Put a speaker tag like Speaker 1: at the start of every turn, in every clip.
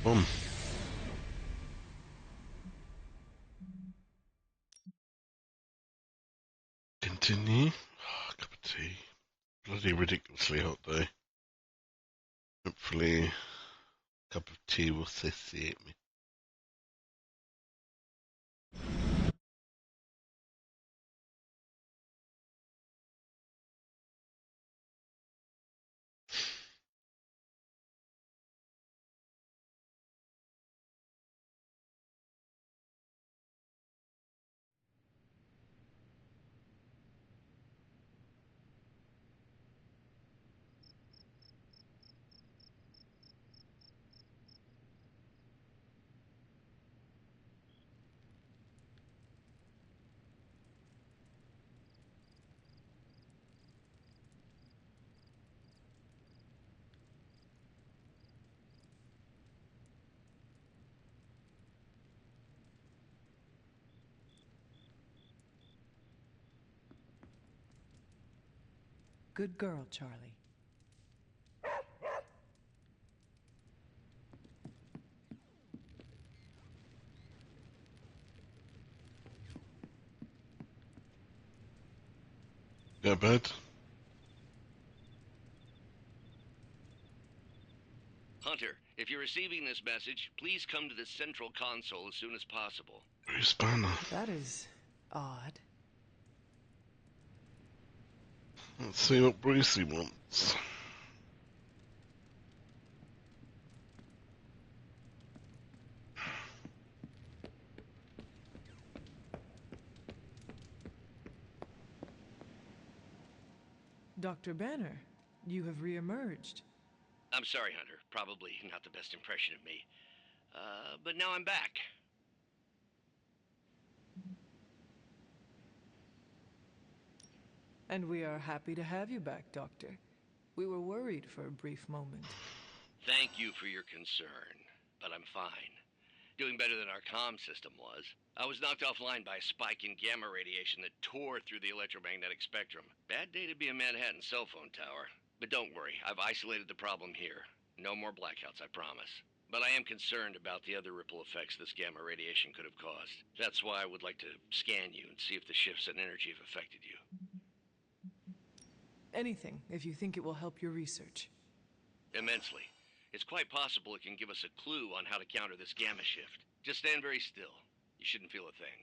Speaker 1: Boom. Continue. Oh, cup of tea. Bloody ridiculously hot day. Hopefully, a cup of tea will satiate me.
Speaker 2: Good girl, Charlie.
Speaker 1: Go to bed.
Speaker 3: Hunter, if you're receiving this message, please come to the central console as soon as possible.
Speaker 1: Where's Banner?
Speaker 2: That is odd.
Speaker 1: Let's see what Brucey wants.
Speaker 2: Dr. Banner, you have reemerged.
Speaker 3: I'm sorry, Hunter. Probably not the best impression of me. But now I'm back.
Speaker 2: And we are happy to have you back, Doctor. We were worried for a brief moment.
Speaker 3: Thank you for your concern, but I'm fine. Doing better than our comm system was. I was knocked offline by a spike in gamma radiation that tore through the electromagnetic spectrum. Bad day to be a Manhattan cell phone tower. But don't worry, I've isolated the problem here. No more blackouts, I promise. But I am concerned about the other ripple effects this gamma radiation could have caused. That's why I would like to scan you and see if the shifts in energy have affected you.
Speaker 2: Anything, if you think it will help your research.
Speaker 3: Immensely. It's quite possible it can give us a clue on how to counter this gamma shift. Just stand very still. You shouldn't feel a thing.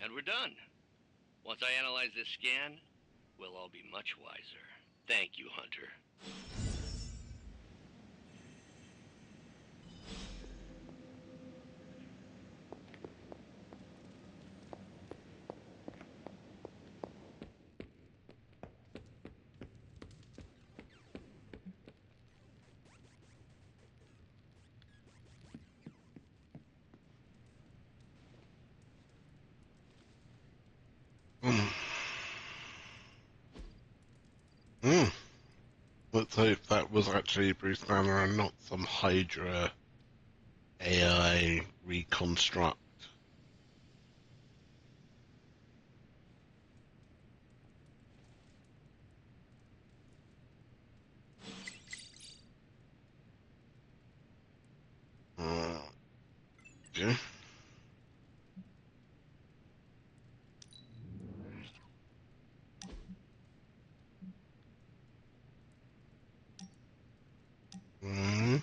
Speaker 3: And we're done. Once I analyze this scan, we'll all be much wiser. Thank you, Hunter.
Speaker 1: Hmm. Let's hope that was actually Bruce Banner and not some Hydra AI reconstruct. Okay. Mm.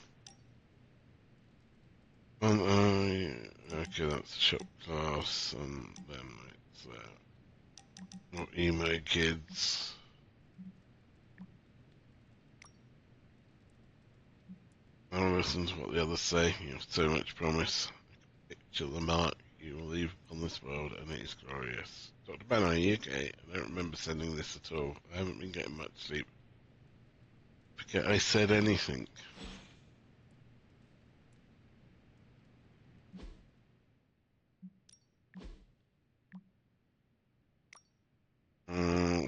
Speaker 1: Okay, that's shop class, and then it's not emo kids. I'll listen to what the others say. You have so much promise. Picture the mark you will leave on this world, and it is glorious. Dr. Banner, are you okay? I don't remember sending this at all. I haven't been getting much sleep. Forget I said anything.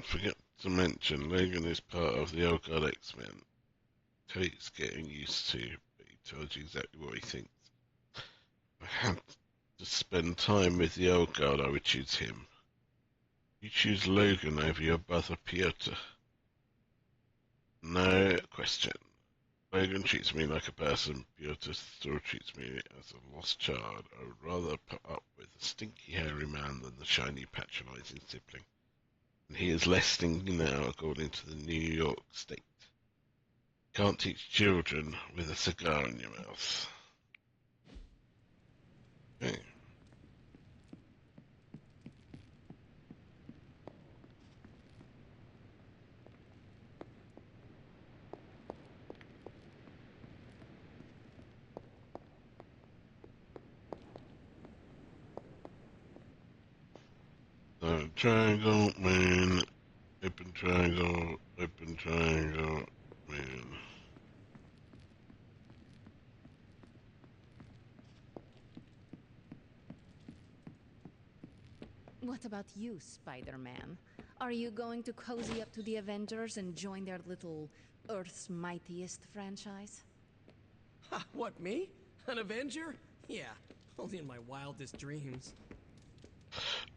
Speaker 1: Forget to mention, Logan is part of the Old God X-Men. Tate's getting used to, but he told you exactly what he thinks. I had to spend time with the Old God, I would choose him. You choose Logan over your brother Piotr. No question. Logan treats me like a person. Piotr still treats me as a lost child. I would rather put up with a stinky, hairy man than the shiny, patronizing sibling. And he is less stinky now, according to the New York State. Can't teach children with a cigar in your mouth. Okay. So, triangle, moon, open triangle, moon.
Speaker 4: What about you, Spider-Man? Are you going to cozy up to the Avengers and join their little Earth's Mightiest franchise?
Speaker 5: Ha, what, me? An Avenger? Yeah, only in my wildest dreams.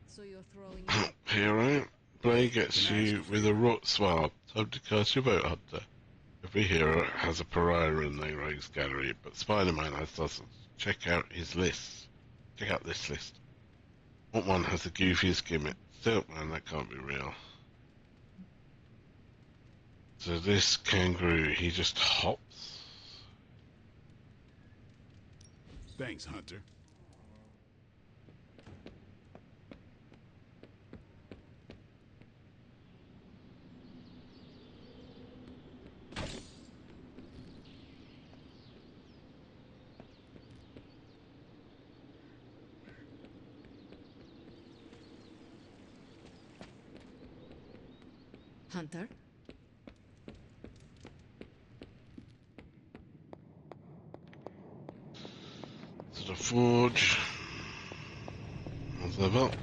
Speaker 4: So you're throwing...
Speaker 1: Hero, play gets you with a rot swab. Time to cast your vote, Hunter. Every hero has a pariah in their rogues gallery, but Spider-Man has dozens. Check out his list. Check out this list. What one has the goofiest gimmick? Still, man, that can't be real. So this kangaroo, he just hops?
Speaker 6: Thanks, Hunter.
Speaker 4: Hunter?
Speaker 1: To the forge. What's that about?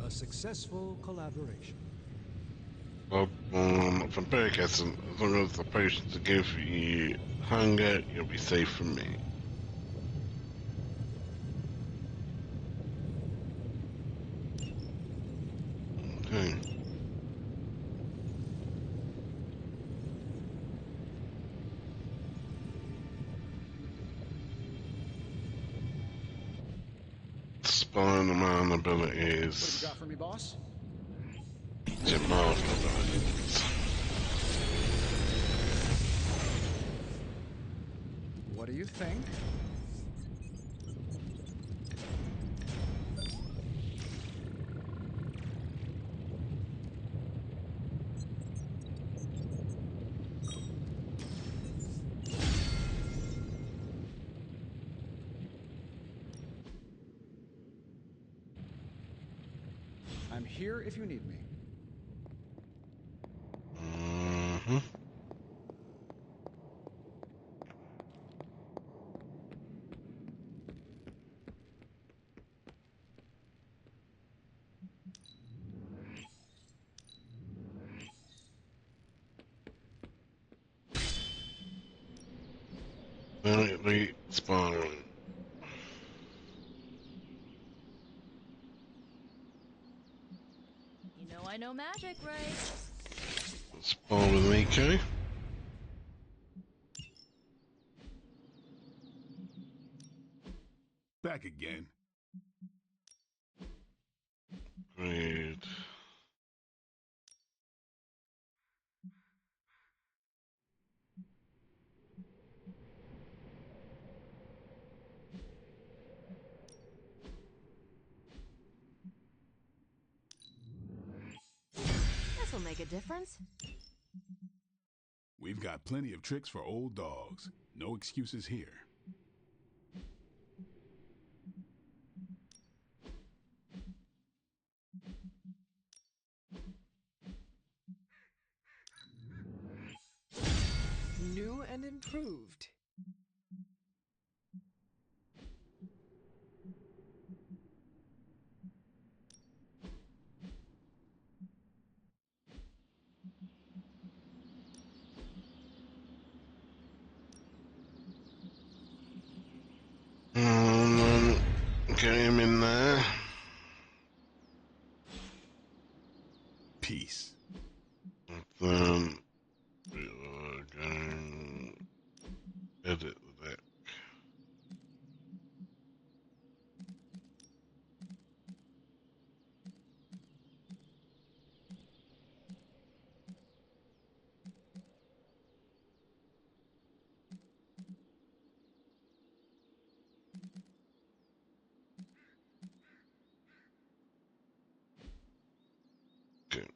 Speaker 7: A successful collaboration.
Speaker 1: Well, vampiric essence, as long as the potions to give you hunger, you'll be safe from me. Okay. Spider-Man abilities.
Speaker 7: What you got for me, boss?
Speaker 1: Jim Marvel abilities.
Speaker 7: What do you think? I'm here if you need me.
Speaker 1: Mm-hmm. Lightly spiraling.
Speaker 4: You know I know magic, right?
Speaker 1: Spar with Nico.
Speaker 6: Back again.
Speaker 1: Great.
Speaker 4: This'll make a difference.
Speaker 6: We've got plenty of tricks for old dogs. No excuses here.
Speaker 2: New and improved.
Speaker 1: Get him in there. Edit the deck. Okay.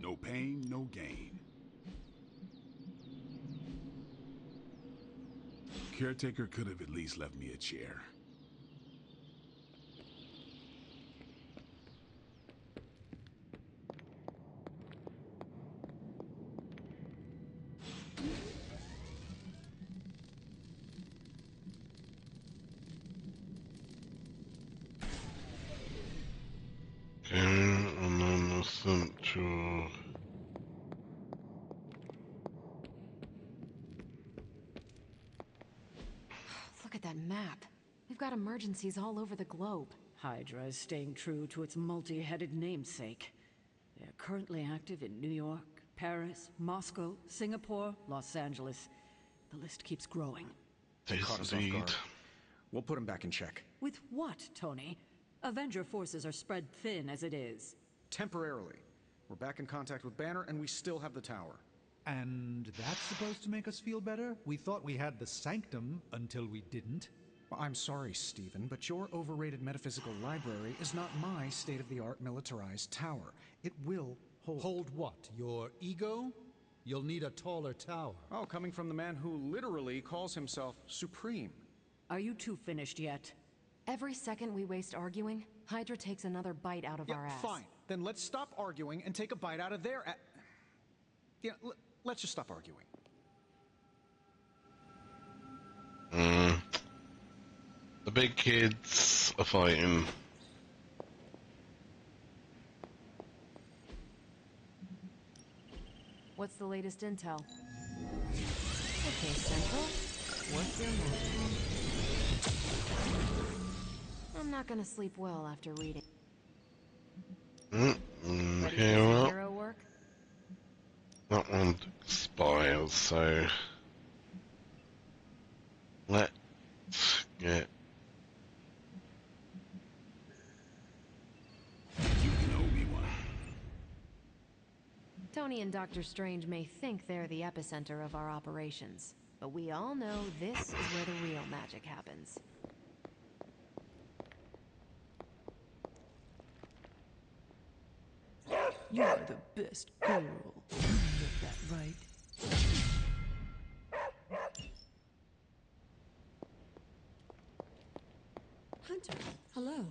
Speaker 6: No pain, no gain. Caretaker could have at least left me a chair.
Speaker 1: Okay, and then the central.
Speaker 8: Look at that map. We've got emergencies all over the globe.
Speaker 2: Hydra is staying true to its multi-headed namesake. They're currently active in New York, Paris, Moscow, Singapore, Los Angeles. The list keeps growing.
Speaker 7: They caught us off
Speaker 1: Indeed.
Speaker 7: guard. We'll put him back in check.
Speaker 2: With what, Tony? Avenger forces are spread thin as it is.
Speaker 7: Temporarily. We're back in contact with Banner, and we still have the tower.
Speaker 9: And that's supposed to make us feel better? We thought we had the sanctum until we didn't.
Speaker 7: Well, I'm sorry, Stephen, but your overrated metaphysical library is not my state-of-the-art militarized tower. It will hold...
Speaker 9: Hold what? Your ego? You'll need a taller tower.
Speaker 7: Oh, coming from the man who literally calls himself Supreme.
Speaker 2: Are you two finished yet?
Speaker 8: Every second we waste arguing, Hydra takes another bite out of our ass.
Speaker 7: Fine. Then let's stop arguing and take a bite out of their let's just stop arguing.
Speaker 1: The big kids are fighting.
Speaker 8: What's the latest intel? Okay, Central. What's your magic? I'm not gonna sleep well after reading. Ready for
Speaker 1: Okay,
Speaker 8: some
Speaker 1: well,
Speaker 8: hero work?
Speaker 1: that one expires, so let's get.
Speaker 6: You can owe me one.
Speaker 8: Tony and Dr. Strange may think they're the epicenter of our operations, but we all know this is where the real magic happens.
Speaker 2: You're the best girl. You get that right.
Speaker 10: Hunter, hello.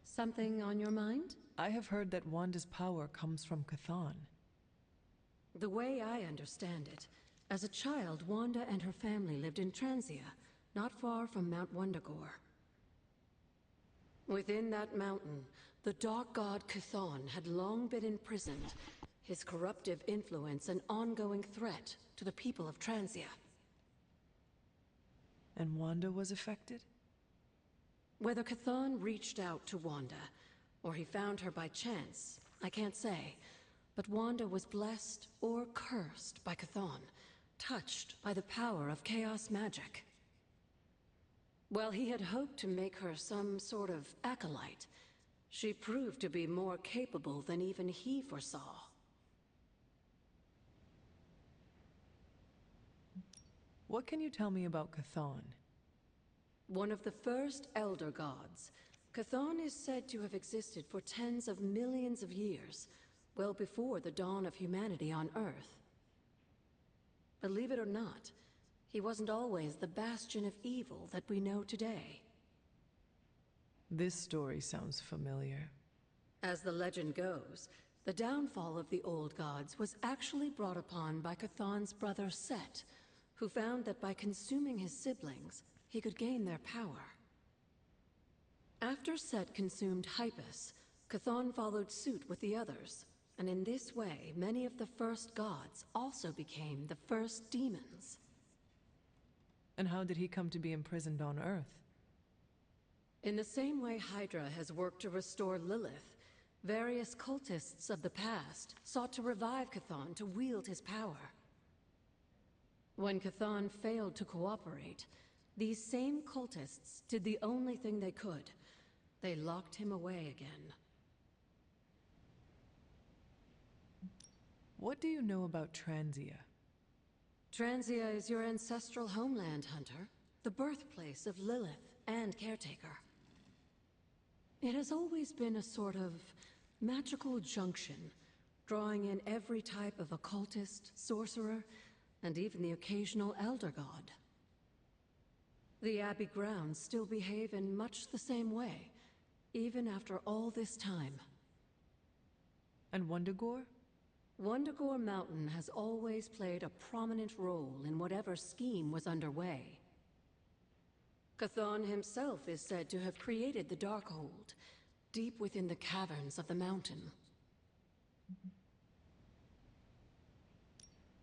Speaker 10: Something on your mind?
Speaker 2: I have heard that Wanda's power comes from Chthon.
Speaker 10: The way I understand it, as a child, Wanda and her family lived in Transia, not far from Mount Wundagore. Within that mountain, the dark god Chthon had long been imprisoned, his corruptive influence an ongoing threat to the people of Transia.
Speaker 2: And Wanda was affected?
Speaker 10: Whether Chthon reached out to Wanda, or he found her by chance, I can't say. But Wanda was blessed or cursed by Chthon, touched by the power of chaos magic. While he had hoped to make her some sort of acolyte, she proved to be more capable than even he foresaw.
Speaker 2: What can you tell me about Chthon?
Speaker 10: One of the first Elder Gods, Chthon is said to have existed for tens of millions of years, well before the dawn of humanity on Earth. Believe it or not, He wasn't always the bastion of evil that we know today.
Speaker 11: This story sounds familiar.
Speaker 10: As the legend goes, the downfall of the old gods was actually brought upon by Chthon's brother Set, who found that by consuming his siblings, he could gain their power. After Set consumed Hypus, Chthon followed suit with the others, and in this way, many of the first gods also became the first demons.
Speaker 11: And how did he come to be imprisoned on Earth?
Speaker 10: In the same way Hydra has worked to restore Lilith, various cultists of the past sought to revive Chthon to wield his power. When Chthon failed to cooperate, these same cultists did the only thing they could. They locked him away again.
Speaker 11: What do you know about Transia?
Speaker 10: Transia is your ancestral homeland, Hunter. The birthplace of Lilith and Caretaker. It has always been a sort of magical junction, drawing in every type of occultist, sorcerer, and even the occasional elder god. The Abbey grounds still behave in much the same way, even after all this time.
Speaker 11: And Wundagore?
Speaker 10: Wundagore Mountain has always played a prominent role in whatever scheme was underway. Chthon himself is said to have created the Darkhold, deep within the caverns of the mountain.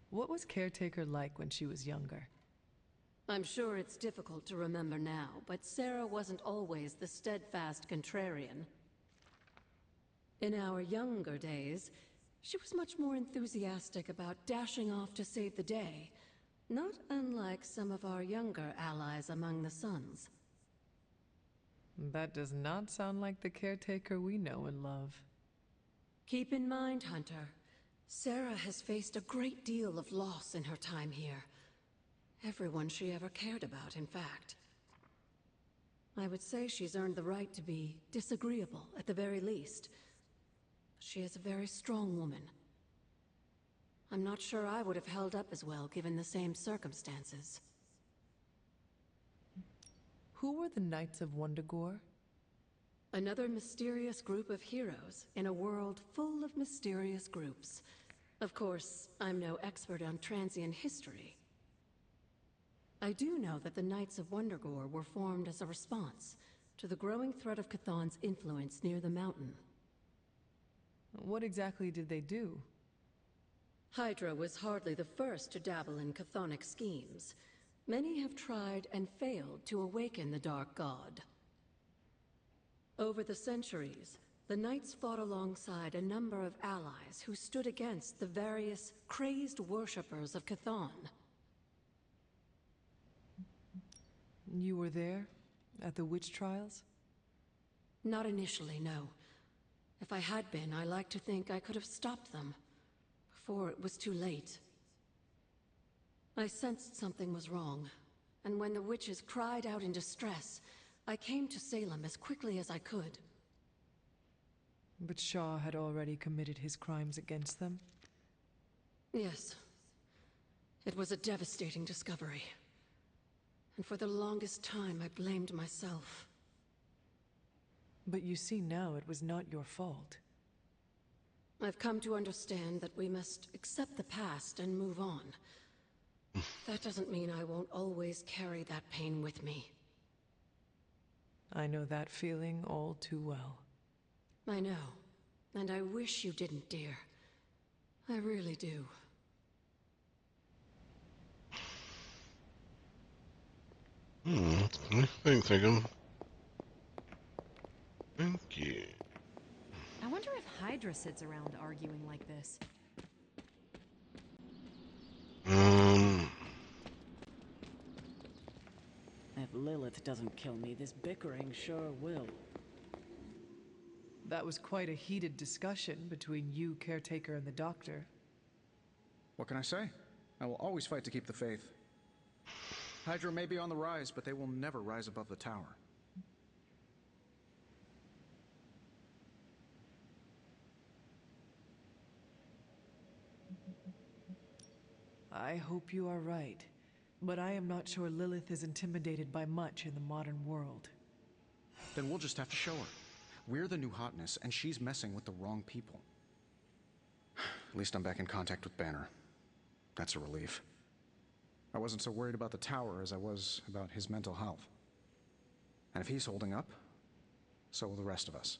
Speaker 11: What was Caretaker like when she was younger?
Speaker 10: I'm sure it's difficult to remember now, but Sarah wasn't always the steadfast contrarian. In our younger days, she was much more enthusiastic about dashing off to save the day, not unlike some of our younger allies among the Suns.
Speaker 11: That does not sound like the Caretaker we know and love.
Speaker 10: Keep in mind, Hunter, Sarah has faced a great deal of loss in her time here. Everyone she ever cared about, in fact. I would say she's earned the right to be disagreeable, at the very least. She is a very strong woman. I'm not sure I would have held up as well given the same circumstances.
Speaker 11: Who were the Knights of Wundagore?
Speaker 10: Another mysterious group of heroes in a world full of mysterious groups. Of course, I'm no expert on Transian history. I do know that the Knights of Wundagore were formed as a response to the growing threat of Chthon's influence near the mountain.
Speaker 11: What exactly did they do?
Speaker 10: Hydra was hardly the first to dabble in chthonic schemes. Many have tried and failed to awaken the Dark God. Over the centuries, the Knights fought alongside a number of allies who stood against the various crazed worshippers of Chthon.
Speaker 11: You were there? At the witch trials?
Speaker 10: Not initially, no. If I had been, I like to think I could have stopped them, before it was too late. I sensed something was wrong, and when the witches cried out in distress, I came to Salem as quickly as I could.
Speaker 11: But Shaw had already committed his crimes against them?
Speaker 10: Yes. It was a devastating discovery. And for the longest time, I blamed myself.
Speaker 11: But you see now it was not your fault.
Speaker 10: I've come to understand that we must accept the past and move on. That doesn't mean I won't always carry that pain with me.
Speaker 11: I know that feeling all too well.
Speaker 10: I know. And I wish you didn't, dear. I really do.
Speaker 1: Thanks, Egan. Thank you.
Speaker 8: I wonder if Hydra sits around arguing like this.
Speaker 2: If Lilith doesn't kill me, this bickering sure will.
Speaker 11: That was quite a heated discussion between you, Caretaker, and the Doctor.
Speaker 7: What can I say? I will always fight to keep the faith. Hydra may be on the rise, but they will never rise above the tower.
Speaker 11: I hope you are right. But I am not sure Lilith is intimidated by much in the modern world.
Speaker 7: Then we'll just have to show her. We're the new hotness, and she's messing with the wrong people. At least I'm back in contact with Banner. That's a relief. I wasn't so worried about the tower as I was about his mental health. And if he's holding up, so will the rest of us.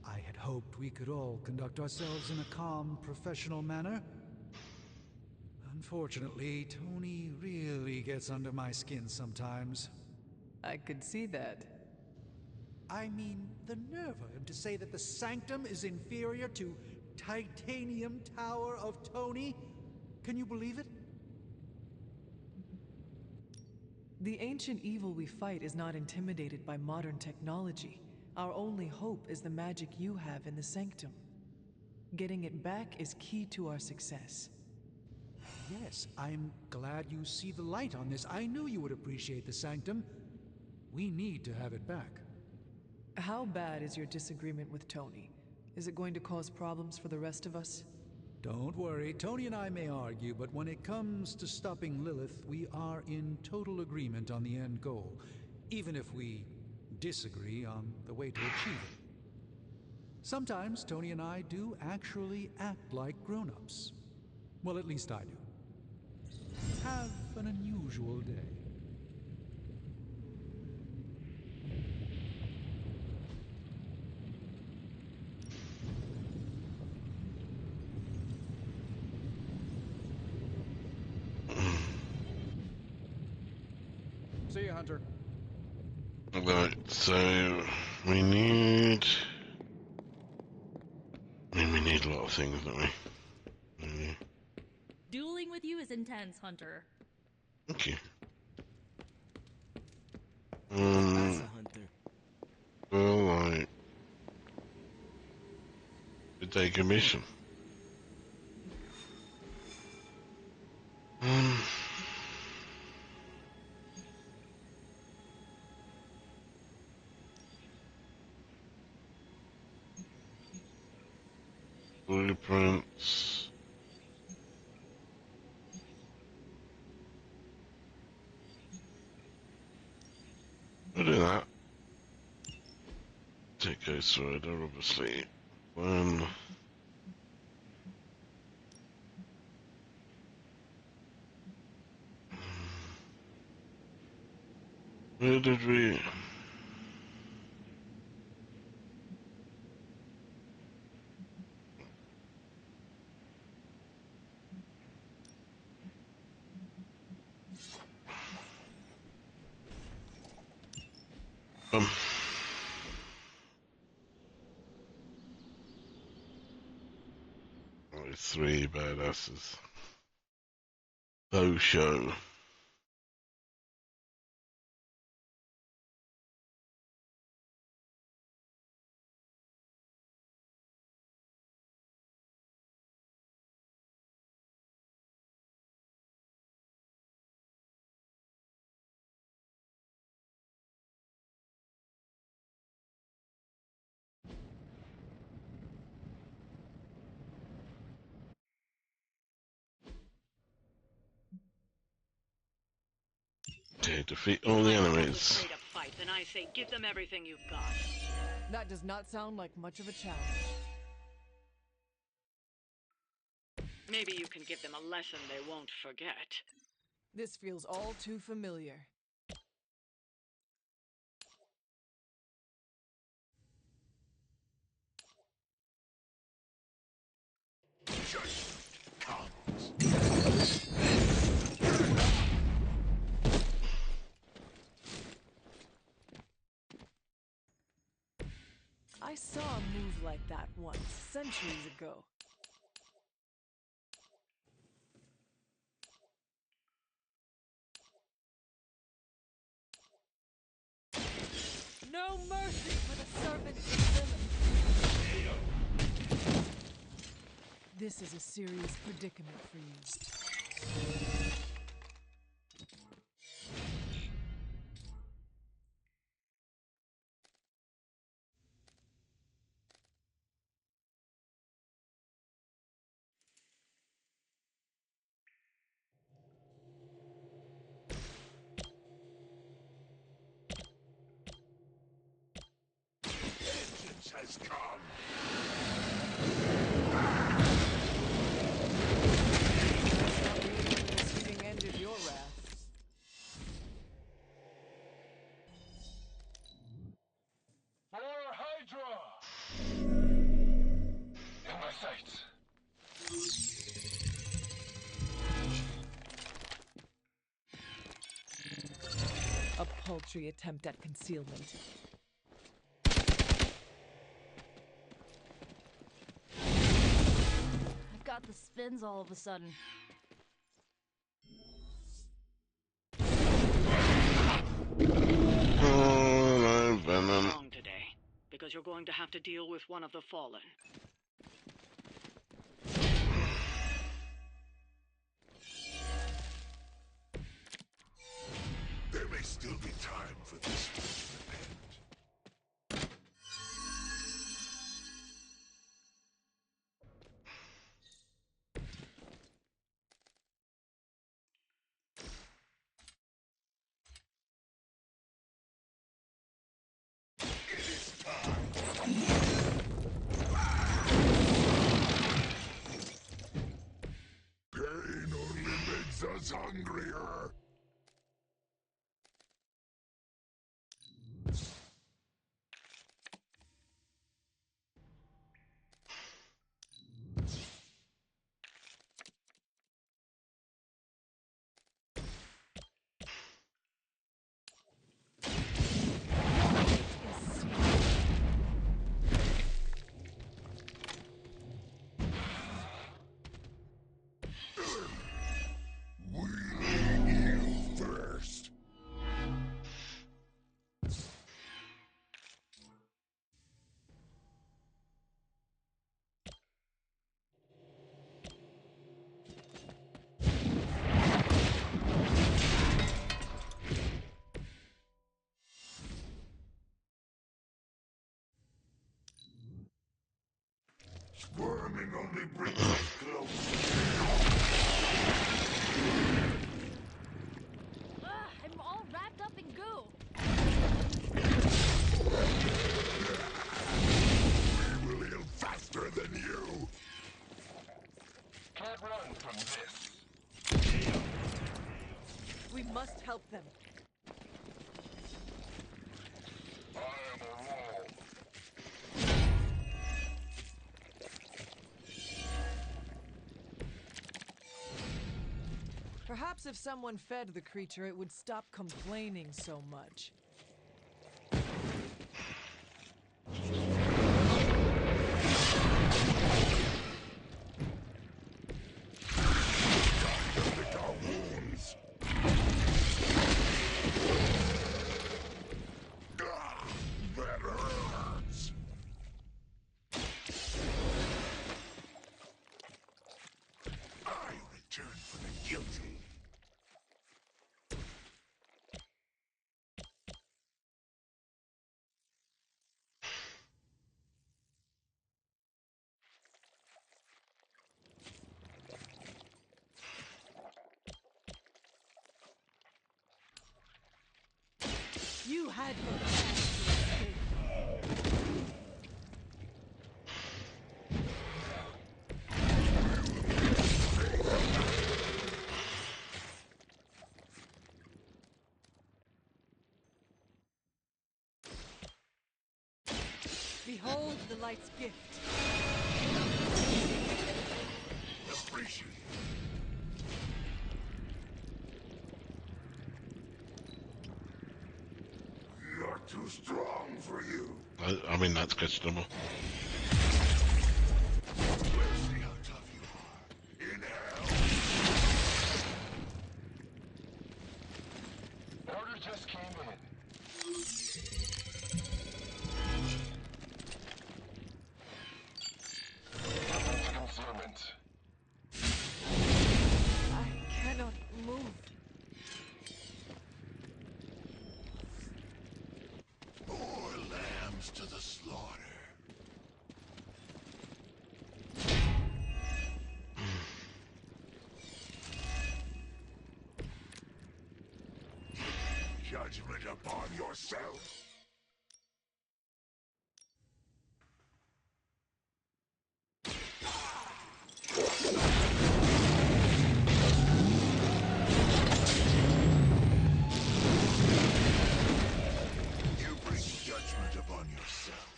Speaker 9: I had hoped we could all conduct ourselves in a calm, professional manner. Unfortunately, Tony really gets under my skin sometimes.
Speaker 11: I could see that.
Speaker 9: I mean, the nerve of him to say that the Sanctum is inferior to Titanium Tower of Tony? Can you believe it?
Speaker 11: The ancient evil we fight is not intimidated by modern technology. Our only hope is the magic you have in the Sanctum. Getting it back is key to our success.
Speaker 9: Yes, I'm glad you see the light on this. I knew you would appreciate the Sanctum. We need to have it back.
Speaker 11: How bad is your disagreement with Tony? Is it going to cause problems for the rest of us?
Speaker 9: Don't worry, Tony and I may argue, but when it comes to stopping Lilith, we are in total agreement on the end goal, even if we disagree on the way to achieve it. Sometimes Tony and I do actually act like grown-ups. Well, at least I do. Have an unusual day.
Speaker 7: See you, Hunter.
Speaker 1: Right, so we need... we need a lot of things, don't we?
Speaker 12: Dueling with you is intense, Hunter.
Speaker 1: Thank you.
Speaker 5: Hunter.
Speaker 1: Well, like... to take a mission. Blueprints. We'll do that. Take Ghost Rider, obviously. When... where did we... only 3 badasses. Bow show. To defeat all the enemies.
Speaker 2: Straight up fight, then I say give them everything you've got.
Speaker 11: That does not sound like much of a challenge.
Speaker 2: Maybe you can give them a lesson they won't forget.
Speaker 11: This feels all too familiar. I saw a move like that once, centuries ago. No mercy for the servants of Lilith. This is a serious predicament for you.
Speaker 6: Has come.
Speaker 11: Receiving end of your wrath.
Speaker 6: For Hydra! In my sights.
Speaker 11: A paltry attempt at concealment.
Speaker 12: I've got the spins all of a sudden.
Speaker 1: Oh, no, Venom.
Speaker 2: Wrong today, because you're going to have to deal with one of the fallen.
Speaker 6: There may still be time for this one to repent. It is time. Pain only makes us hungrier. We heal first. Squirming only brings us closer.
Speaker 12: I'm all wrapped up in goo.
Speaker 6: We will heal faster than you. Can't run from this.
Speaker 11: We must help them.
Speaker 6: I am a wall.
Speaker 11: Perhaps if someone fed the creature, it would stop complaining so much.
Speaker 6: Lick our wounds. That hurts. I return for the guilty.
Speaker 11: had no chance to escape. Behold the light's gift.
Speaker 6: Appreciate it. You're too strong for you.
Speaker 1: I mean, that's questionable.
Speaker 6: We'll see how tough you are. In hell. Order just came in. Concealment.
Speaker 11: I cannot move.
Speaker 6: More lambs to the slaughter. Judgment upon yourself. You bring judgment upon yourself.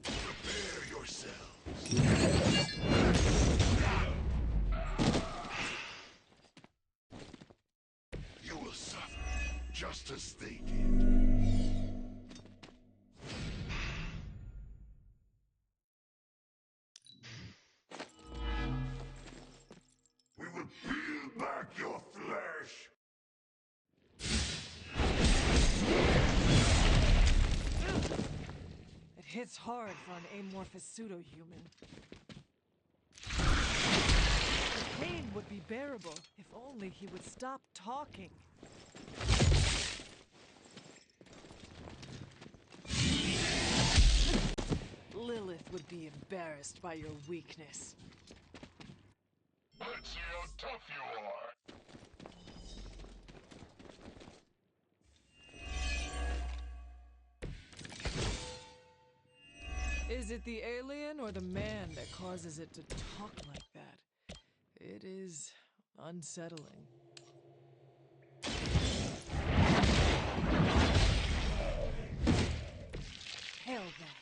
Speaker 6: Prepare yourselves. You will suffer, just as they did. We will peel back your flesh.
Speaker 11: It hits hard for an amorphous pseudo-human. The pain would be bearable if only he would stop talking. Lilith would be embarrassed by your weakness.
Speaker 6: Let's see how tough you are.
Speaker 11: Is it the alien or the man that causes it to talk like that? It is unsettling. Hell that.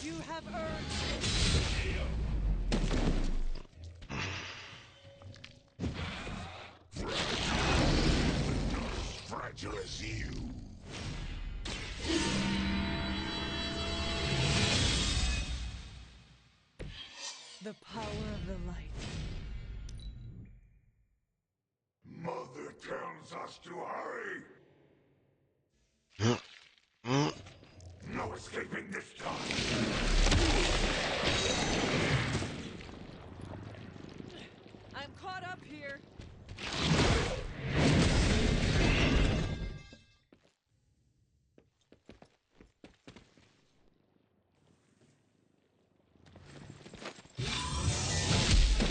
Speaker 11: You have earned
Speaker 6: Fragile as you.
Speaker 11: the power of the light.
Speaker 6: Mother tells us to hurry. No escaping this time.
Speaker 11: I'm caught up here.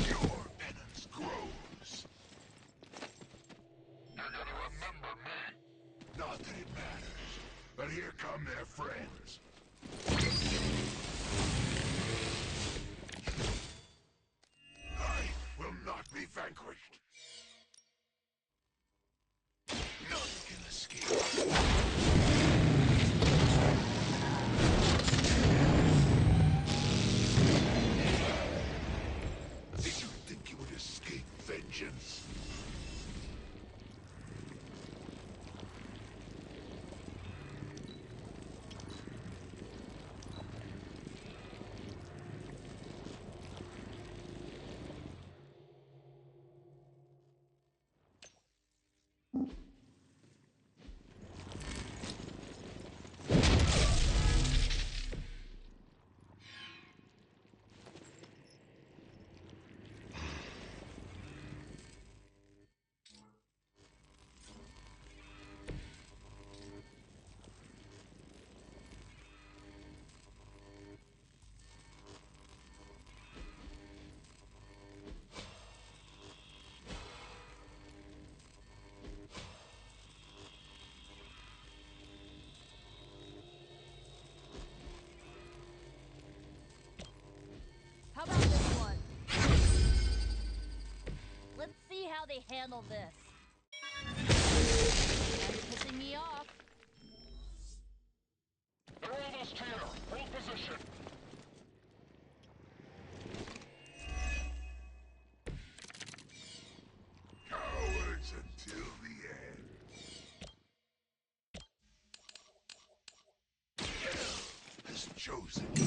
Speaker 6: Your penance grows. You're gonna remember me. Not that it matters, but here come their friends. I will not be vanquished. None can escape. Did you think you would escape vengeance?
Speaker 12: How about this one? Let's see how they handle this. That's pissing me off.
Speaker 6: They're almost here. Hold position. Cowards until the end. Hell has chosen you.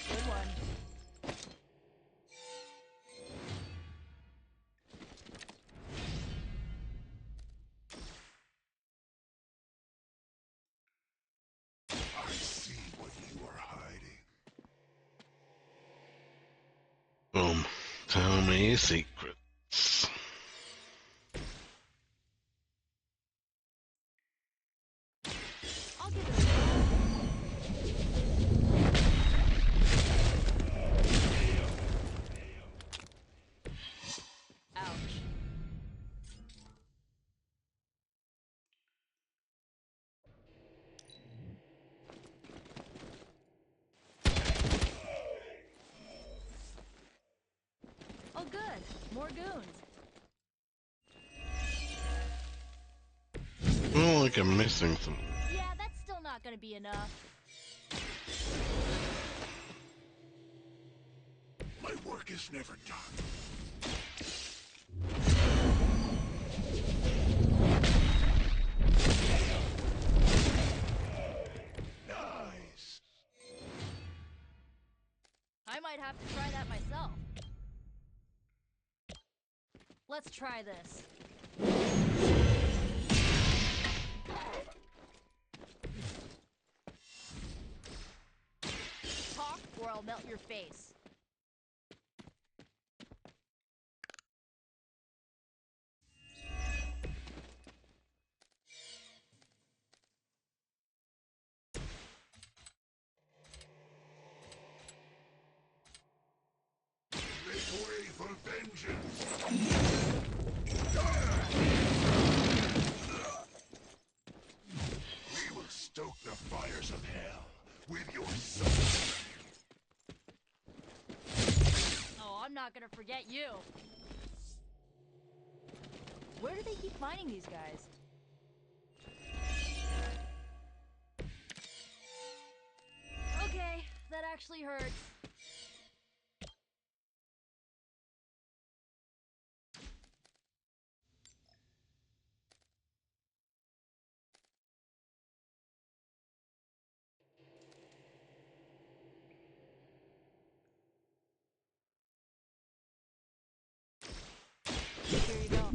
Speaker 12: Good one.
Speaker 6: I see what you are hiding.
Speaker 1: Boom. Tell me your secrets.
Speaker 12: I'll give it a Ouch. Oh good, more goons.
Speaker 1: I feel like I'm missing something.
Speaker 12: Yeah, that's still not gonna be enough.
Speaker 6: My work is never done. Nice.
Speaker 12: I might have to try that myself. Let's try this. Talk or I'll melt your face.
Speaker 6: Make way for vengeance. We will stoke the fires of hell with your soul.
Speaker 12: Oh, I'm not gonna forget you. Where do they keep finding these guys? Okay, that actually hurts. Here you go.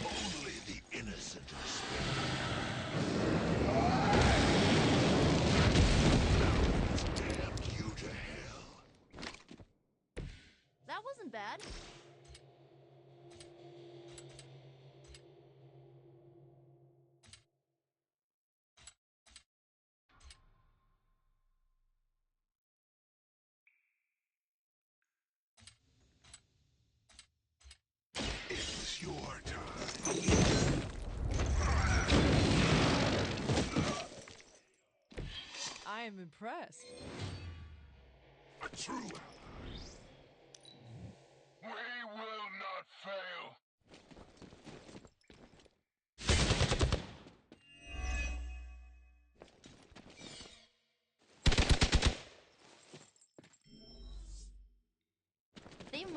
Speaker 6: Only the innocent are spared. Damn you to hell.
Speaker 12: That wasn't bad.
Speaker 6: It's your time.
Speaker 11: I am impressed.
Speaker 6: A true ally. We will not fail.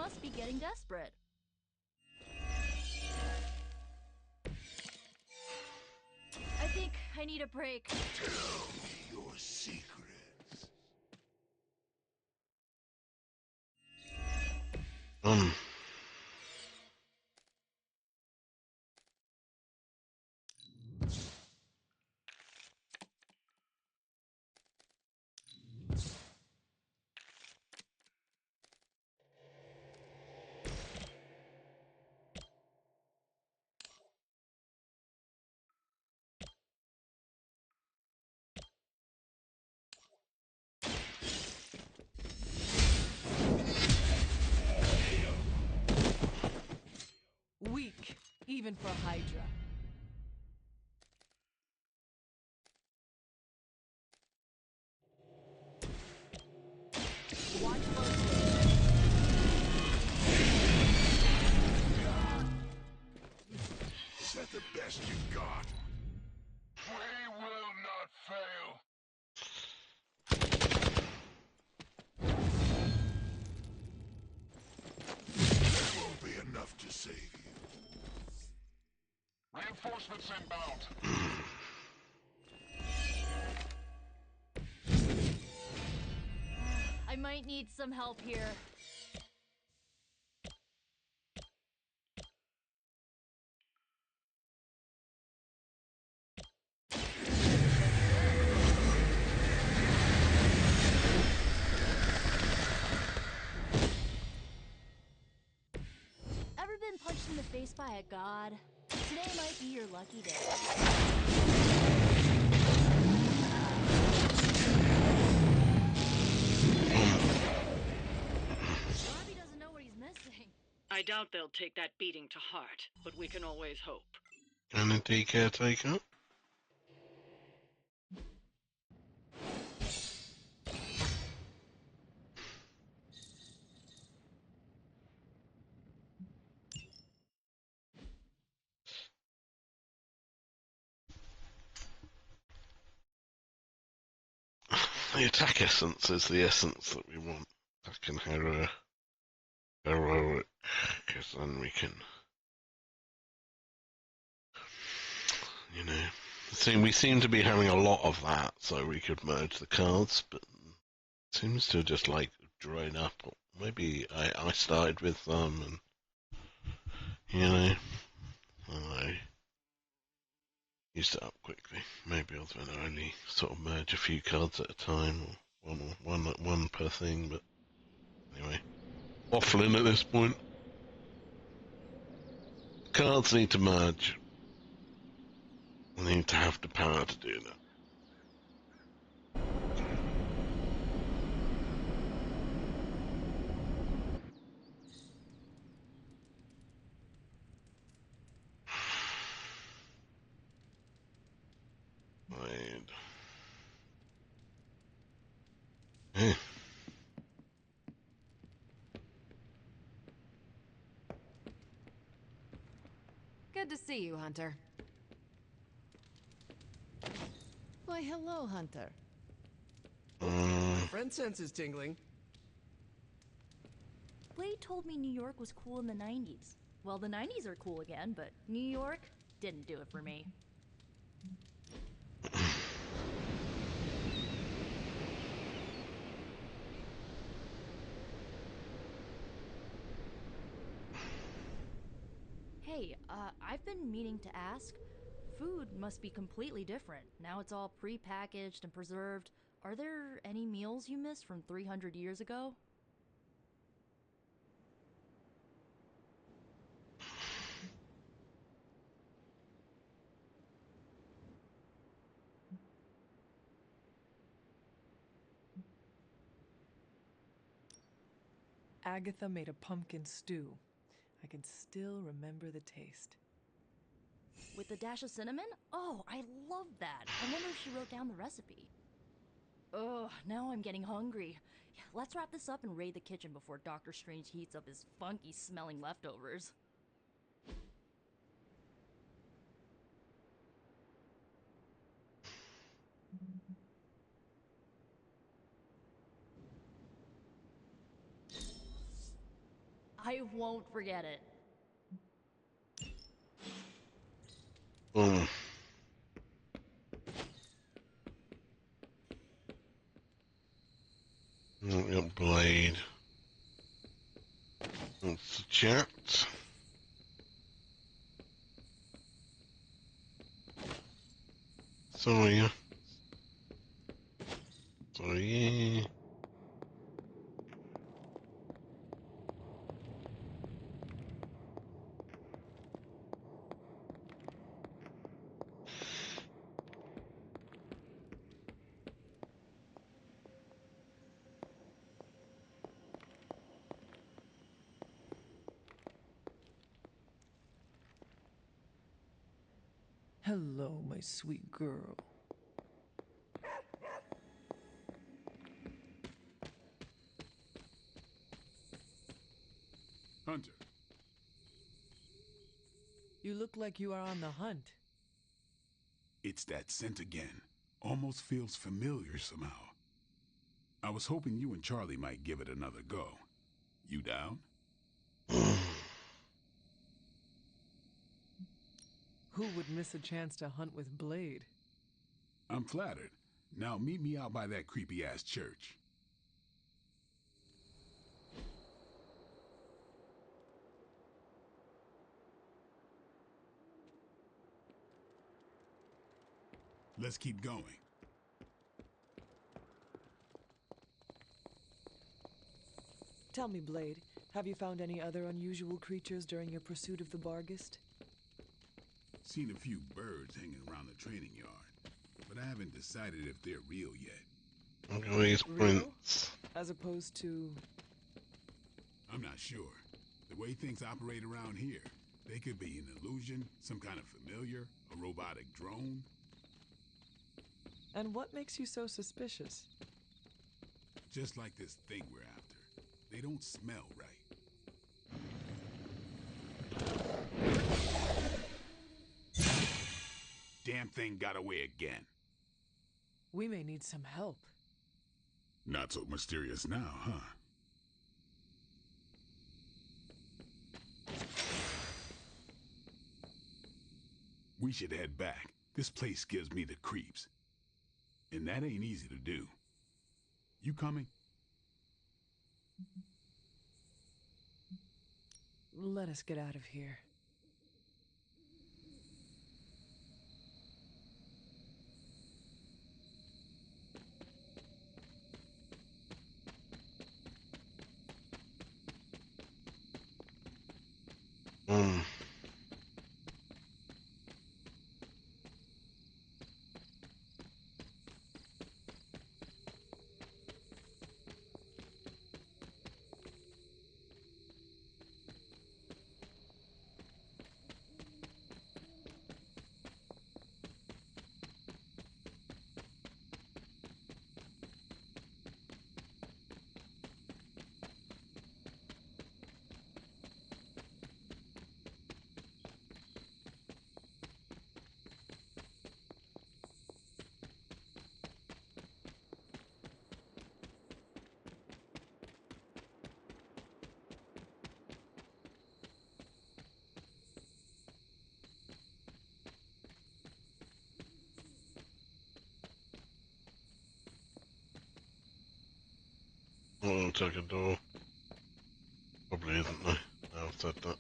Speaker 12: must be getting desperate. I think I need a break.
Speaker 6: Tell me your secrets.
Speaker 11: Weak, even for Hydra.
Speaker 12: Watch closely.
Speaker 6: Is that the best you've got? We will not fail. That won't be enough to save you. Reinforcements inbound.
Speaker 12: I might need some help here. Ever been punched in the face by a god? Today might be your lucky day. Robbie doesn't know what he's missing.
Speaker 2: I doubt they'll take that beating to heart, but we can always hope.
Speaker 1: And a D caretaker. The attack essence is the essence that we want. Back in heroic, because then we can, you know, we seem to be having a lot of that, so we could merge the cards, but it seems to just like drain up. Maybe I started with them, and you know, I used it up quickly. Maybe I was going to only sort of merge a few cards at a time, or one per thing. But anyway, waffling at this point. Cards need to merge. They need to have the power to do that. Right. Hey.
Speaker 8: Good to see you, Hunter. Why, hello, Hunter.
Speaker 5: My friend sense is tingling.
Speaker 12: Blade told me New York was cool in the 90s. Well, the 90s are cool again, but New York didn't do it for me. Hey, I've been meaning to ask. Food must be completely different. Now it's all pre-packaged and preserved. Are there any meals you missed from 300 years ago?
Speaker 11: Agatha made a pumpkin stew. I can still remember the taste.
Speaker 12: With a dash of cinnamon? Oh, I love that. I wonder if she wrote down the recipe. Ugh, now I'm getting hungry. Yeah, let's wrap this up and raid the kitchen before Doctor Strange heats up his funky smelling leftovers. I won't forget it.
Speaker 1: Mm. We got Blade. That's the chat. Sorry. Sorry.
Speaker 11: Hello, my sweet girl.
Speaker 6: Hunter.
Speaker 11: You look like you are on the hunt.
Speaker 6: It's that scent again. Almost feels familiar somehow. I was hoping you and Charlie might give it another go. You down?
Speaker 11: Who would miss a chance to hunt with Blade?
Speaker 6: I'm flattered. Now meet me out by that creepy-ass church. Let's keep going.
Speaker 11: Tell me, Blade, have you found any other unusual creatures during your pursuit of the Bargist?
Speaker 6: Seen a few birds hanging around the training yard, but I haven't decided if they're real yet.
Speaker 1: These prints.
Speaker 11: As opposed to...
Speaker 6: I'm not sure. The way things operate around here, they could be an illusion, some kind of familiar, a robotic drone.
Speaker 11: And what makes you so suspicious?
Speaker 6: Just like this thing we're after. They don't smell right. Damn thing got away again.
Speaker 11: We may need some help.
Speaker 6: Not so mysterious now, huh? We should head back. This place gives me the creeps. And that ain't easy to do. You coming?
Speaker 11: Let us get out of here.
Speaker 1: Oh, check a door. Probably isn't there. I've said that.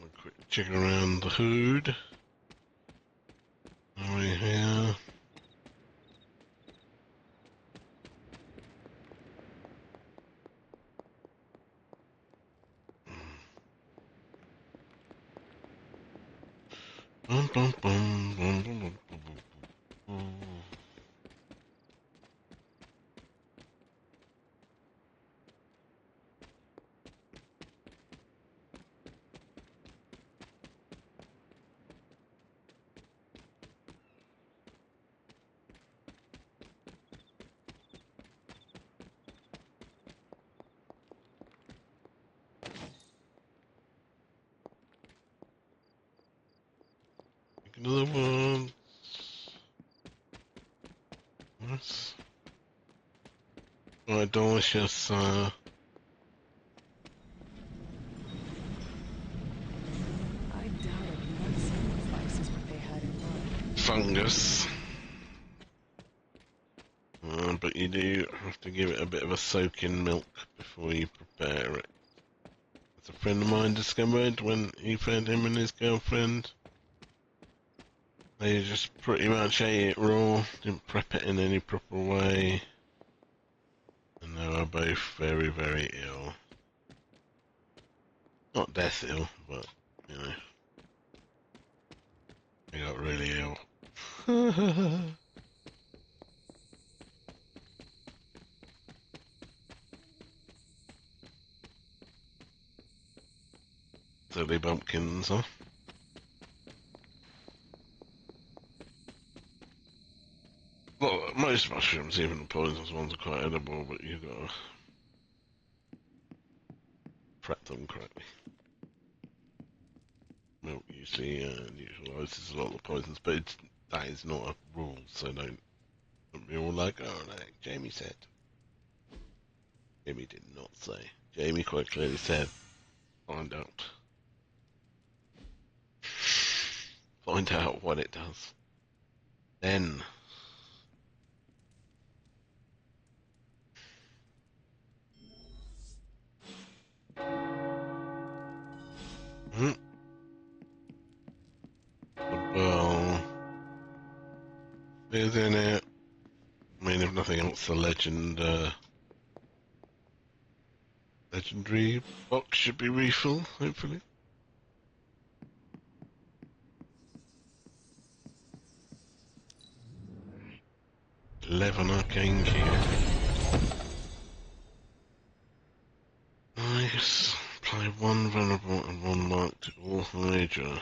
Speaker 1: A quick check around the hood. Are we here? Bum, bum, bum, bum, bum, bum, bum, bum. Another one. Yes. Alright, delicious. fungus. But you do have to give it a bit of a soak in milk before you prepare it. As a friend of mine discovered when he found him and his girlfriend. They just pretty much ate it raw, didn't prep it in any proper way. And they were both very, very ill. Not death ill, but, you know. They got really ill. Silly bumpkins, huh? Well, most mushrooms, even the poisonous ones, are quite edible, but you've got to prep them correctly. Milk usually neutralizes a lot of the poisons, but that is not a rule, so don't be all like, oh, like Jamie said. Jamie did not say. Jamie quite clearly said, find out. Find out what it does. Then. Well, isn't it? I mean, if nothing else, the legendary box should be refilled, hopefully. 11 arcane key. Nice. Apply 1 vulnerable and 1 mark to all Hydra.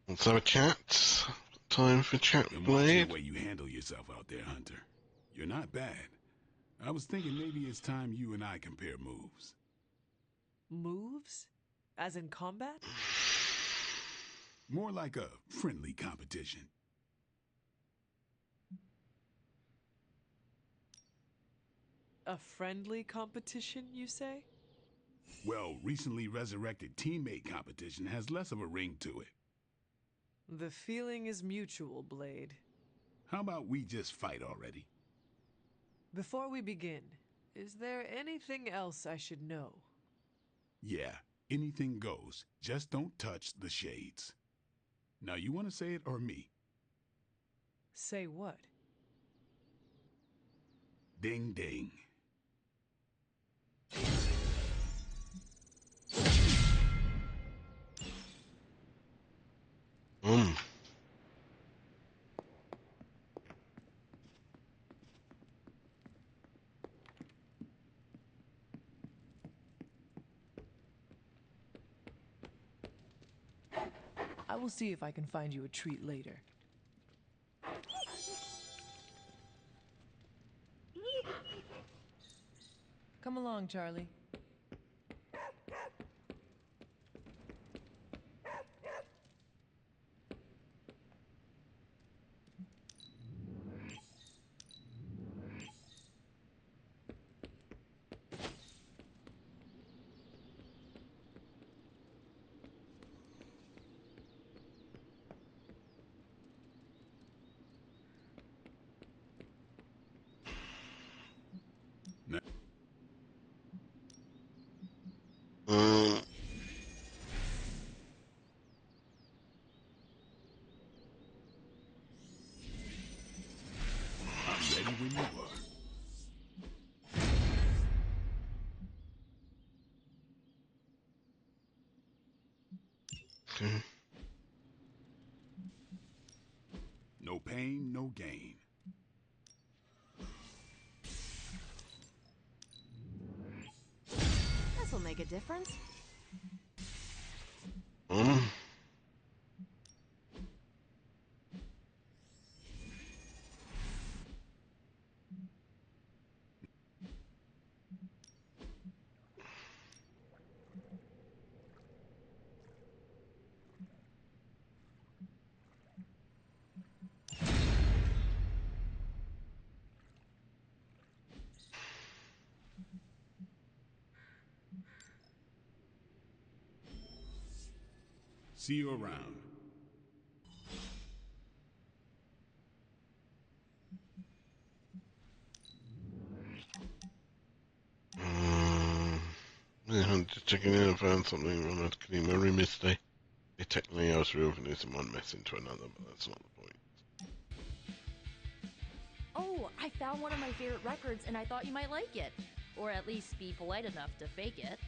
Speaker 1: Let's have a chat. Time for chat,
Speaker 6: Been
Speaker 1: Blade.
Speaker 6: watching the way you handle yourself out there, Hunter. You're not bad. I was thinking maybe it's time you and I compare moves.
Speaker 11: Moves? As in combat?
Speaker 6: More like a friendly competition.
Speaker 11: A friendly competition, you say?
Speaker 6: Well, recently resurrected teammate competition has less of a ring to it.
Speaker 11: The feeling is mutual, Blade.
Speaker 6: How about we just fight already?
Speaker 11: Before we begin, is there anything else I should know?
Speaker 6: Yeah, anything goes. Just don't touch the shades. Now, you want to say it or me?
Speaker 11: Say what?
Speaker 6: Ding ding.
Speaker 11: I will see if I can find you a treat later. Come along, Charlie.
Speaker 6: I'm ready when you are. No pain, no gain.
Speaker 8: This'll make a difference.
Speaker 6: See you around.
Speaker 1: Yeah, I'm just checking in and found something on that clean memory mistake. Technically, I was reorganizing one mess into another, but that's not the point.
Speaker 12: Oh, I found one of my favorite records and I thought you might like it. Or at least be polite enough to fake it.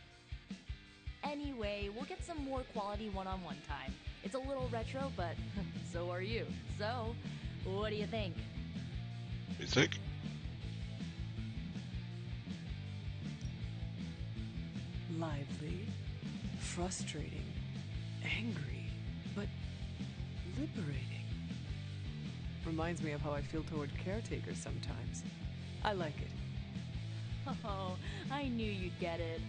Speaker 12: Anyway, we'll get some more quality one-on-one time. It's a little retro, but so are you. So, what do you think?
Speaker 1: Music?
Speaker 11: Lively, frustrating, angry, but liberating. Reminds me of how I feel toward caretakers sometimes. I like it.
Speaker 12: Oh, I knew you'd get it.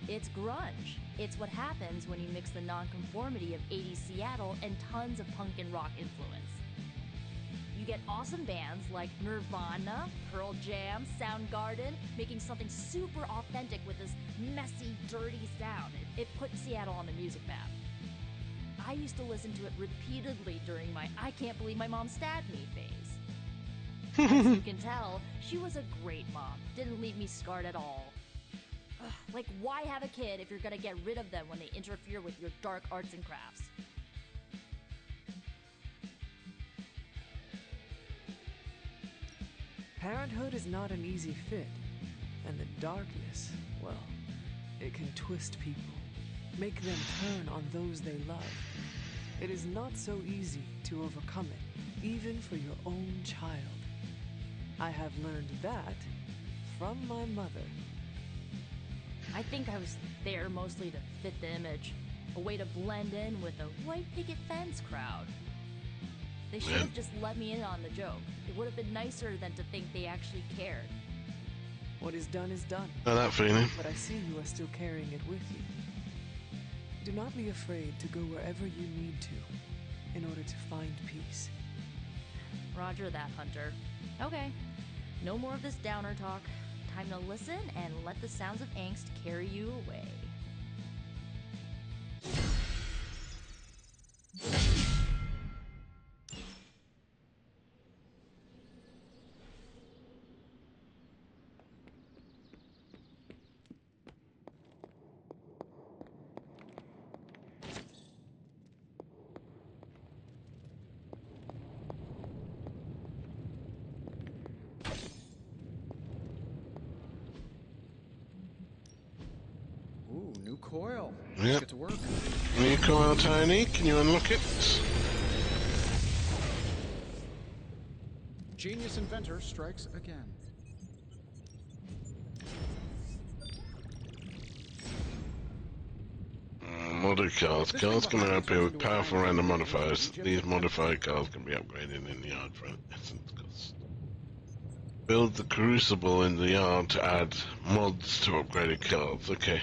Speaker 12: It's grunge. It's what happens when you mix the nonconformity of 80s Seattle and tons of punk and rock influence. You get awesome bands like Nirvana, Pearl Jam, Soundgarden, making something super authentic with this messy, dirty sound. It put Seattle on the music map. I used to listen to it repeatedly during my I can't believe my mom stabbed me phase. As you can tell, she was a great mom. Didn't leave me scarred at all. Ugh, like, why have a kid if you're gonna get rid of them when they interfere with your dark arts and crafts?
Speaker 11: Parenthood is not an easy fit, and the darkness, well, it can twist people, make them turn on those they love. It is not so easy to overcome it, even for your own child. I have learned that from my mother.
Speaker 12: I think I was there mostly to fit the image, a way to blend in with the white picket fence crowd. They should have just let me in on the joke. It would have been nicer than to think they actually cared.
Speaker 11: What is done is done.
Speaker 1: Know that feeling.
Speaker 11: But I see you are still carrying it with you. Do not be afraid to go wherever you need to in order to find peace.
Speaker 12: Roger that, Hunter. Okay, no more of this downer talk. Time to listen and let the sounds of angst carry you away.
Speaker 7: Ooh, new coil.
Speaker 1: Yep.
Speaker 7: Let's get to work.
Speaker 1: New coil, Tiny. Can you unlock it?
Speaker 7: Genius inventor strikes again.
Speaker 1: Modded cars. Cars can now appear with powerful random modifiers. These modified cars can be upgraded in the yard for an essence cost. Build the crucible in the yard to add mods to upgraded cars. Okay.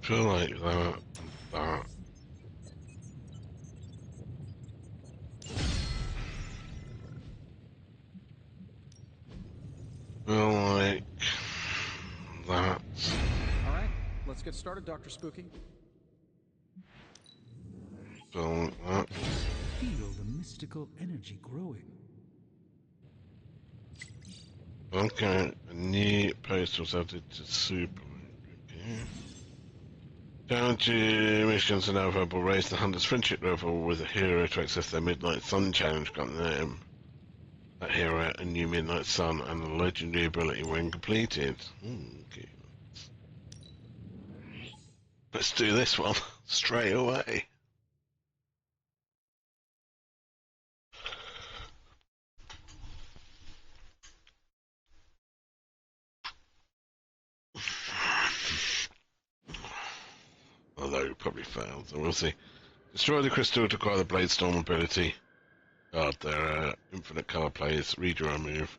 Speaker 1: Feel like that. Feel like that.
Speaker 7: Alright, let's get started, Dr. Spooky.
Speaker 1: Feel like that.
Speaker 9: Feel the mystical energy growing.
Speaker 1: Okay, a new post was added to Super. Okay. Challenge missions are now available. Raise the Hunter's friendship level with a hero to access their Midnight Sun challenge. Got them. That hero a new Midnight Sun and a legendary ability when completed. Okay. Let's do this one straight away. Although it probably failed, so we'll see. Destroy the crystal to acquire the Blade Storm ability. God, there are infinite card plays. Read your own move.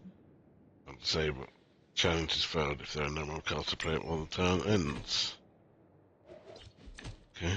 Speaker 1: And say what challenge is failed if there are no more cards to play while the turn ends. Okay.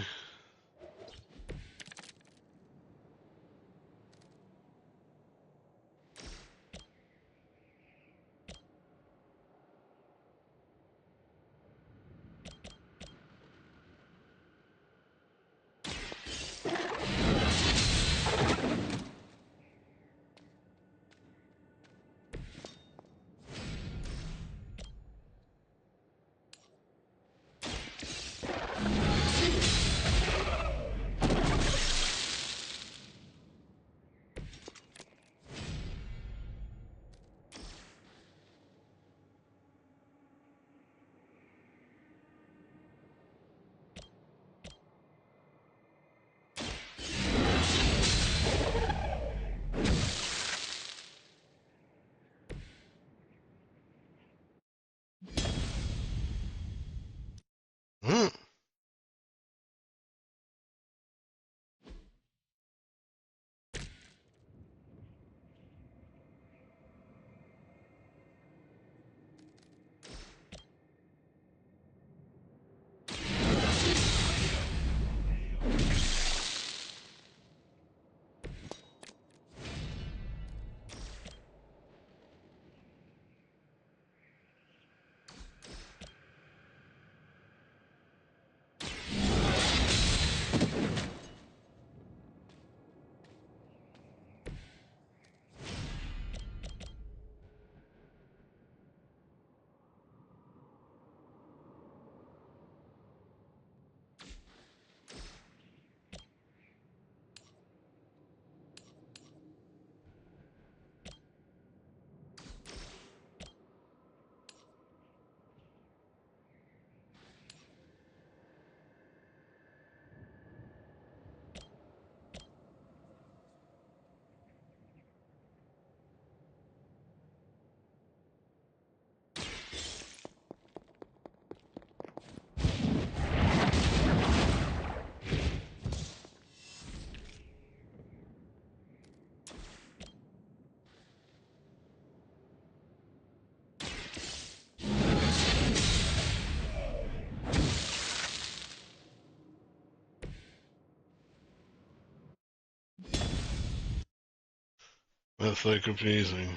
Speaker 1: That's so confusing.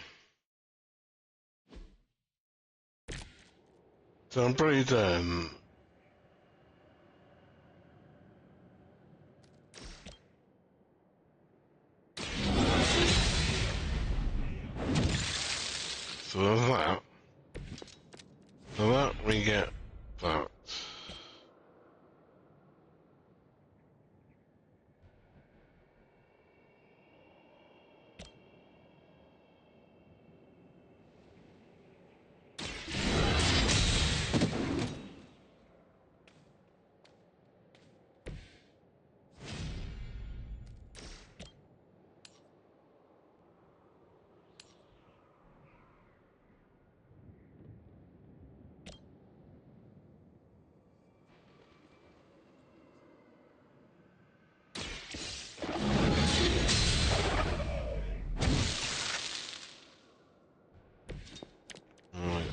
Speaker 1: So I'm pretty done. So there's that. So that we get that. Alright.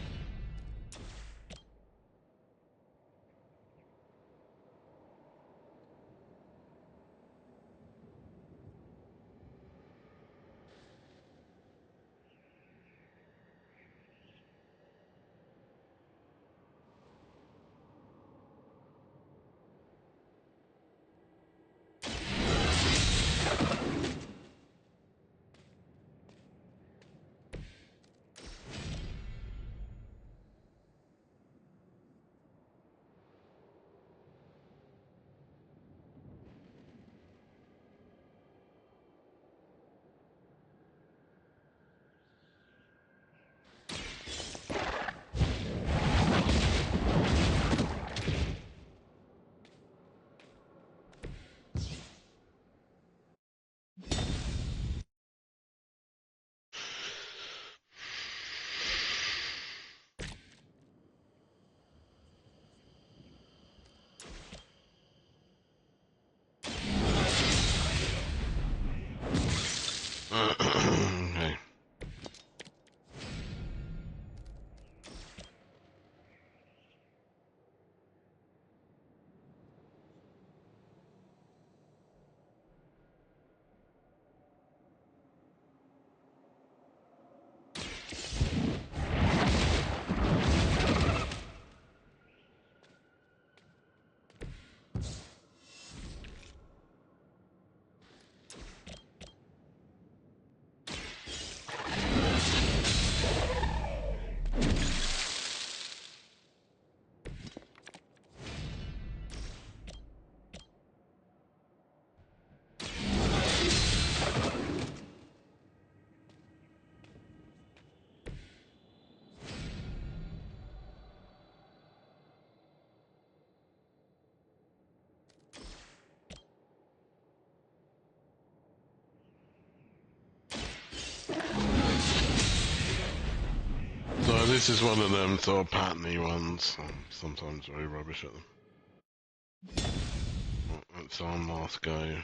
Speaker 1: Okay. So this is one of them sort of patterny ones. I'm sometimes very rubbish at them. That's on last go.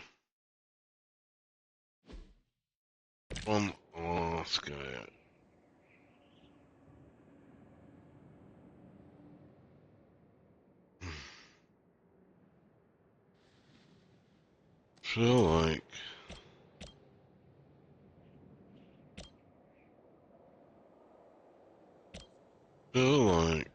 Speaker 1: One last go. Feel like feel like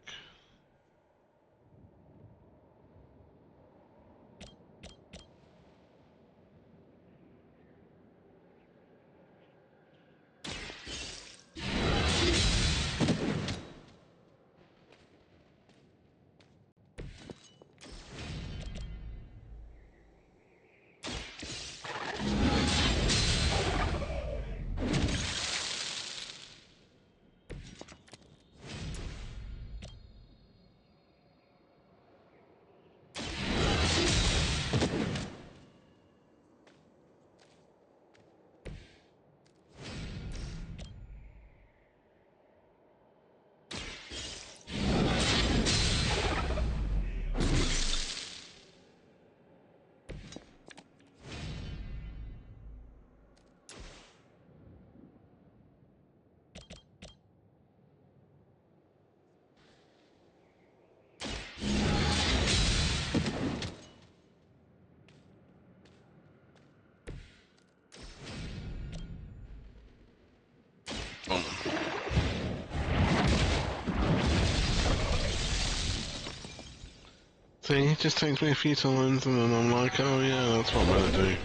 Speaker 1: See, it just takes me a few times and then I'm like, oh yeah, that's what I'm gonna do.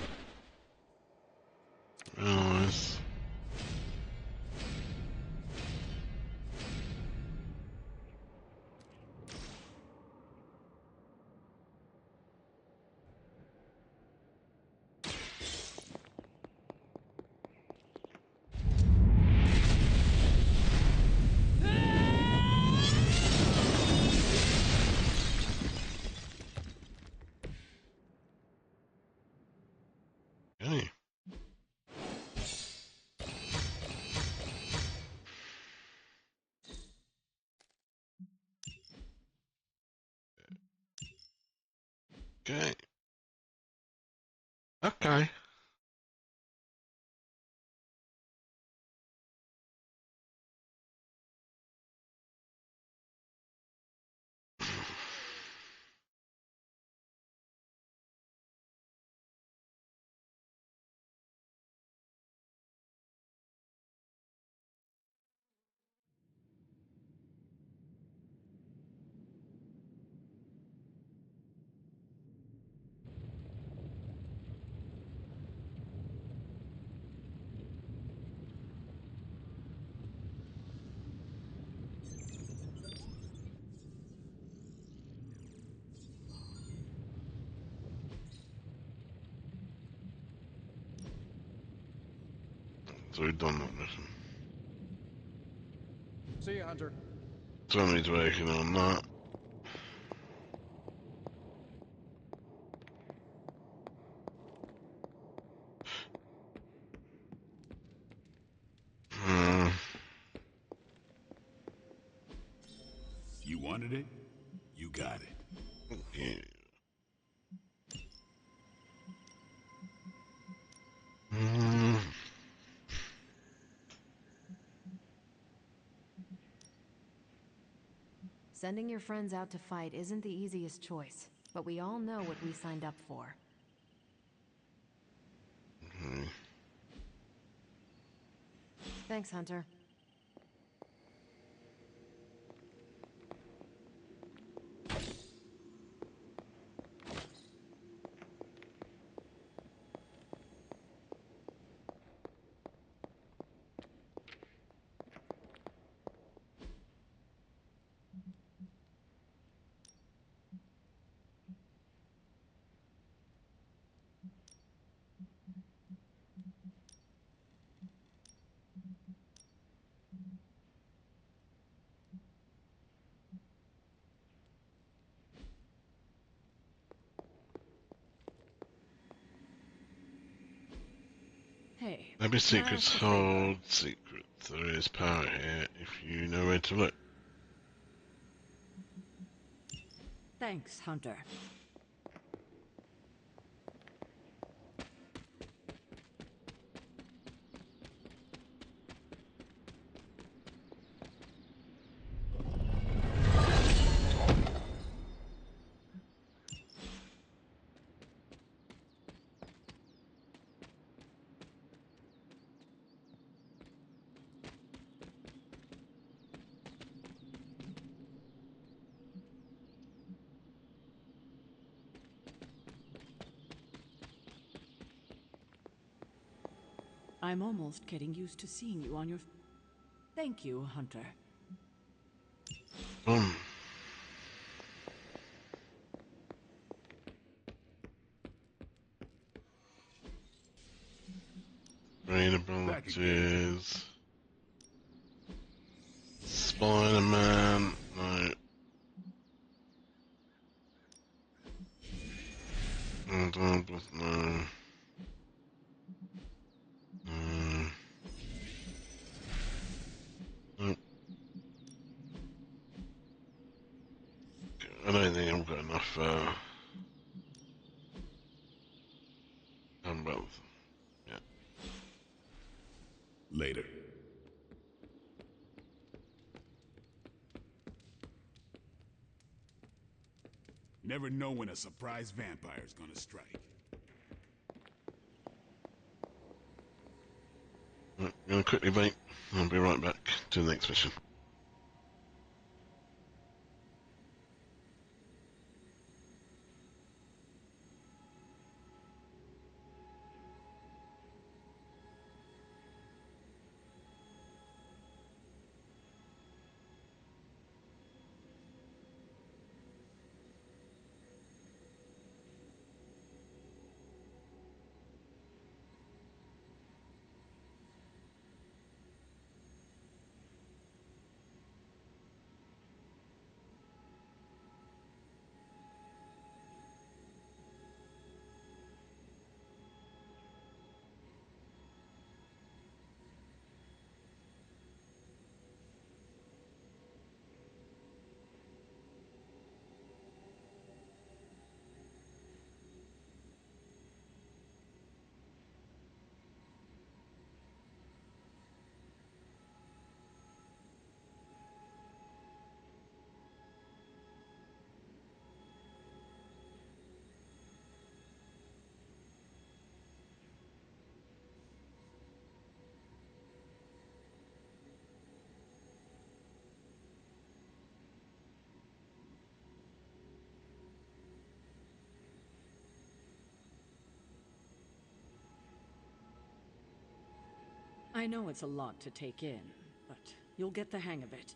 Speaker 1: Realise. Okay. Okay. Okay. So we've done that mission.
Speaker 7: See you, Hunter.
Speaker 1: Somebody's working on that. Hmm.
Speaker 6: You wanted it? You got it.
Speaker 1: Yeah. Hmm.
Speaker 8: Sending your friends out to fight isn't the easiest choice, but we all know what we signed up for.
Speaker 1: Okay.
Speaker 8: Thanks, Hunter.
Speaker 2: Hey,
Speaker 1: Maybe
Speaker 2: can I
Speaker 1: secrets
Speaker 2: ask a favor?
Speaker 1: hold secrets. There is power here if you know where to look.
Speaker 2: Thanks, Hunter. I'm almost getting used to seeing you on your... Thank you, Hunter.
Speaker 1: Boom. Brain abilities. Spider-Man. No. No. No. Nope. I don't think I've got enough umbrellas. Yeah.
Speaker 6: Later. Never know when a surprise vampire's gonna strike.
Speaker 1: Right, I'm gonna quickly wait. I'll be right back to the next mission.
Speaker 2: I know it's a lot to take in, but you'll get the hang of it.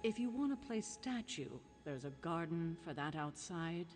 Speaker 2: If you want to play statue, there's a garden for that outside.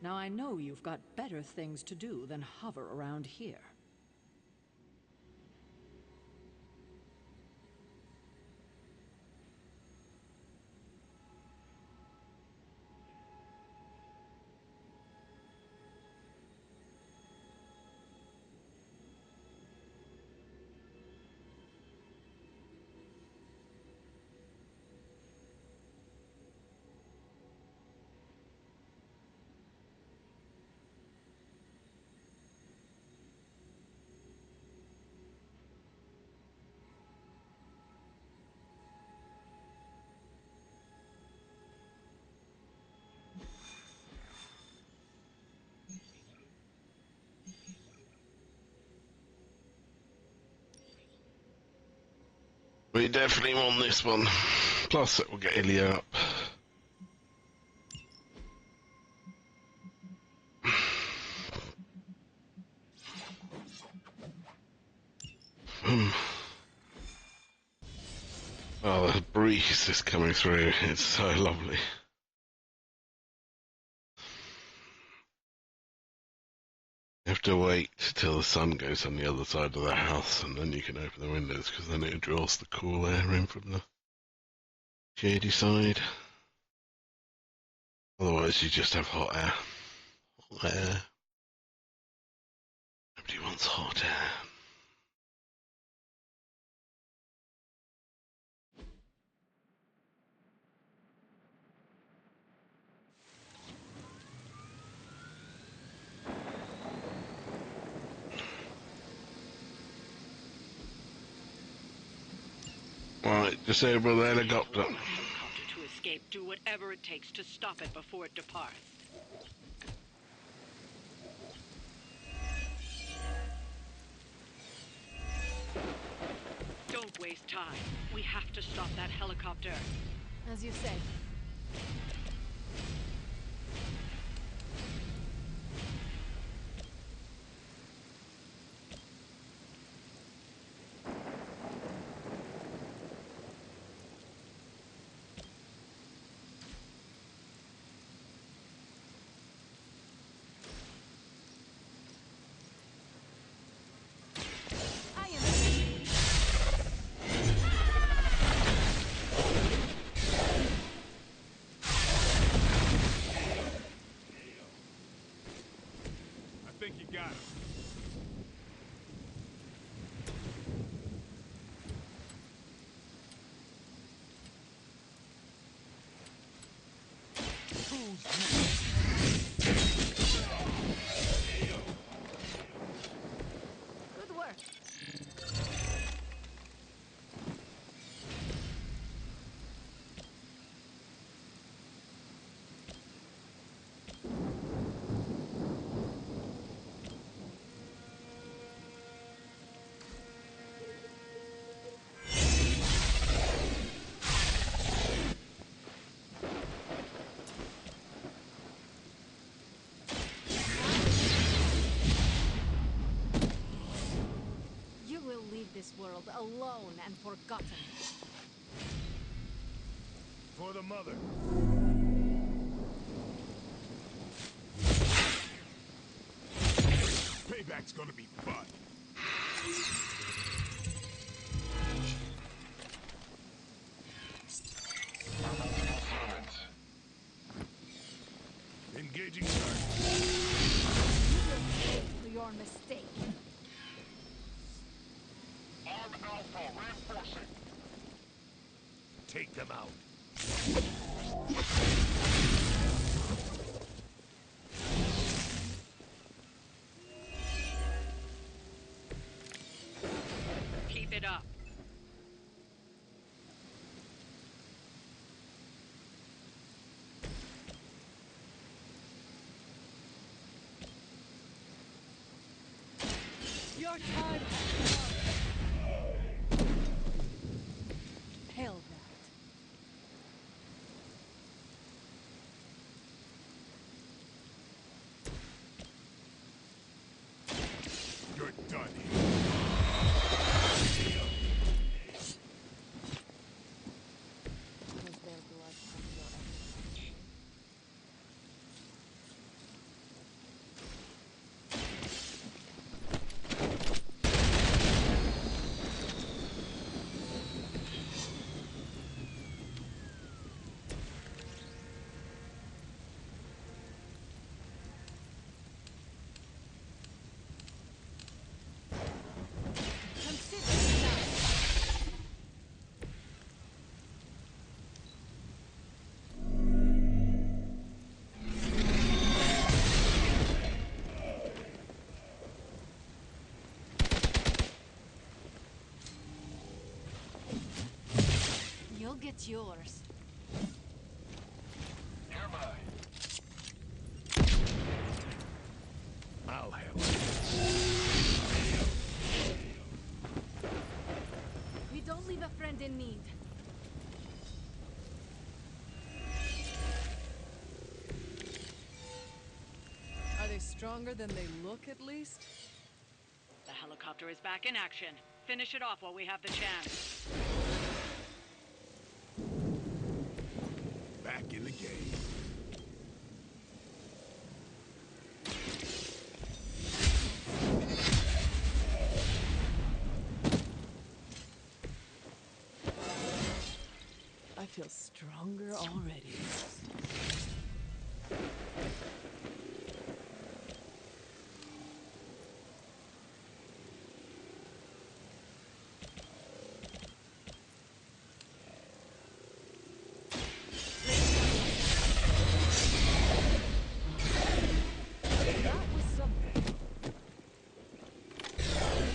Speaker 2: Now I know you've got better things to do than hover around here.
Speaker 1: We definitely won this one. Plus, it will get Ilya up. Oh, the breeze is coming through. It's so lovely. You have to wait till the sun goes on the other side of the house, and then you can open the windows, because then it draws the cool air in from the shady side. Otherwise, you just have hot air. Hot air. Nobody wants hot air. Right, disable the helicopter.
Speaker 2: Helicopter to escape. Do whatever it takes to stop it before it departs. Don't waste time. We have to stop that helicopter.
Speaker 8: As you say. Good work. You will leave this world alone and forgotten.
Speaker 6: For the mother. Payback's gonna be fun. Engaging target.
Speaker 4: To your mistake.
Speaker 6: Arm Alpha reinforcing. Take them out.
Speaker 2: Keep it up. Your time has come. Hell that.
Speaker 6: You're done here.
Speaker 4: Was their blood on your enemy? Consider it done. You'll get yours.
Speaker 6: I'll handle it.
Speaker 4: We don't leave a friend in need.
Speaker 11: Are they stronger than they look, at least?
Speaker 2: The helicopter is back in action. Finish it off while we have the chance.
Speaker 6: Back in the game.
Speaker 11: I feel stronger already.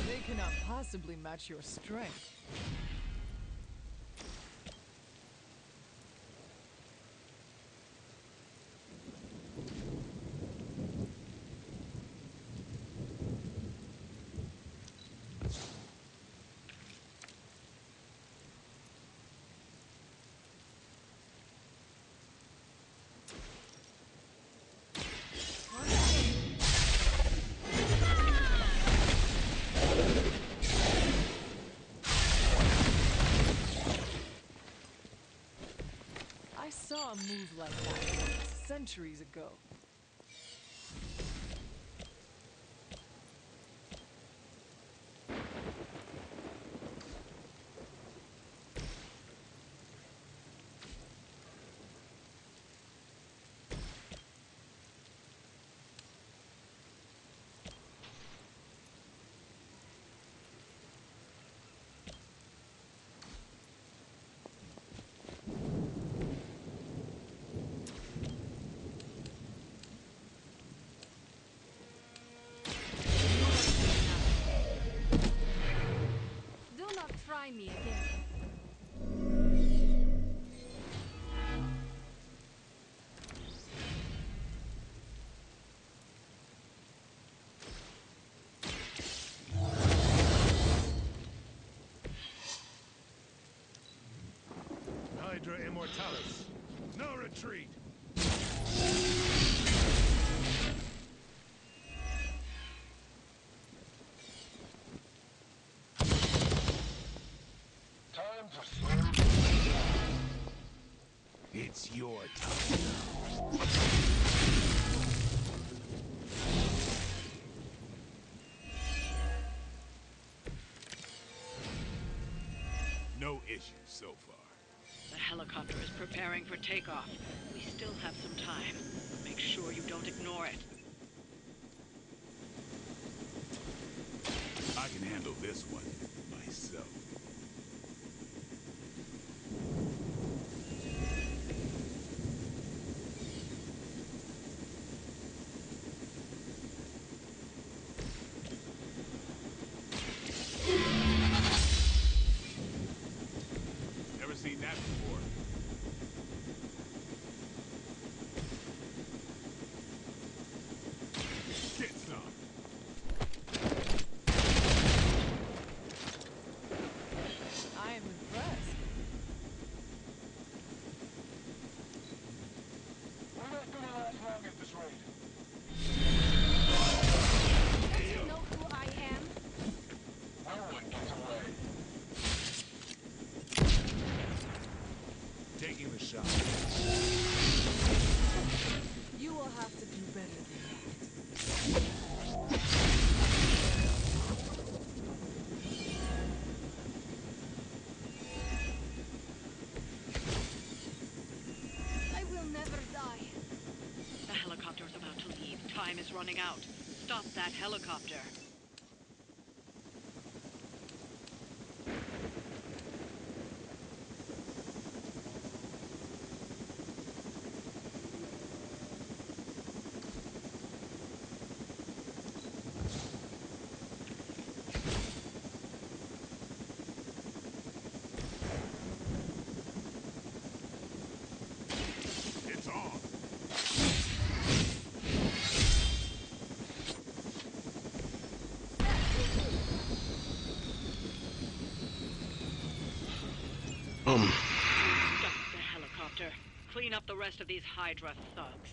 Speaker 11: They cannot possibly match your strength. I saw a move like that once, centuries ago.
Speaker 4: Do not try me again.
Speaker 13: Hydra Immortalis. No retreat.
Speaker 14: Time to slow.
Speaker 6: It's your time now. No issues so far.
Speaker 2: The helicopter is preparing for takeoff. We still have some time. Make sure you don't ignore it.
Speaker 6: I can handle this one myself. Never seen that before. Get some.
Speaker 11: I am impressed.
Speaker 14: We're not gonna last long at this rate.
Speaker 4: Don't you know who I am?
Speaker 14: No one gets away.
Speaker 13: Taking the shot.
Speaker 11: You will have to do better than that.
Speaker 4: I will never die.
Speaker 2: The helicopter is about to leave. Time is running out. Stop that helicopter.
Speaker 6: It's on.
Speaker 2: Stop the helicopter. Clean up the rest of these Hydra thugs.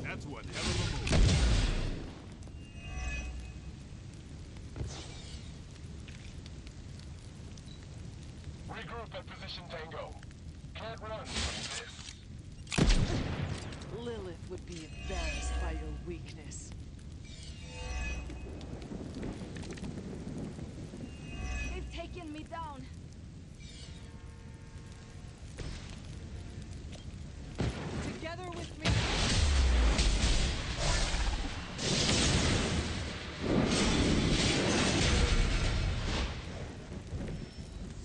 Speaker 6: That's one hell of a move.
Speaker 14: Regroup at position Tango. Can't run from this.
Speaker 11: Lilith would be embarrassed by your weakness.
Speaker 4: They've taken me down.
Speaker 11: Together with me.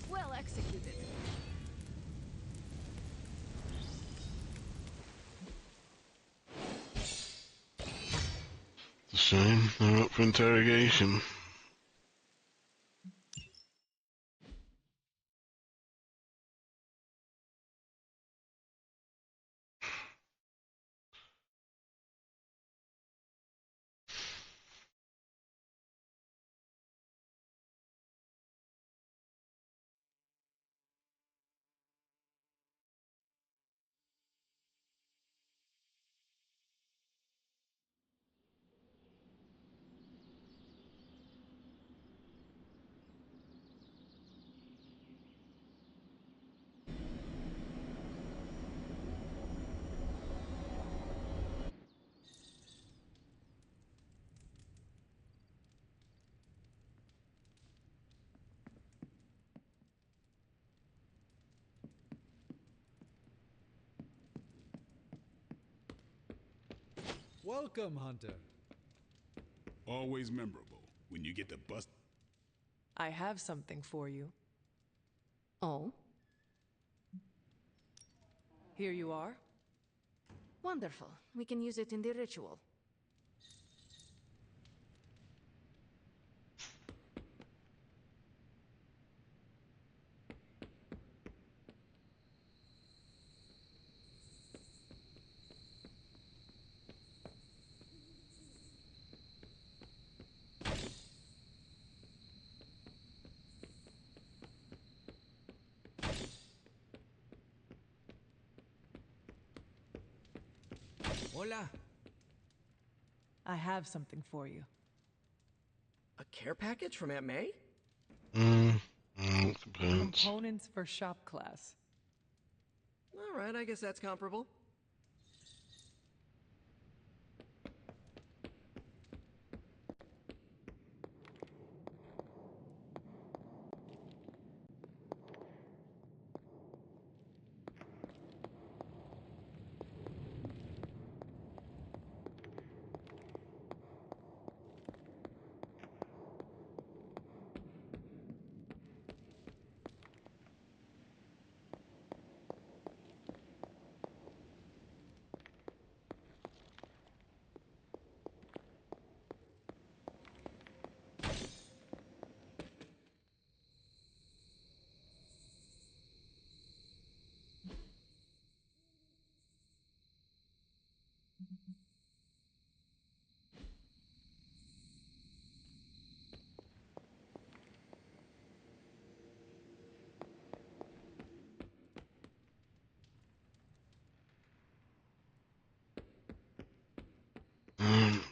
Speaker 4: Well executed.
Speaker 1: It's a shame they're up for interrogation.
Speaker 9: Welcome, Hunter.
Speaker 6: Always memorable when you get to bust.
Speaker 11: I have something for you.
Speaker 4: Oh?
Speaker 11: Here you are.
Speaker 4: Wonderful. We can use it in the ritual.
Speaker 5: Hola.
Speaker 11: I have something for you.
Speaker 5: A care package from Aunt May?
Speaker 1: Components.
Speaker 11: Components for shop class.
Speaker 5: All right, I guess that's comparable.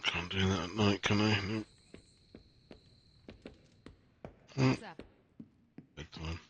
Speaker 1: Can't do that at night, can I? Nope.
Speaker 4: What's up?
Speaker 1: Bedtime.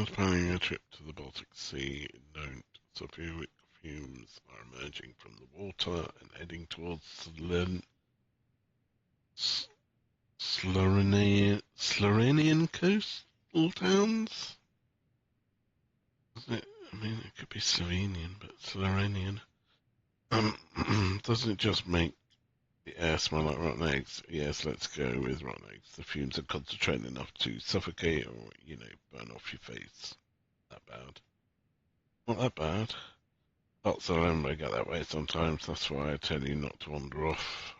Speaker 1: As planning a trip to the Baltic Sea, don't. Sulfuric fumes are emerging from the water and heading towards Slovenian coastal towns? It, I mean, it could be Slovenian, but Slovenian. Doesn't it just make the air smell like rotten eggs? Yes, let's go with rotten eggs. The fumes are concentrated enough to suffocate or, burn off your face. That bad. Not that bad. Lots of limbo get that way sometimes. That's why I tell you not to wander off.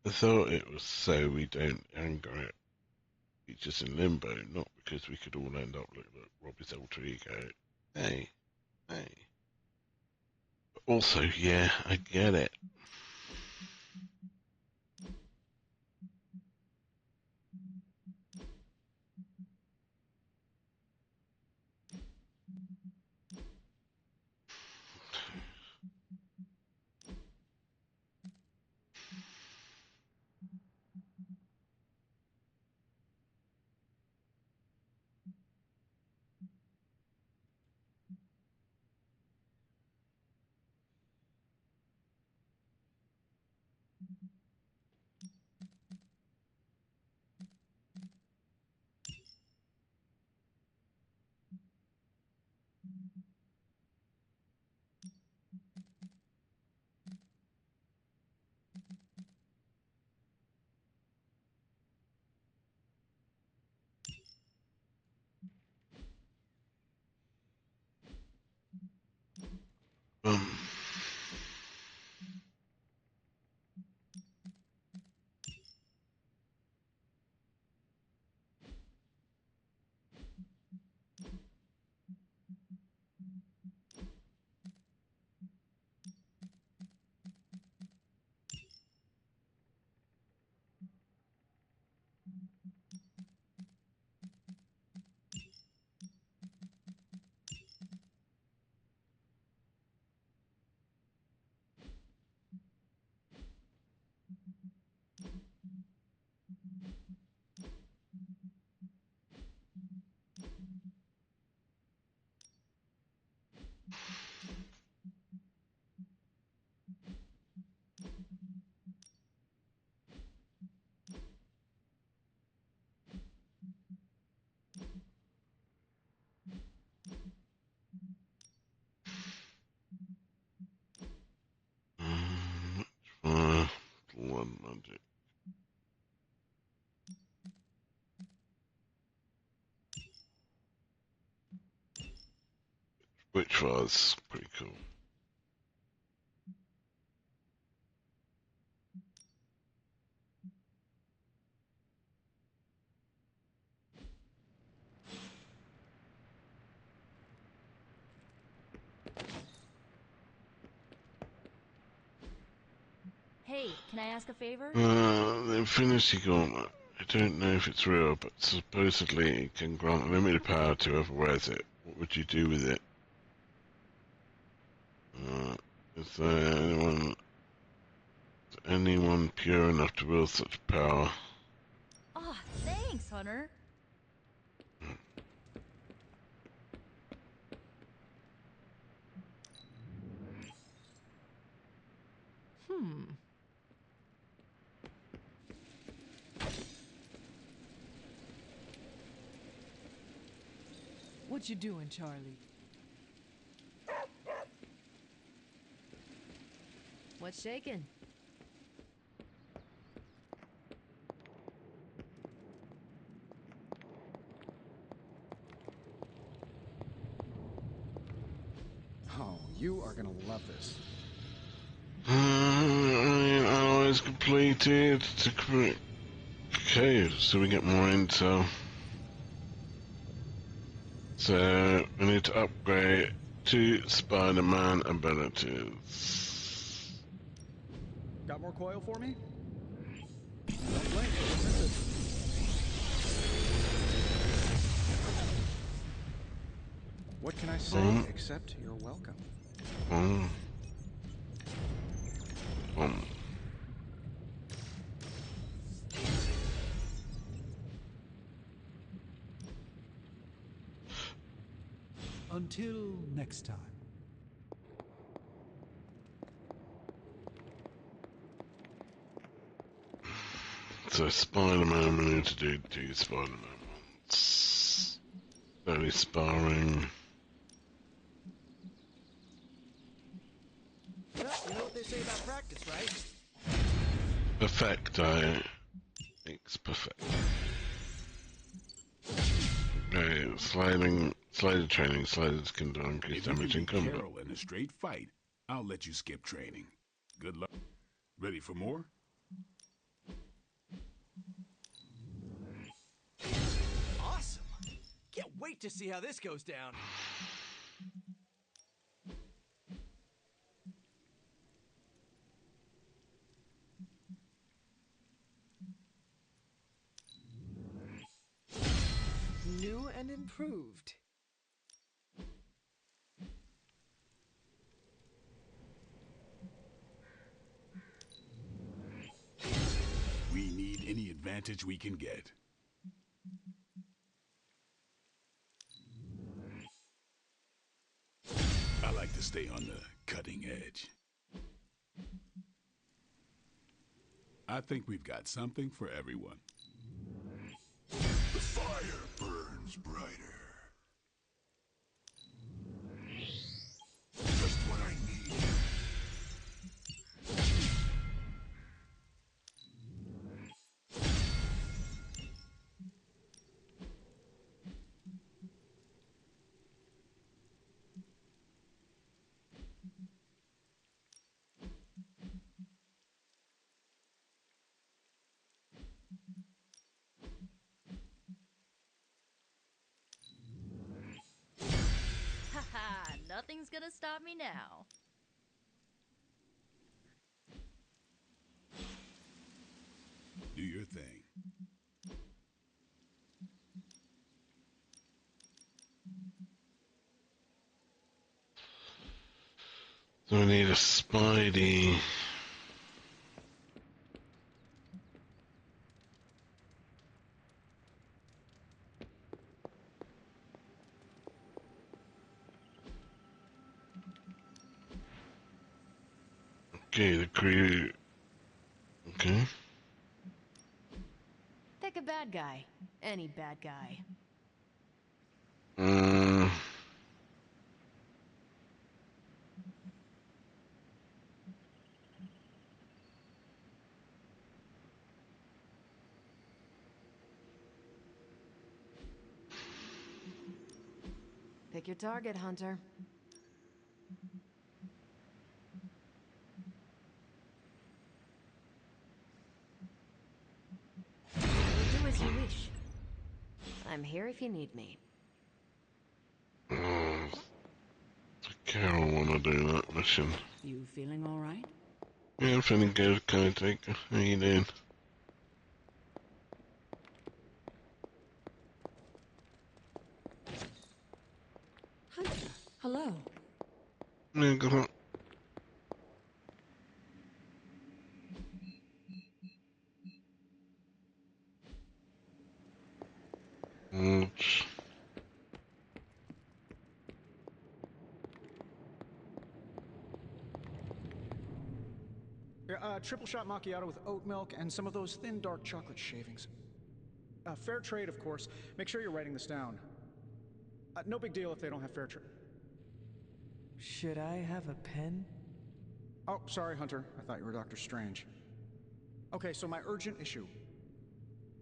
Speaker 1: I thought it was so we don't anger it. It's just in limbo, not because we could all end up like Robbie's alter ego. Hey. But also, yeah, I get it. Um, blood magic. Which was pretty cool.
Speaker 12: Hey, can I ask a favor?
Speaker 1: The Infinity Gauntlet. I don't know if it's real, but supposedly it can grant unlimited power to whoever wears it. What would you do with it? Is there anyone pure enough to wield such power?
Speaker 12: Aw, thanks, Hunter.
Speaker 11: What you doing, Charlie?
Speaker 8: What's shaking?
Speaker 7: Oh, you are gonna love this.
Speaker 1: I always completed to create. Okay, so we get more intel. So we need to upgrade to Spider-Man abilities.
Speaker 7: Got more coil for me? Don't blink, don't miss it. What can I say except you're welcome?
Speaker 9: Until next time.
Speaker 1: So Spider-Man, we need to do 2 Spider-Man ones. Very sparring.
Speaker 5: Well, you know what they say about practice, right?
Speaker 1: Perfecto. Makes perfect. Okay, slider training. Sliders can do increased
Speaker 6: If you
Speaker 1: damage
Speaker 6: can
Speaker 1: in
Speaker 6: beat
Speaker 1: combat.
Speaker 6: Carol in a straight fight, I'll let you skip training. Good luck. Ready for more?
Speaker 5: Awesome! Can't wait to see how this goes down. New and improved.
Speaker 6: We need any advantage we can get. I like to stay on the cutting edge. I think we've got something for everyone. The fire burns brighter. Just what I need.
Speaker 12: Haha, nothing's gonna stop me now.
Speaker 6: Do your thing.
Speaker 1: So we need a Spidey. Okay, the crew. Okay.
Speaker 8: Pick a bad guy. Any bad guy. Pick your target, Hunter. Do as you wish. I'm here if you need me.
Speaker 1: Carol wanna do that mission.
Speaker 2: You feeling all right?
Speaker 1: Yeah, I'm feeling good, caretaker. How you doing?
Speaker 10: Hunter, hello.
Speaker 1: Yeah, go on. Oops.
Speaker 7: Triple shot macchiato with oat milk and some of those thin dark chocolate shavings. Fair trade, of course. Make sure you're writing this down. No big deal if they don't have fair trade.
Speaker 11: Should I have a pen?
Speaker 7: Oh, sorry, Hunter. I thought you were Doctor Strange. Okay, so my urgent issue.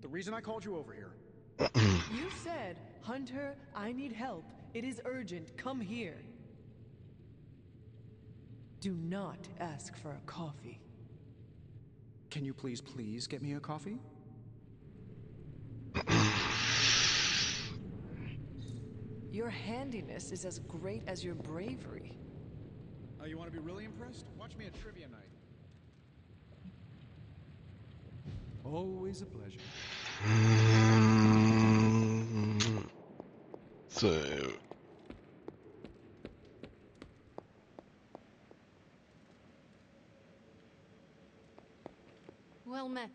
Speaker 7: The reason I called you over here.
Speaker 11: You said, Hunter, I need help. It is urgent. Come here. Do not ask for a coffee.
Speaker 7: Can you please get me a coffee?
Speaker 11: Your handiness is as great as your bravery.
Speaker 7: Oh, you want to be really impressed? Watch me at trivia night.
Speaker 9: Always a pleasure.
Speaker 1: So,
Speaker 8: Well met.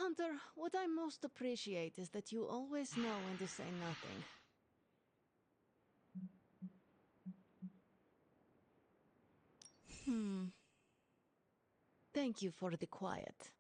Speaker 15: Hunter, what I most appreciate is that you always know when to say nothing. Thank you for the quiet.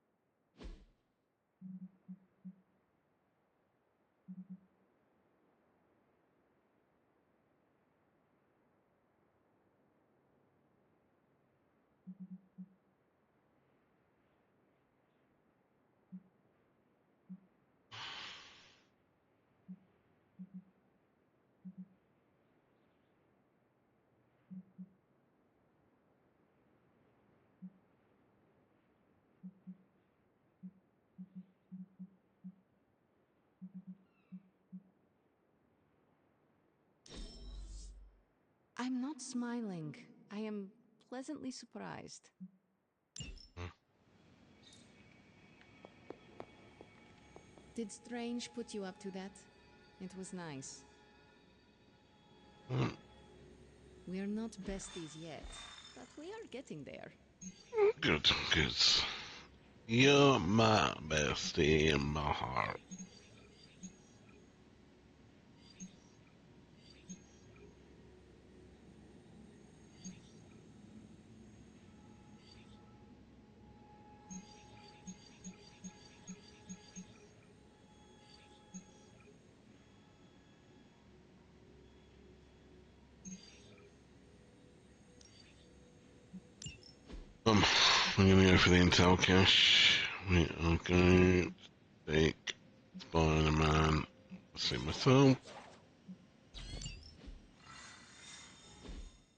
Speaker 15: I'm not smiling. I am pleasantly surprised. Did Strange put you up to that? It was nice. We're not besties yet, but we are getting there.
Speaker 1: Good, good. You're my bestie in my heart. I'm gonna go for the intel cache. We are going to take Spider-Man. See myself.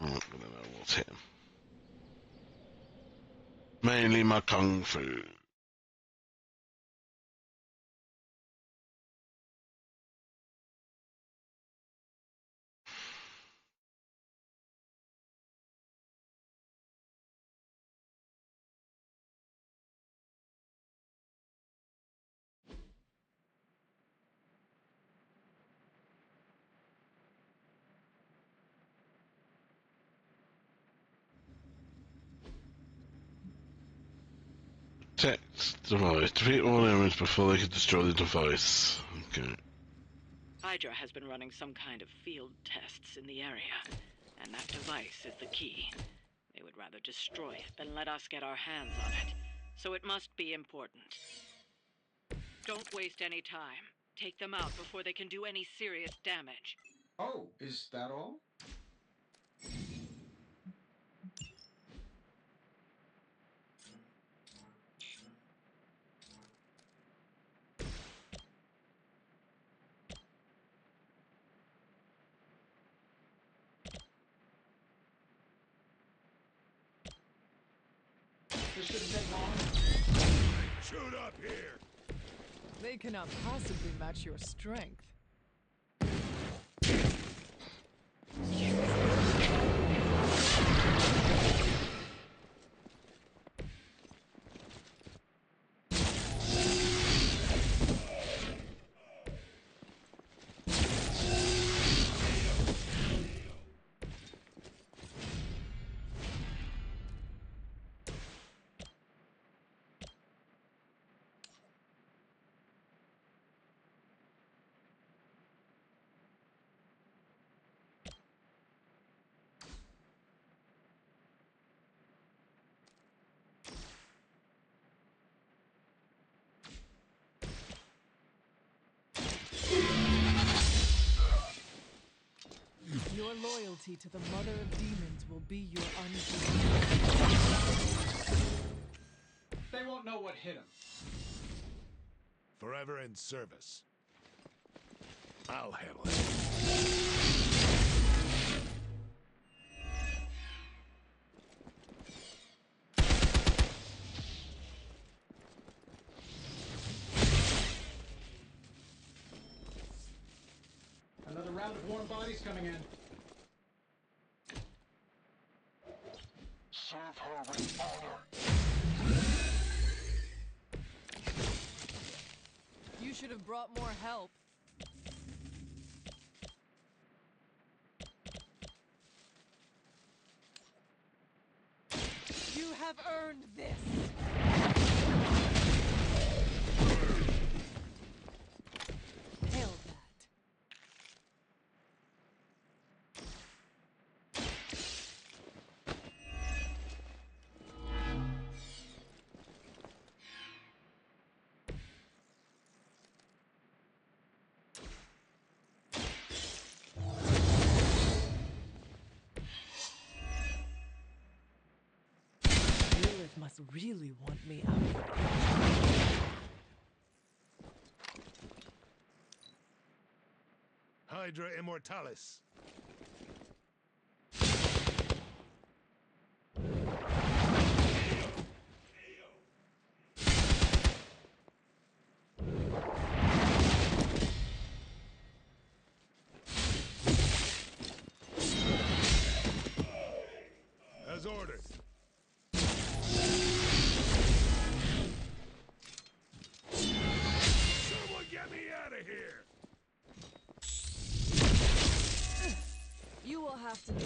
Speaker 1: I'm not gonna know what's him. Mainly my kung fu. Protect device. Defeat all enemies before they can destroy the device. Okay.
Speaker 2: Hydra has been running some kind of field tests in the area, and that device is the key. They would rather destroy it than let us get our hands on it, so it must be important. Don't waste any time. Take them out before they can do any serious damage.
Speaker 7: Oh, is that all? This shouldn't take long.
Speaker 13: Shoot up here!
Speaker 11: They cannot possibly match your strength. Your loyalty to the Mother of Demons will be your undoing.
Speaker 7: They won't know what hit him.
Speaker 13: Forever in service. I'll handle it.
Speaker 7: Another round of warm bodies coming in.
Speaker 14: Serve her with honor.
Speaker 10: You should have brought more help. You have earned this.
Speaker 11: must really want me out.
Speaker 13: Hydra Immortalis. As ordered. Someone get me out of here!
Speaker 11: You will have to do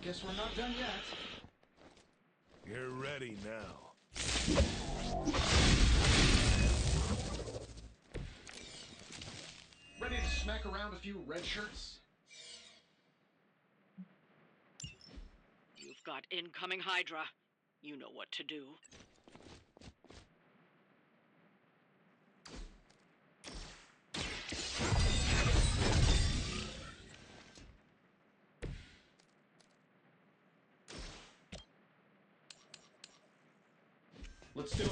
Speaker 7: Guess we're not done yet.
Speaker 13: You're ready now.
Speaker 7: Ready to smack around a few red shirts?
Speaker 2: You've got incoming Hydra. You know what to do.
Speaker 7: Let's do it.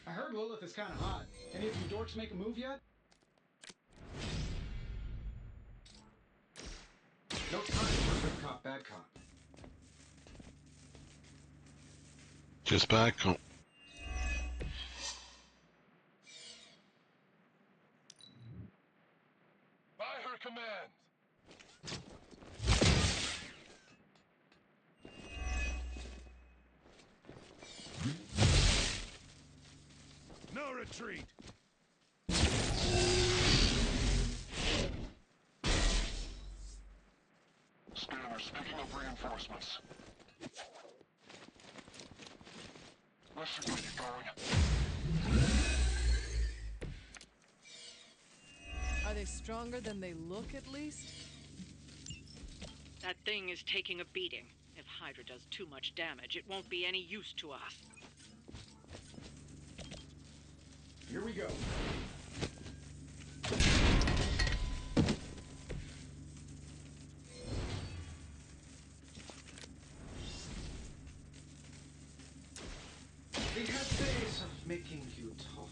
Speaker 7: I heard Lilith is kind of hot. Any of you dorks make a move yet? No time for good cop, bad cop.
Speaker 1: Just back up.
Speaker 14: By her command.
Speaker 13: No retreat!
Speaker 14: Scanner, speaking of reinforcements. Let's get you going.
Speaker 11: Are they stronger than they look, at least?
Speaker 2: That thing is taking a beating. If Hydra does too much damage, it won't be any use to us.
Speaker 7: Here we go. They have ways of making you talk.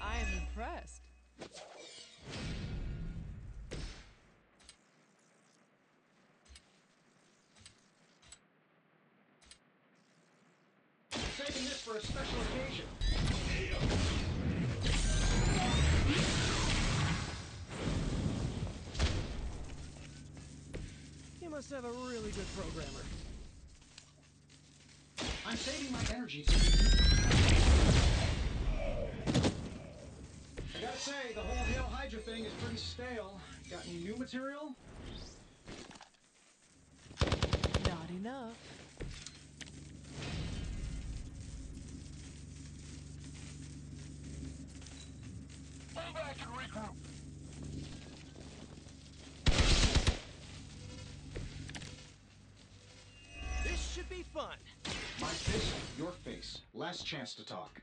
Speaker 11: I am impressed.
Speaker 7: Saving this for a special occasion.
Speaker 5: You must have a really good programmer.
Speaker 7: I'm saving my energy to... I gotta say, the whole Hail Hydra thing is pretty stale. Got any new material?
Speaker 11: Not enough.
Speaker 14: Pull back and regroup.
Speaker 5: This should be fun.
Speaker 7: My face, your face. Last chance to talk.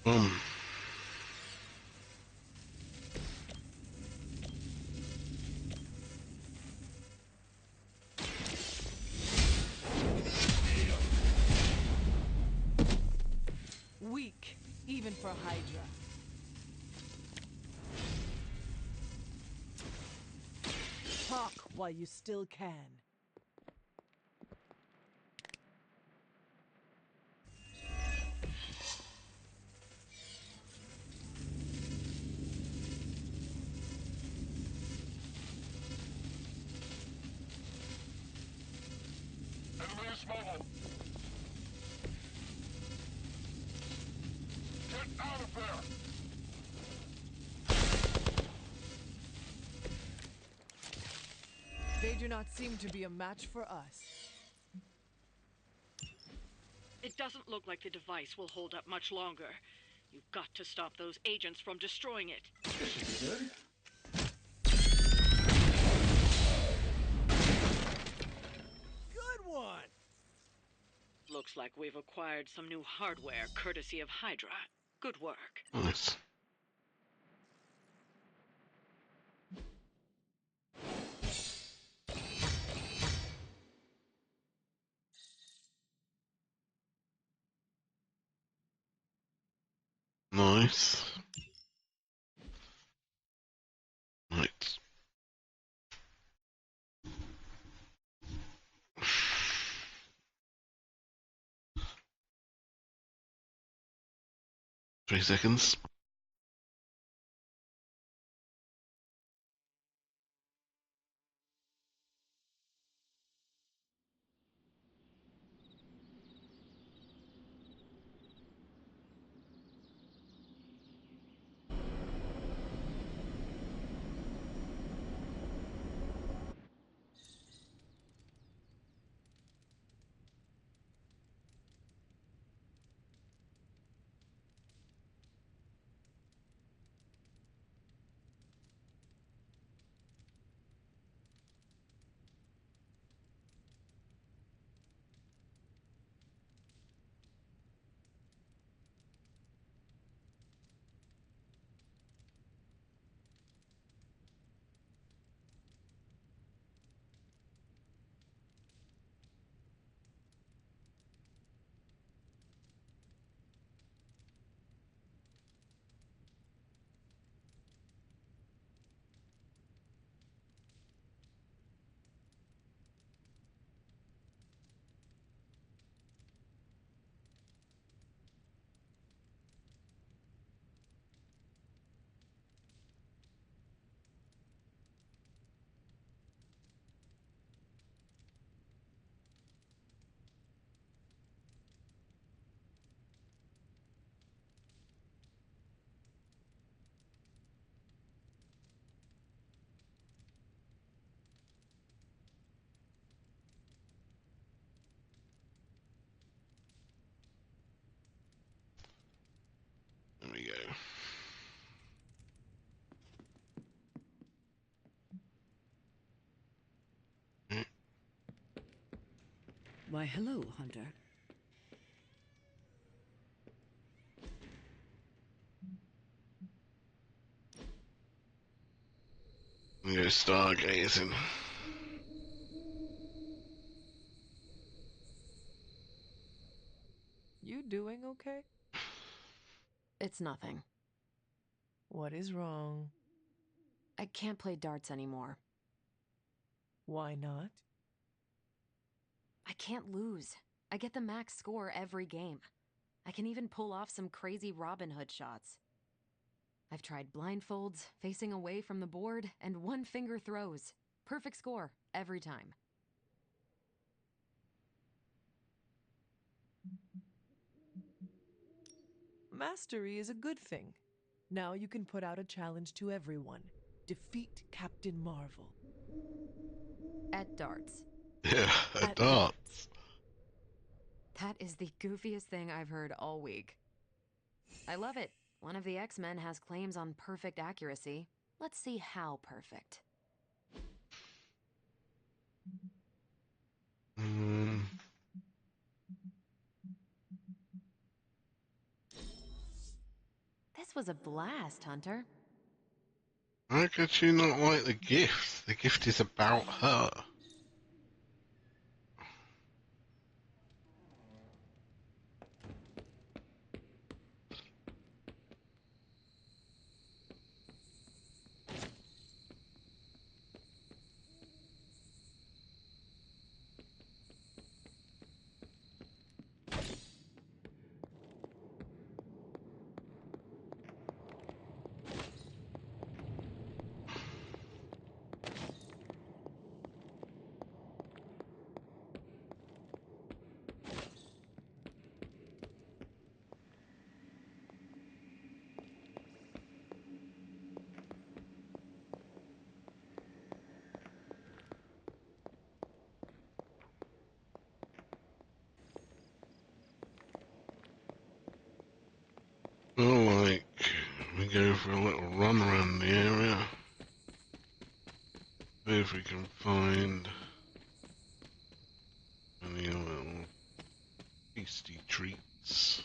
Speaker 1: Boom.
Speaker 11: Weak, even for Hydra. Talk while you still can.
Speaker 14: Enemy is mobile. Get out of there!
Speaker 11: They They do not seem to be a match for us.
Speaker 2: It doesn't look like the device will hold up much longer. You've got to stop those agents from destroying it.
Speaker 13: Good? Good one!
Speaker 2: Looks like we've acquired some new hardware courtesy of Hydra. Good work.
Speaker 1: Nice. Nice. Right. Three seconds. There we go.
Speaker 2: Why, hello, Hunter.
Speaker 1: I'm gonna go stargazing.
Speaker 11: You doing okay?
Speaker 8: It's nothing.
Speaker 11: What is wrong?
Speaker 8: I can't play darts anymore.
Speaker 11: Why not?
Speaker 8: I can't lose. I get the max score every game. I can even pull off some crazy Robin Hood shots. I've tried blindfolds, facing away from the board, and one-finger throws. Perfect score, every time.
Speaker 11: Mastery is a good thing. Now you can put out a challenge to everyone. Defeat Captain Marvel.
Speaker 8: At darts.
Speaker 1: Yeah,
Speaker 11: At
Speaker 1: darts.
Speaker 8: That is the goofiest thing I've heard all week. I love it. One of the X-Men has claims on perfect accuracy. Let's see how perfect. This was a blast, Hunter.
Speaker 1: How could she not like the gift? The gift is about her. go for a little run around the area. See if we can find any little tasty treats.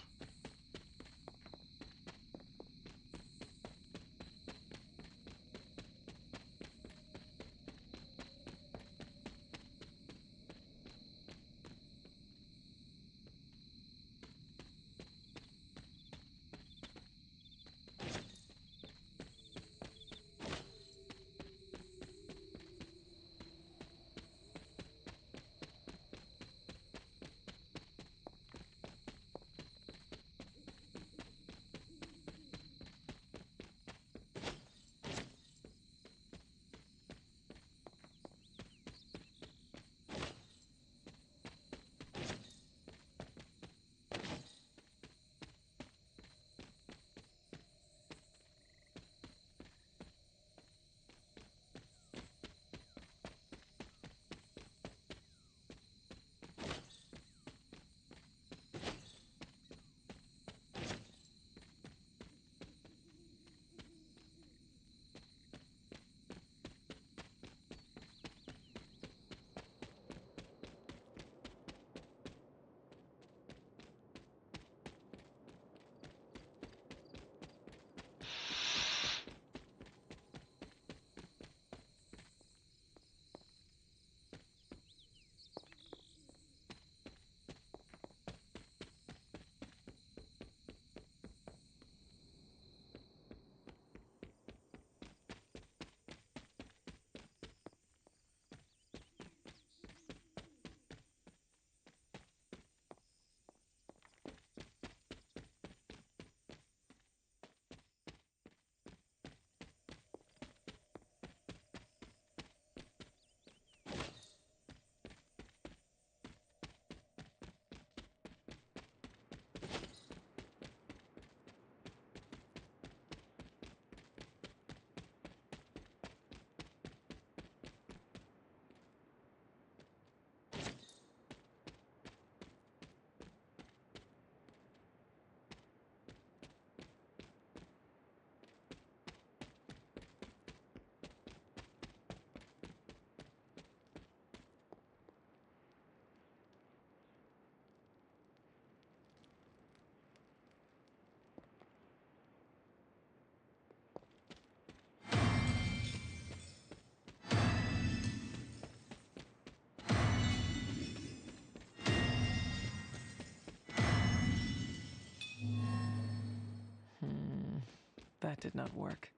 Speaker 11: That did not work.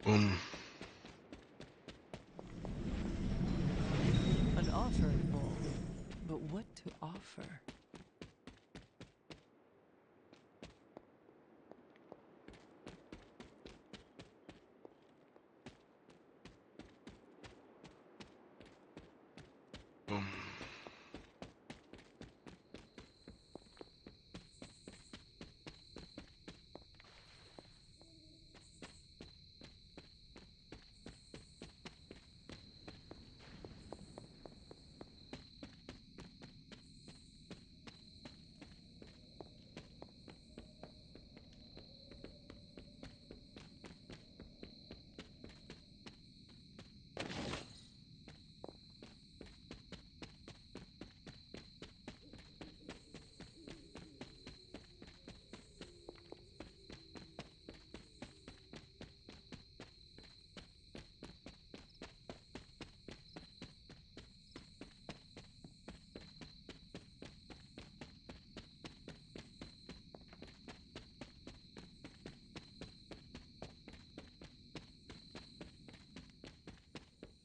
Speaker 1: Um,
Speaker 11: An offering bowl. But what to offer?
Speaker 1: um,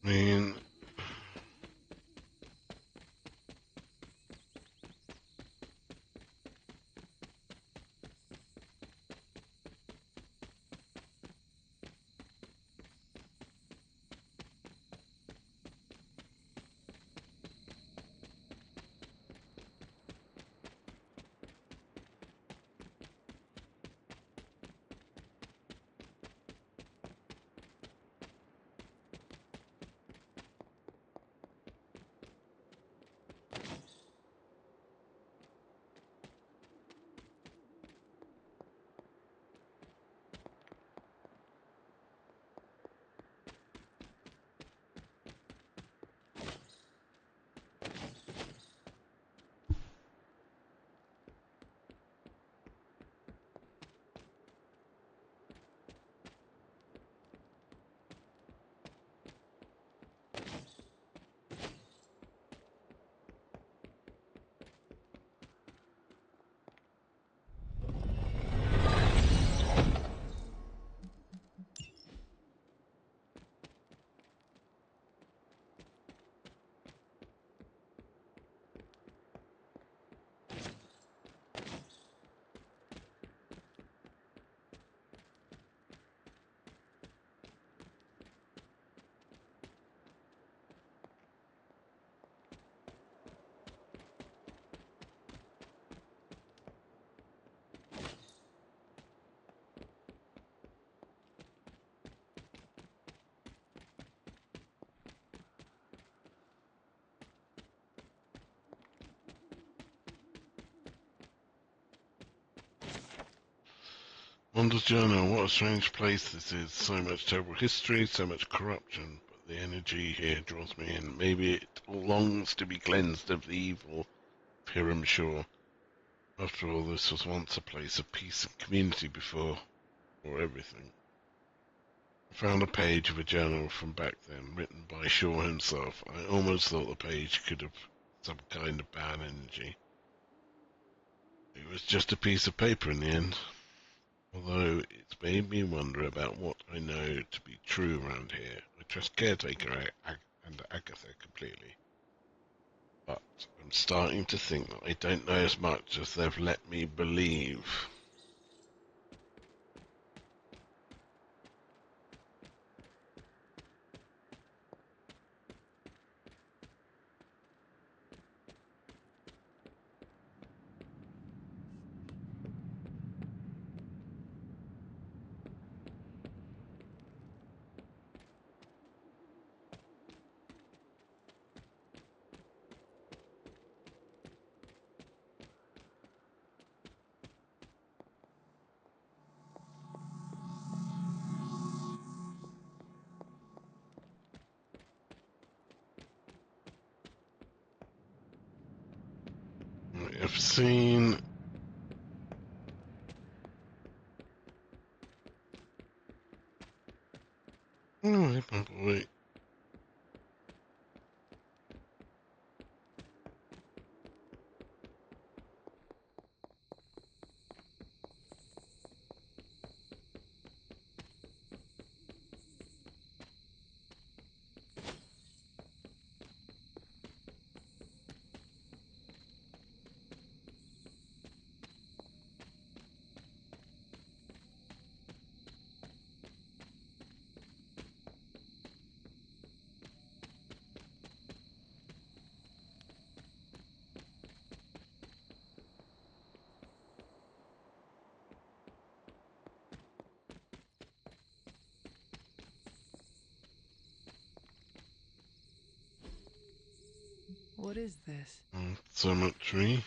Speaker 1: I mean, Wanda's Journal, what a strange place this is. So much terrible history, so much corruption, but the energy here draws me in. Maybe it longs to be cleansed of the evil of Hiram Shore. After all, this was once a place of peace and community before everything. I found a page of a journal from back then, written by Shaw himself. I almost thought the page could have some kind of bad energy. It was just a piece of paper in the end. Although it's made me wonder about what I know to be true around here. I trust Caretaker and Agatha completely. But I'm starting to think that I don't know as much as they've let me believe. I've seen... Oh, my boy.
Speaker 11: What is this?
Speaker 1: Cemetery.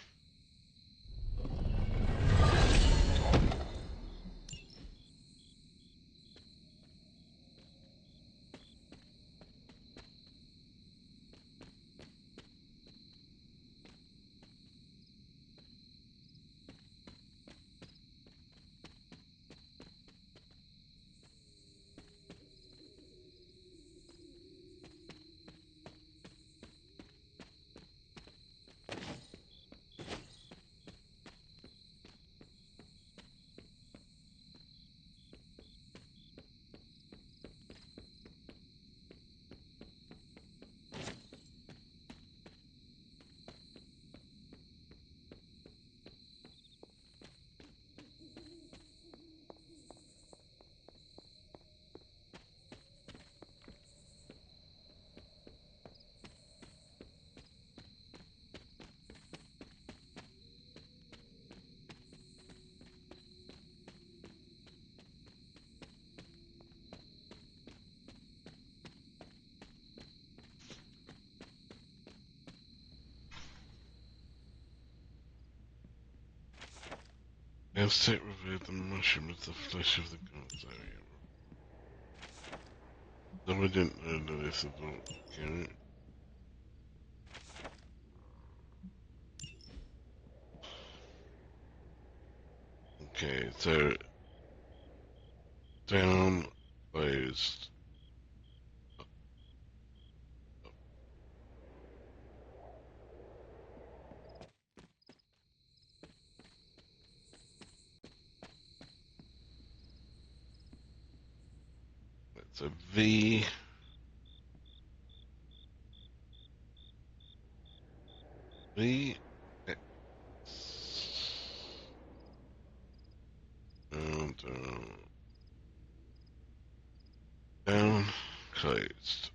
Speaker 1: Aztec revealed the mushroom is the flesh of the gods. No, I didn't know this at all. Okay, so down, closed. That's a V. V. X. And down, closed.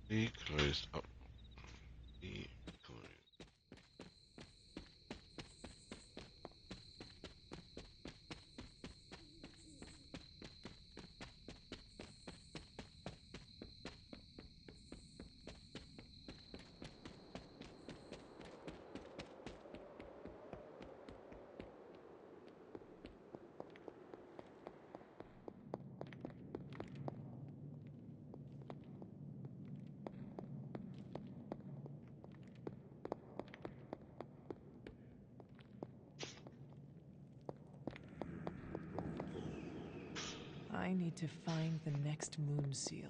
Speaker 1: V closed up. V closed.
Speaker 11: I need to find the next moon seal.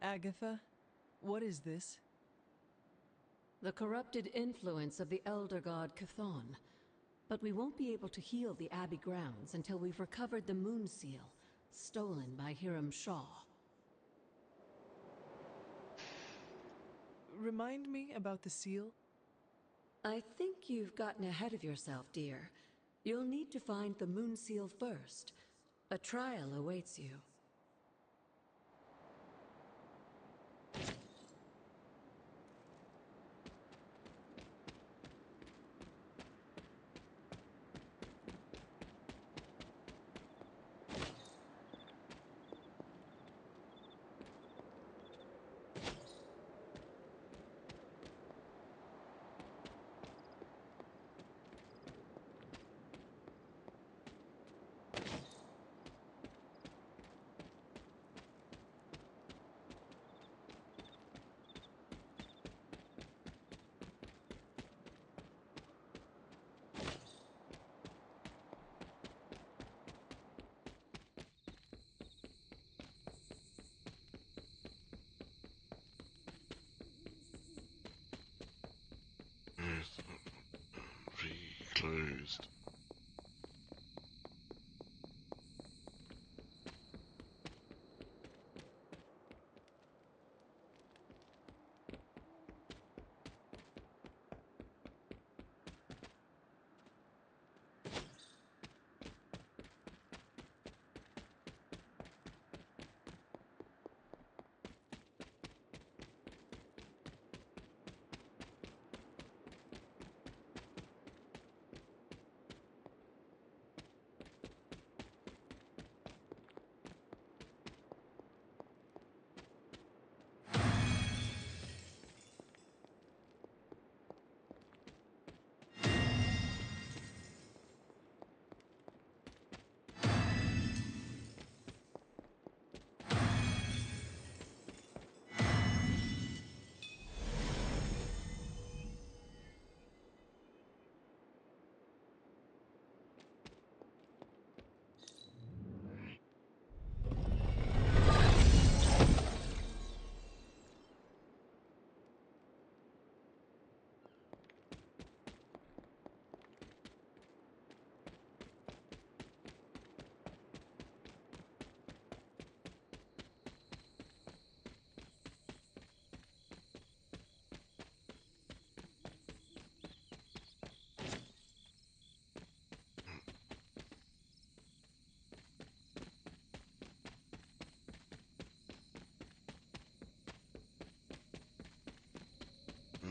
Speaker 11: Agatha, what is this?
Speaker 10: The corrupted influence of the elder god Chthon. But we won't be able to heal the Abbey grounds until we've recovered the moon seal, stolen by Hiram Shaw.
Speaker 11: Remind me about the seal?
Speaker 10: I think you've gotten ahead of yourself, dear. You'll need to find the moon seal first. A trial awaits you.
Speaker 1: closed.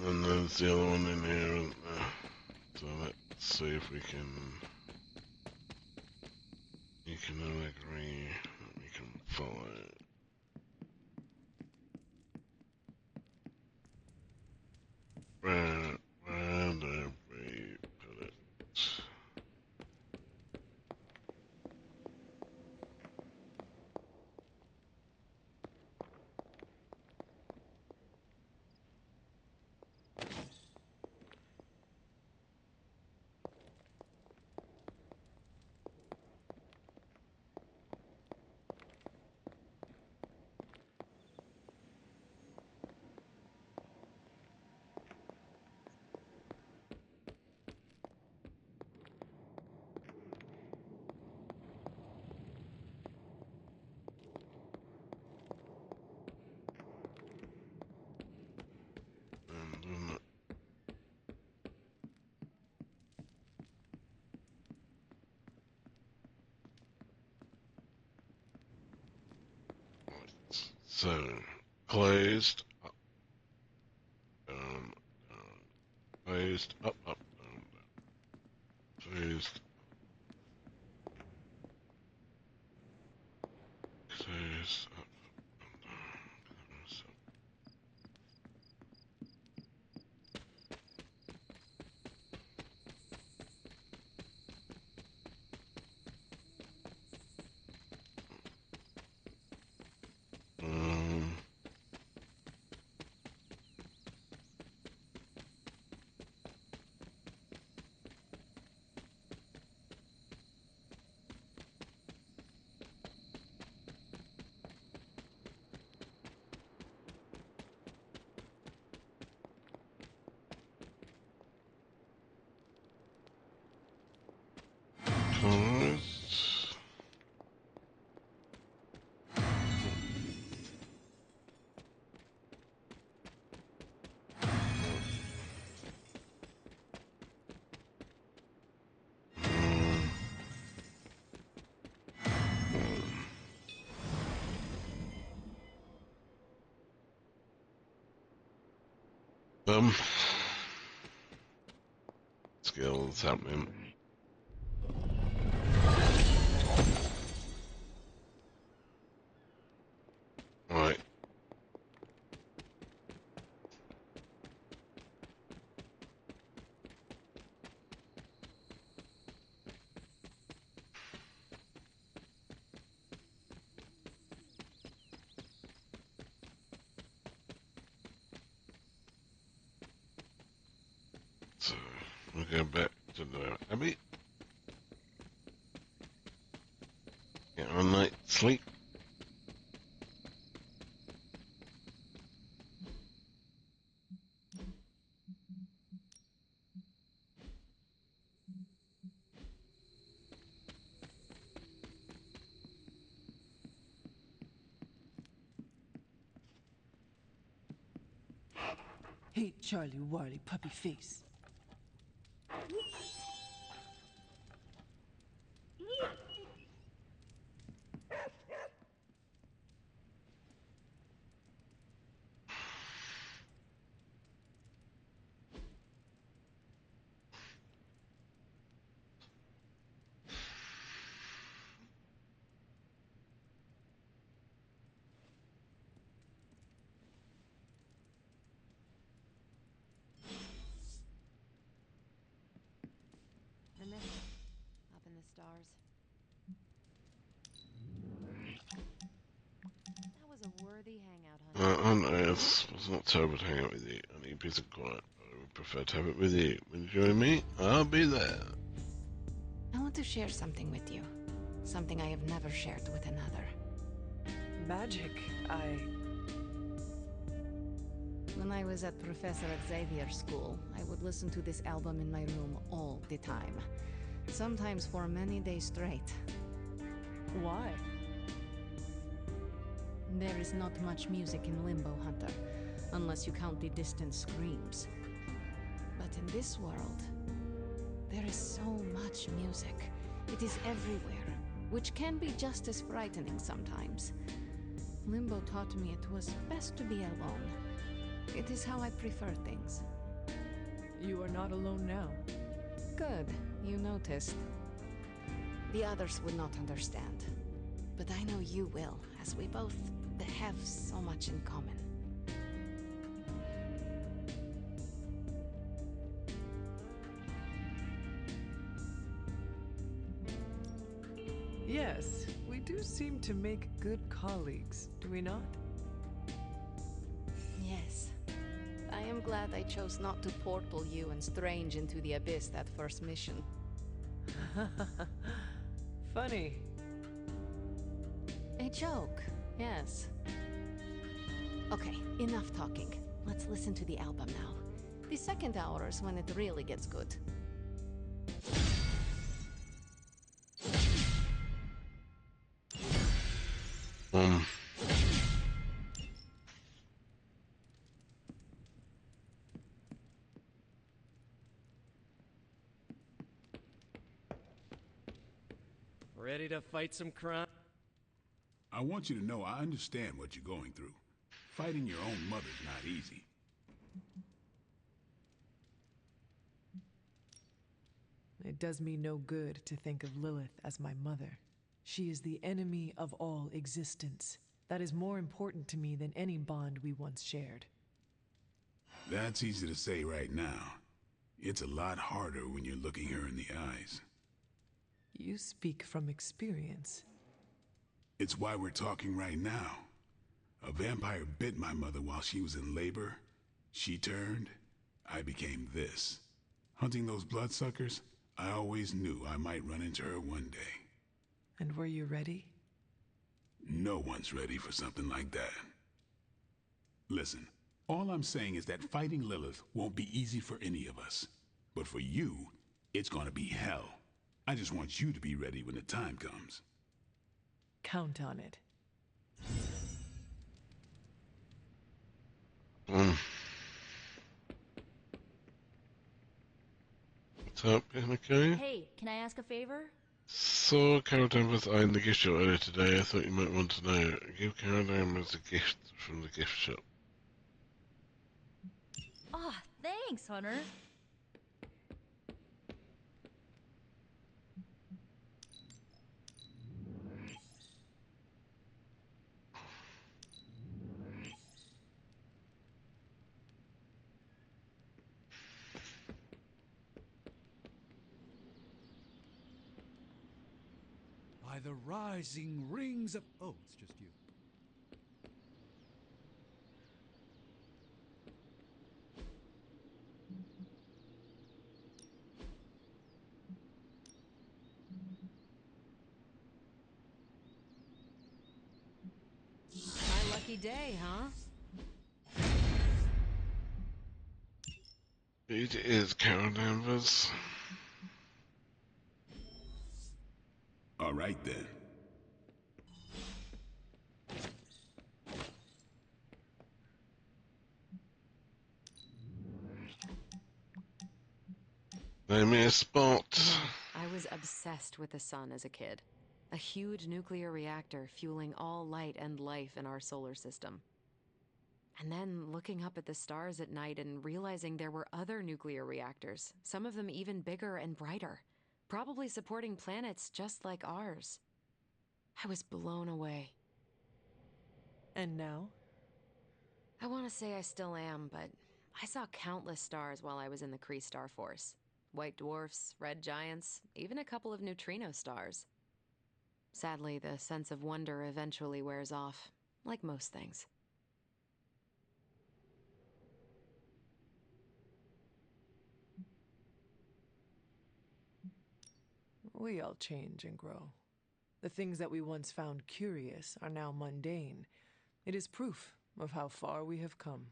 Speaker 1: And there's the other one in here, isn't there? So let's see if we can agree that we can follow. Where did we put it? So, closed, up, down, down, closed, up, down, closed, closed, up, down. So, closed. Skills happening. Right. So, we'll go back to the Abbey. Get on night sleep.
Speaker 11: Hate Charlie Warly puppy face.
Speaker 8: I miss it. Up in the stars. That was a worthy hangout, honey.
Speaker 1: I know, it's not terrible to hang out with you. I need peace and quiet. I would prefer to have it with you. When you join me, I'll be there.
Speaker 4: I want to share something with you. Something I have never shared with another.
Speaker 11: Magic,
Speaker 4: When I was at Professor Xavier's school, I would listen to this album in my room all the time. Sometimes for many days straight.
Speaker 11: Why?
Speaker 4: There is not much music in Limbo, Hunter, unless you count the distant screams. But in this world, there is so much music. It is everywhere, which can be just as frightening sometimes. Limbo taught me it was best to be alone. It is how I prefer things.
Speaker 11: You are not alone now.
Speaker 4: Good, you noticed. The others would not understand. But I know you will, as we both have so much in common.
Speaker 11: Yes, we do seem to make good colleagues, do we not?
Speaker 4: Yes. I am glad I chose not to portal you and Strange into the abyss that first mission.
Speaker 11: Funny.
Speaker 4: A joke, yes. Okay, enough talking. Let's listen to the album now. The second hour is when it really gets good.
Speaker 13: Ready to fight some crime?
Speaker 6: I want you to know I understand what you're going through. Fighting your own mother's not easy.
Speaker 11: It does me no good to think of Lilith as my mother. She is the enemy of all existence. That is more important to me than any bond we once shared.
Speaker 6: That's easy to say right now. It's a lot harder when you're looking her in the eyes.
Speaker 11: You speak from experience.
Speaker 6: It's why we're talking right now. A vampire bit my mother while she was in labor. She turned. I became this. Hunting those bloodsuckers, I always knew I might run into her one day.
Speaker 11: And were you ready?
Speaker 6: No one's ready for something like that. Listen, all I'm saying is that fighting Lilith won't be easy for any of us. But for you, it's gonna be hell. I just want you to be ready when the time comes.
Speaker 11: Count on it.
Speaker 1: What's up, okay?
Speaker 12: Hey, can I ask a favor?
Speaker 1: Saw Carol Danvers eyeing the gift shop earlier today. I thought you might want to know. Give Carol Danvers a gift from the gift shop.
Speaker 12: Ah, thanks, Hunter.
Speaker 9: By the rising rings of... Oh, it's just you.
Speaker 8: My lucky day, huh?
Speaker 1: It is Carol Danvers.
Speaker 6: All right then.
Speaker 1: Name me a spot.
Speaker 8: I was obsessed with the sun as a kid. A huge nuclear reactor fueling all light and life in our solar system. And then looking up at the stars at night and realizing there were other nuclear reactors, some of them even bigger and brighter, probably supporting planets just like ours. I was blown away.
Speaker 11: And now?
Speaker 8: I want to say I still am, but I saw countless stars while I was in the Kree Star Force. White dwarfs, red giants, even a couple of neutrino stars. Sadly, the sense of wonder eventually wears off, like most things.
Speaker 11: We all change and grow. The things that we once found curious are now mundane. It is proof of how far we have come.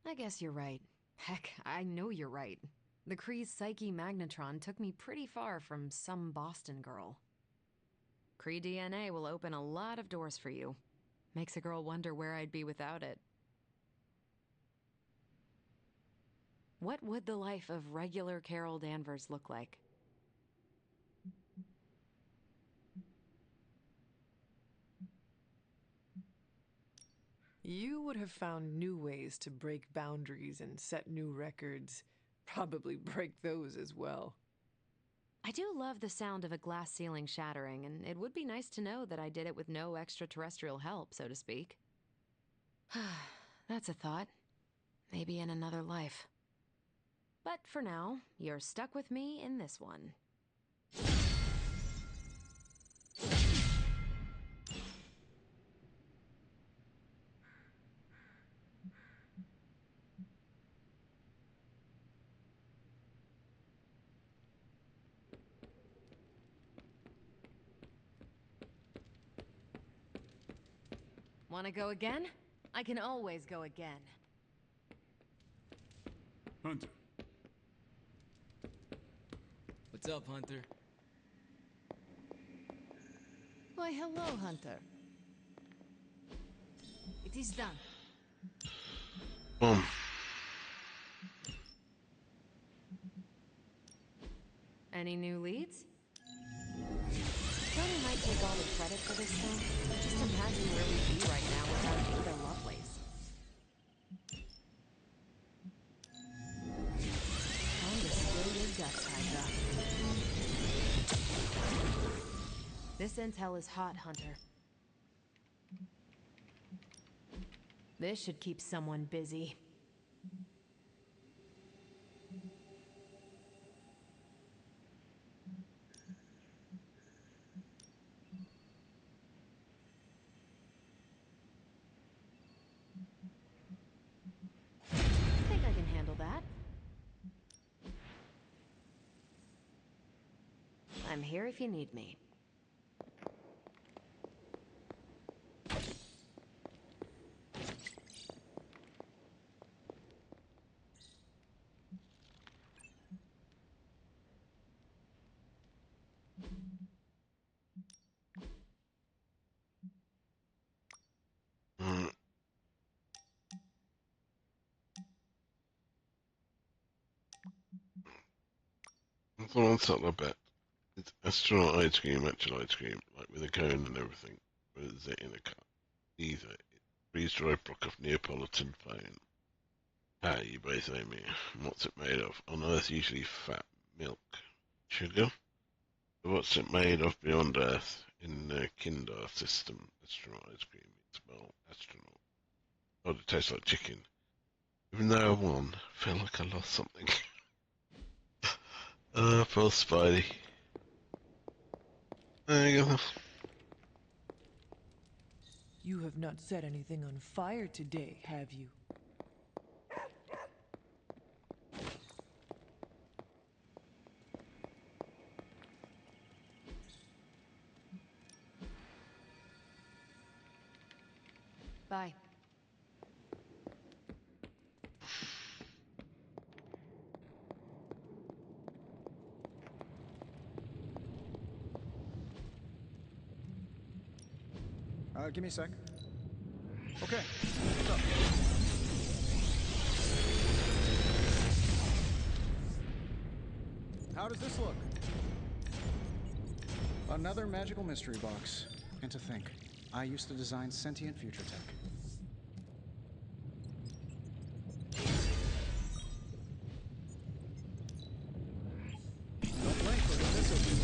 Speaker 8: I guess you're right. Heck, I know you're right. The Kree's psyche magnetron took me pretty far from some Boston girl. Kree DNA will open a lot of doors for you. Makes a girl wonder where I'd be without it. What would the life of regular Carol Danvers look like?
Speaker 11: You would have found new ways to break boundaries and set new records. Probably break those as well.
Speaker 8: I do love the sound of a glass ceiling shattering, and it would be nice to know that I did it with no extraterrestrial help, so to speak. That's a thought. Maybe in another life. But for now, you're stuck with me in this one. Want to go again? I can always go again.
Speaker 6: Hunter.
Speaker 16: What's up, Hunter?
Speaker 15: Why, hello, Hunter. It is done.
Speaker 1: Boom.
Speaker 8: Any new leads? Tony might take all the credit for this thing. Just imagine where we'd be right now without Ada Lovelace. Time to spill your guts, Hydra. This intel is hot, Hunter. This should keep someone busy. I'm here if you need me.
Speaker 1: Someone settle a bet. It's astronaut ice cream, actual ice cream, like with a cone and everything. Or is it in a cup? Either. Freeze-dried block of Neapolitan foam. Ah, you both owe me. What's it made of? On Earth, usually fat, milk, sugar. But what's it made of beyond Earth? In the Kinder system, astronaut ice cream. It's, well, astronaut. Oh, it tastes like chicken. Even though I won, I feel like I lost something. Poor Spidey. There you go.
Speaker 11: You have not set anything on fire today, have you?
Speaker 8: Bye.
Speaker 7: Give me a sec. Okay, what's up? How does this look? Another magical mystery box. And to think, I used to design sentient future tech. Don't blink, look at this open.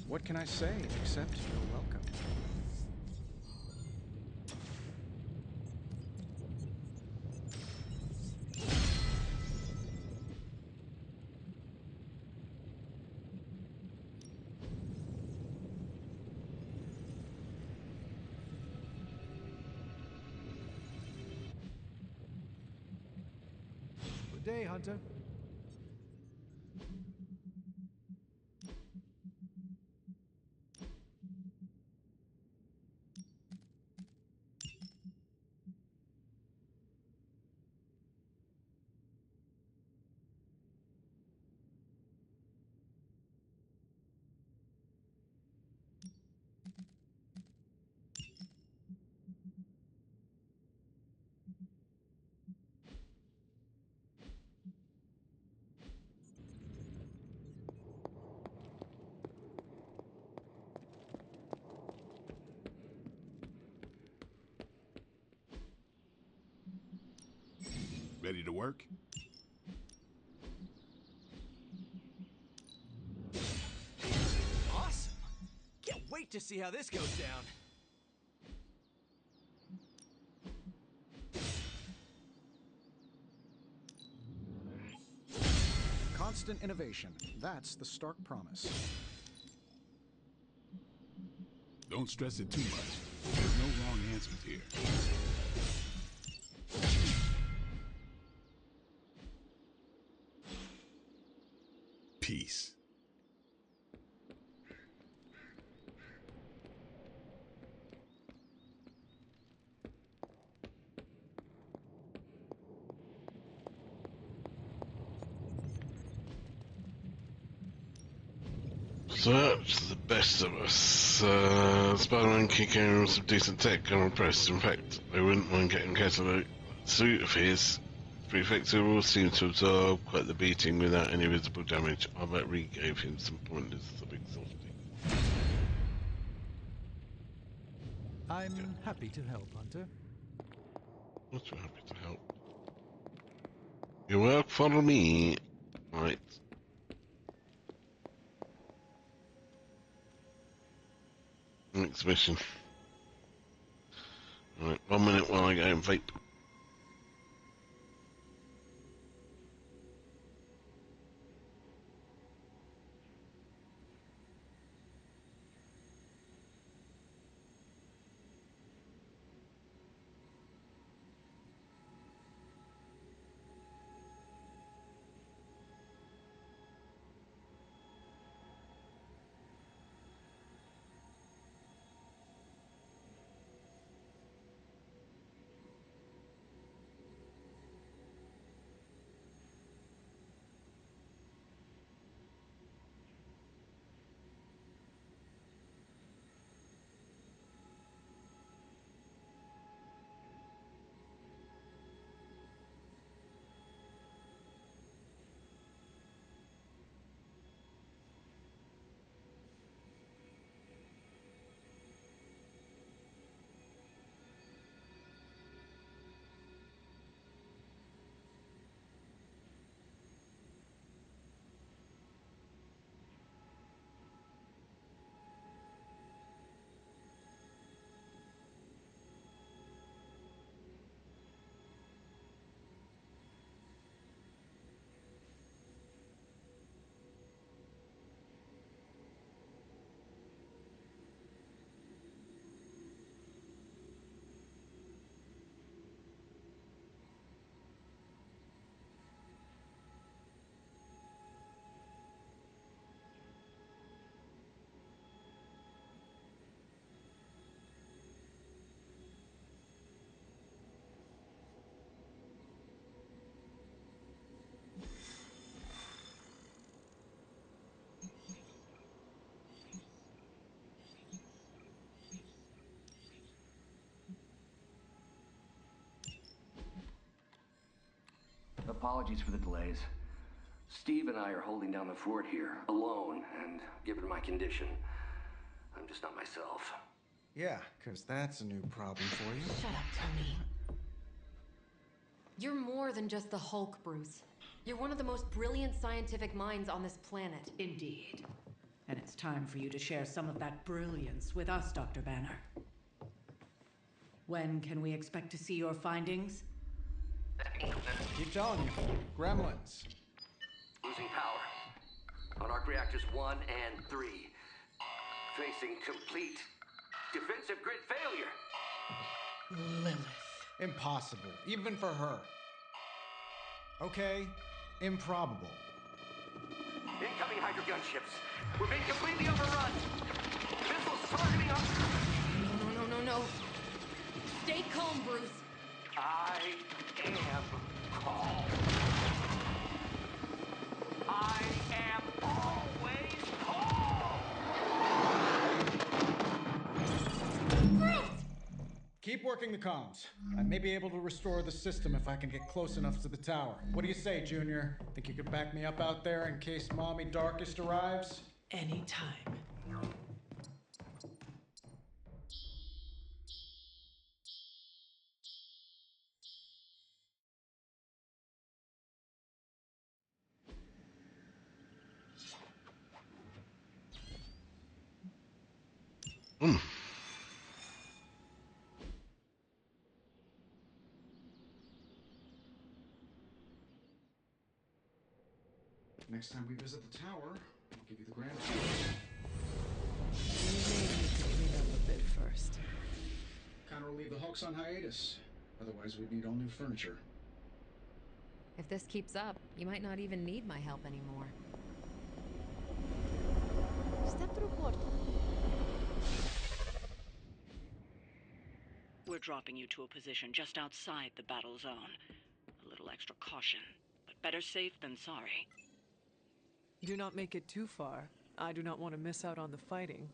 Speaker 7: What can I say except you're welcome?
Speaker 9: Good day, Hunter.
Speaker 6: Ready to work?
Speaker 13: Awesome! Can't wait to see how this goes down.
Speaker 7: Constant innovation. That's the stark promise.
Speaker 6: Don't stress it too much. There's no wrong answers here. Peace.
Speaker 1: So that's the best of us. Spider-Man kicking with some decent tech, I'm impressed. In fact, I wouldn't mind getting Catalytic suit of his. Prefecture will seem to absorb quite the beating without any visible damage. I bet Reed gave him some pointers of exhausting.
Speaker 9: I'm happy to help, Hunter.
Speaker 1: Not so happy to help. You work for me. Right. Next mission. Right, 1 minute while I go and vape.
Speaker 3: apologies for the delays. Steve and I are holding down the fort here, alone, and given my condition, I'm just not myself.
Speaker 7: Yeah, because that's a new problem for you.
Speaker 8: Shut up, Tony. You're more than just the Hulk, Bruce. You're one of the most brilliant scientific minds on this planet.
Speaker 2: Indeed. And it's time for you to share some of that brilliance with us, Dr. Banner. When can we expect to see your findings?
Speaker 7: Keep telling you. Gremlins.
Speaker 3: Losing power. On arc reactors 1 and 3. Facing complete defensive grid failure.
Speaker 2: Lilith.
Speaker 7: Impossible, even for her. Okay, improbable.
Speaker 3: Incoming Hydra gunships. We're being completely overrun. Missiles targeting us.
Speaker 8: No. Stay calm, Bruce.
Speaker 3: I am calm. I am always calm.
Speaker 7: Keep working the comms. I may be able to restore the system if I can get close enough to the tower. What do you say, Junior? Think you could back me up out there in case Mommy Darkest arrives?
Speaker 11: Anytime.
Speaker 7: Next time we visit the tower, I'll give you the grand tour.
Speaker 11: You may need to clean up a bit first.
Speaker 7: Kinda will leave the Hulks on hiatus. Otherwise, we'd need all new furniture.
Speaker 8: If this keeps up, you might not even need my help anymore. Step through portal.
Speaker 2: We're dropping you to a position just outside the battle zone. A little extra caution, but better safe than sorry.
Speaker 11: Do not make it too far. I do not want to miss out on the fighting.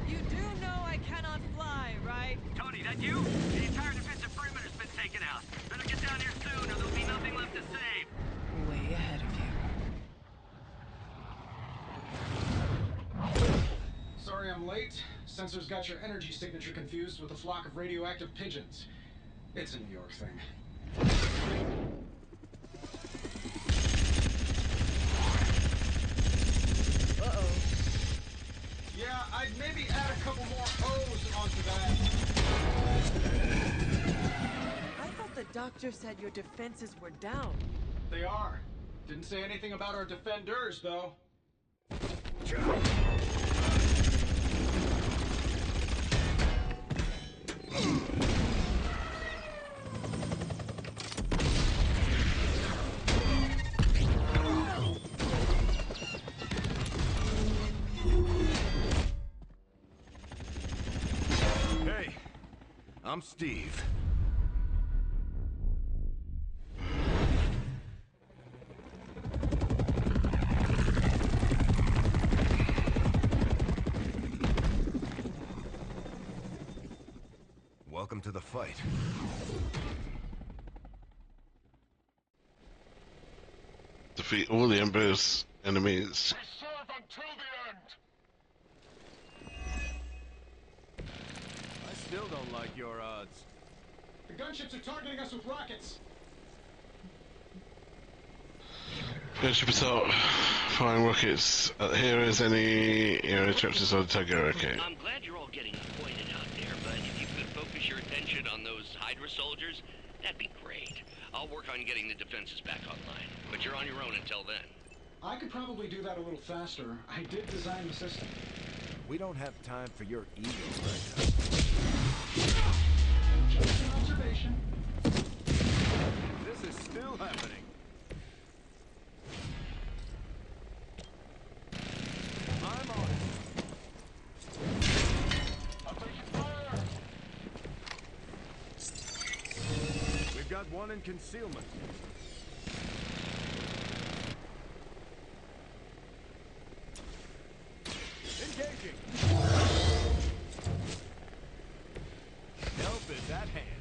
Speaker 11: You do know I cannot fly, right?
Speaker 3: Tony, that you? The entire defensive perimeter's been taken out. Better get down here soon or there'll be nothing left to save.
Speaker 11: Way ahead of you.
Speaker 7: Sorry I'm late. Sensors got your energy signature confused with a flock of radioactive pigeons. It's a New York thing.
Speaker 11: Uh-oh.
Speaker 7: Yeah, I'd maybe add a couple more O's onto that.
Speaker 11: I thought the doctor said your defenses were down.
Speaker 7: They are. Didn't say anything about our defenders, though.
Speaker 17: Hey, I'm Steve. Welcome to the fight.
Speaker 1: Defeat all the Emperor's enemies.
Speaker 14: We serve until the end.
Speaker 17: I still don't like your odds.
Speaker 7: The gunships are targeting us with rockets.
Speaker 1: Gunship assault. Firing rockets at the heroes. Any hero interruptions on the target. Okay.
Speaker 3: I'm glad you're all getting pointed out there, but if you could focus your attention on those Hydra soldiers, that'd be great. I'll work on getting the defenses back online, but you're on your own until then.
Speaker 7: I could probably do that a little faster. I did design the system.
Speaker 17: We don't have time for your ego right now.
Speaker 7: Just an observation.
Speaker 17: This is still happening. one in concealment. Engaging. Help is at hand.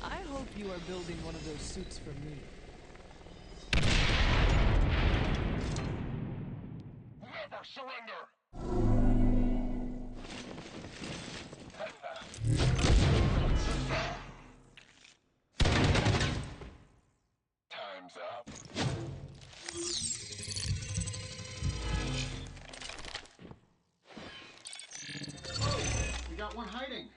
Speaker 11: I hope you are building one of those suits for me.
Speaker 14: Never surrender! Time's up.
Speaker 7: We got one hiding.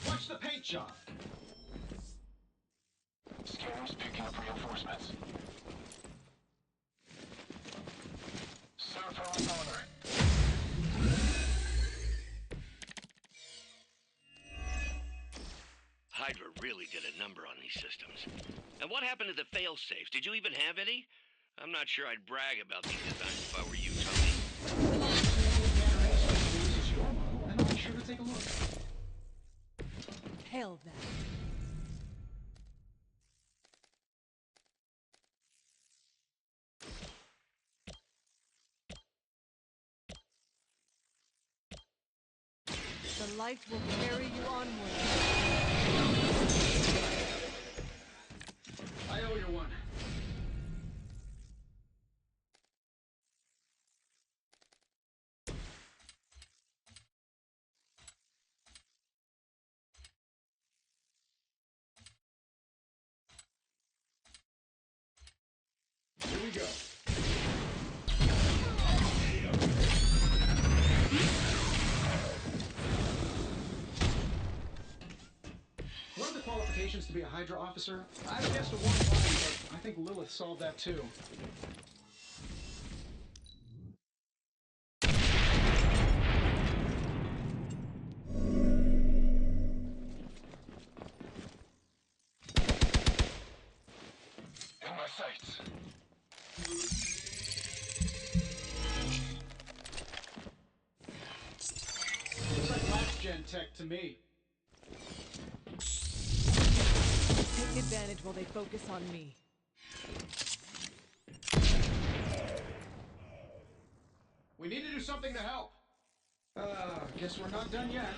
Speaker 7: Watch the paint job.
Speaker 14: Scanners picking up reinforcements. Serve her with honor.
Speaker 3: Hydra really did a number on these systems. And what happened to the fail-safes? Did you even have any? I'm not sure I'd brag about these designs if I were you, Tony.
Speaker 7: This is your model, and I'll be sure to take a look.
Speaker 11: Hell that. The light will carry you onward.
Speaker 7: I owe you one. Here we go. What are the qualifications to be a Hydra officer? I've guessed a 1 but I think Lilith solved that too.
Speaker 14: In my sights.
Speaker 7: Looks like last gen tech to me.
Speaker 11: Take advantage while they focus on me.
Speaker 7: We need to do something to help. Guess we're not done yet.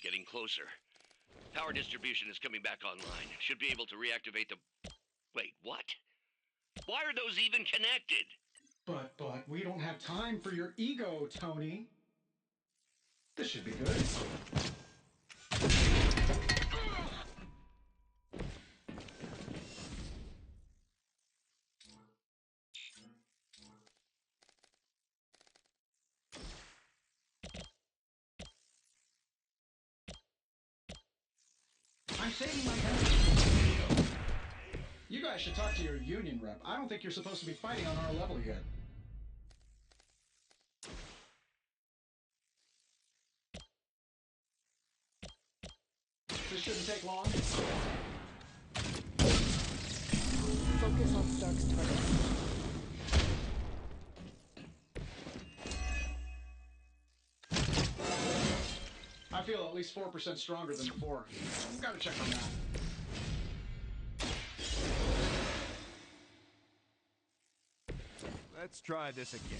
Speaker 3: Getting closer. Power distribution is coming back online. Should be able to reactivate the... Wait, what? Why are those even connected?
Speaker 7: But, we don't have time for your ego, Tony. This should be good. I'm saving my energy. You guys should talk to your union rep. I don't think you're supposed to be fighting on our level yet. This shouldn't take long.
Speaker 11: Focus on Stark's target.
Speaker 7: I feel at least 4% stronger than before. Gotta check on that.
Speaker 17: Let's try this again.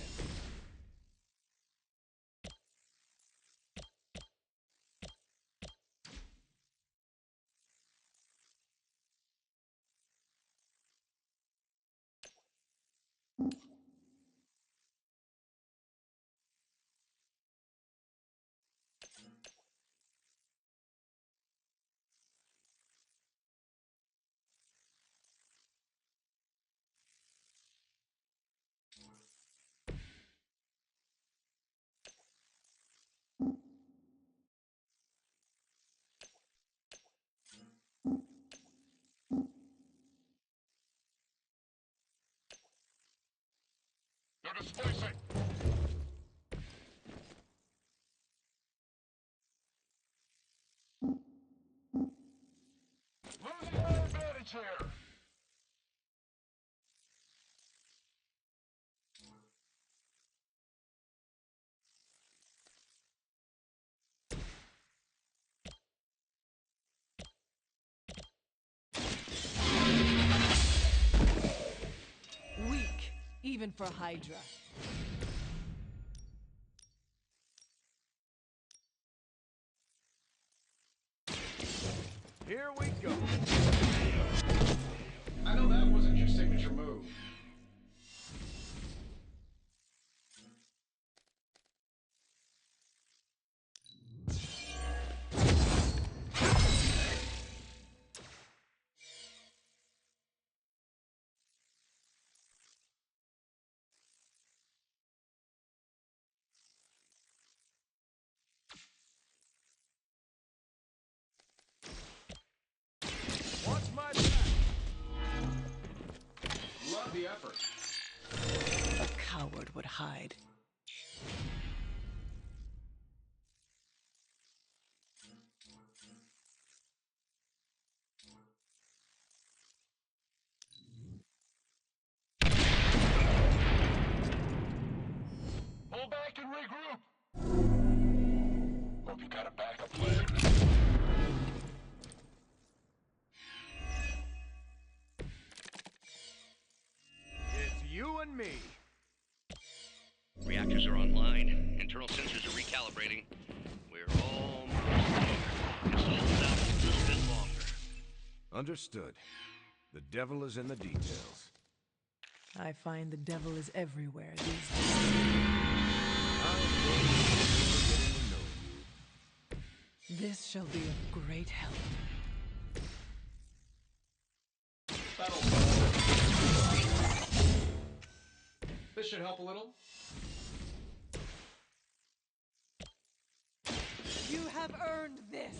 Speaker 14: chair!
Speaker 11: Weak, even for Hydra.
Speaker 17: Here we go.
Speaker 7: I know that wasn't your signature move.
Speaker 17: Watch my back.
Speaker 7: Love the effort.
Speaker 11: A coward would hide.
Speaker 14: Pull back and regroup! Hope you got a backup plan.
Speaker 17: It's you and me.
Speaker 3: Reactors are online. Internal sensors are recalibrating. We're almost there. Just hold it out a little bit longer.
Speaker 17: Understood. The devil is in the details.
Speaker 11: I find the devil is everywhere these days. This shall be of great help.
Speaker 7: This should help a little.
Speaker 11: You have earned this!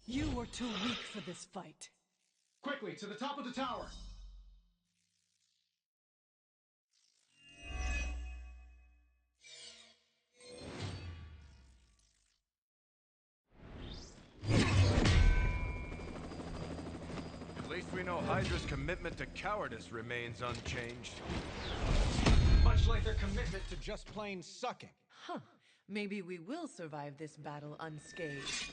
Speaker 11: You were too weak for this fight.
Speaker 7: Quickly, to the top of the tower.
Speaker 17: At least we know Hydra's commitment to cowardice remains unchanged.
Speaker 7: Much like their commitment to just plain sucking.
Speaker 11: Huh. Maybe we will survive this battle unscathed.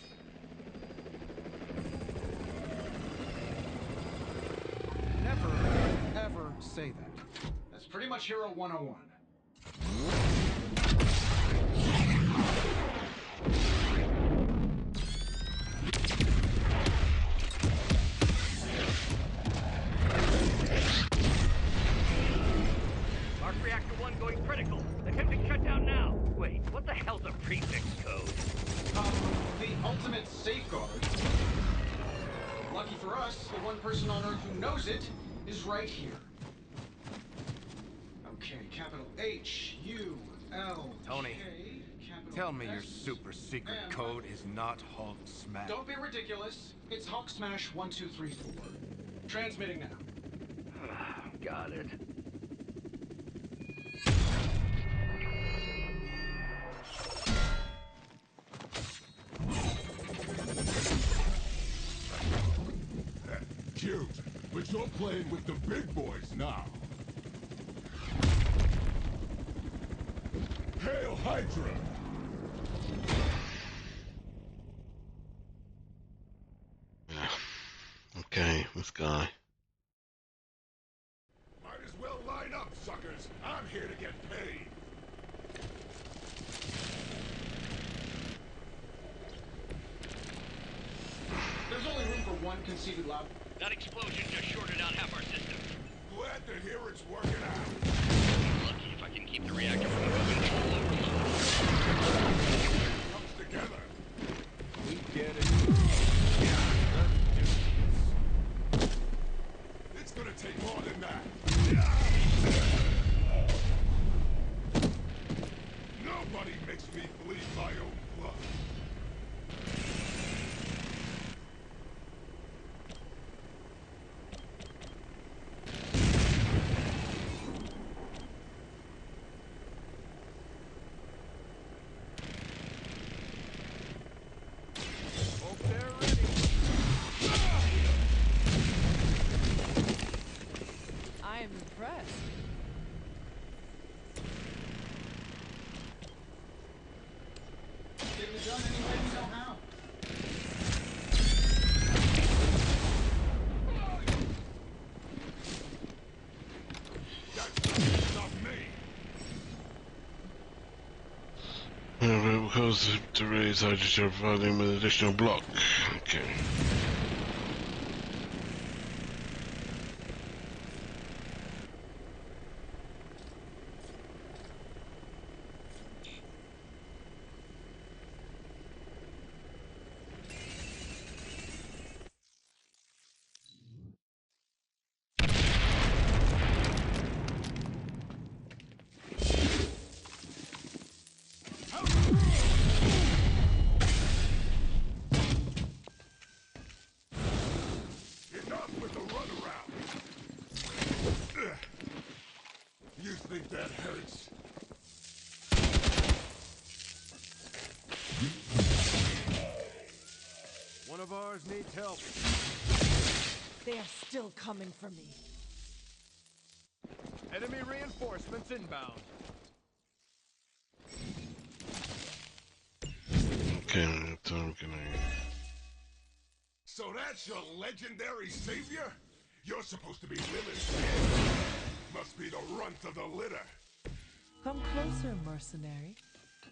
Speaker 7: Never, ever say that. That's pretty much Hero 101.
Speaker 3: Arc Reactor 1 going critical. Attempting shutdown now. Wait, what the hell's a prefix code?
Speaker 7: The ultimate safeguard. Lucky for us, the one person on Earth who knows it is right here. Okay, capital H, U, L,
Speaker 17: Tony,
Speaker 7: K, capital
Speaker 17: tell me your
Speaker 7: S,
Speaker 17: super secret
Speaker 7: M.
Speaker 17: code is not Hulk Smash.
Speaker 7: Don't be ridiculous. It's Hulk Smash 1234. Transmitting now.
Speaker 3: Got it.
Speaker 6: Cute, but you're playing with the big boys now. Hail Hydra!
Speaker 1: Okay, this guy.
Speaker 6: Might as well line up, suckers. I'm here to get paid.
Speaker 7: There's only room for one conceited lab.
Speaker 3: That explosion just shorted out half our system.
Speaker 6: Glad to hear it's working out.
Speaker 3: Lucky if I can keep the reactor from moving full overload.
Speaker 6: Comes together.
Speaker 17: We get it.
Speaker 6: It's gonna take more than that. Nobody makes me bleed my own blood.
Speaker 17: Hope they're
Speaker 18: done anyway we know how.
Speaker 1: Because to raise hydrogen, providing with additional block. Okay.
Speaker 14: You think that hurts?
Speaker 17: One of ours needs help.
Speaker 11: They are still coming for me.
Speaker 17: Enemy reinforcements inbound.
Speaker 1: Okay, so I'm gonna...
Speaker 14: So that's your legendary savior? You're supposed to be Lilith's kid. Must be the runt of the litter.
Speaker 11: Come closer, mercenary,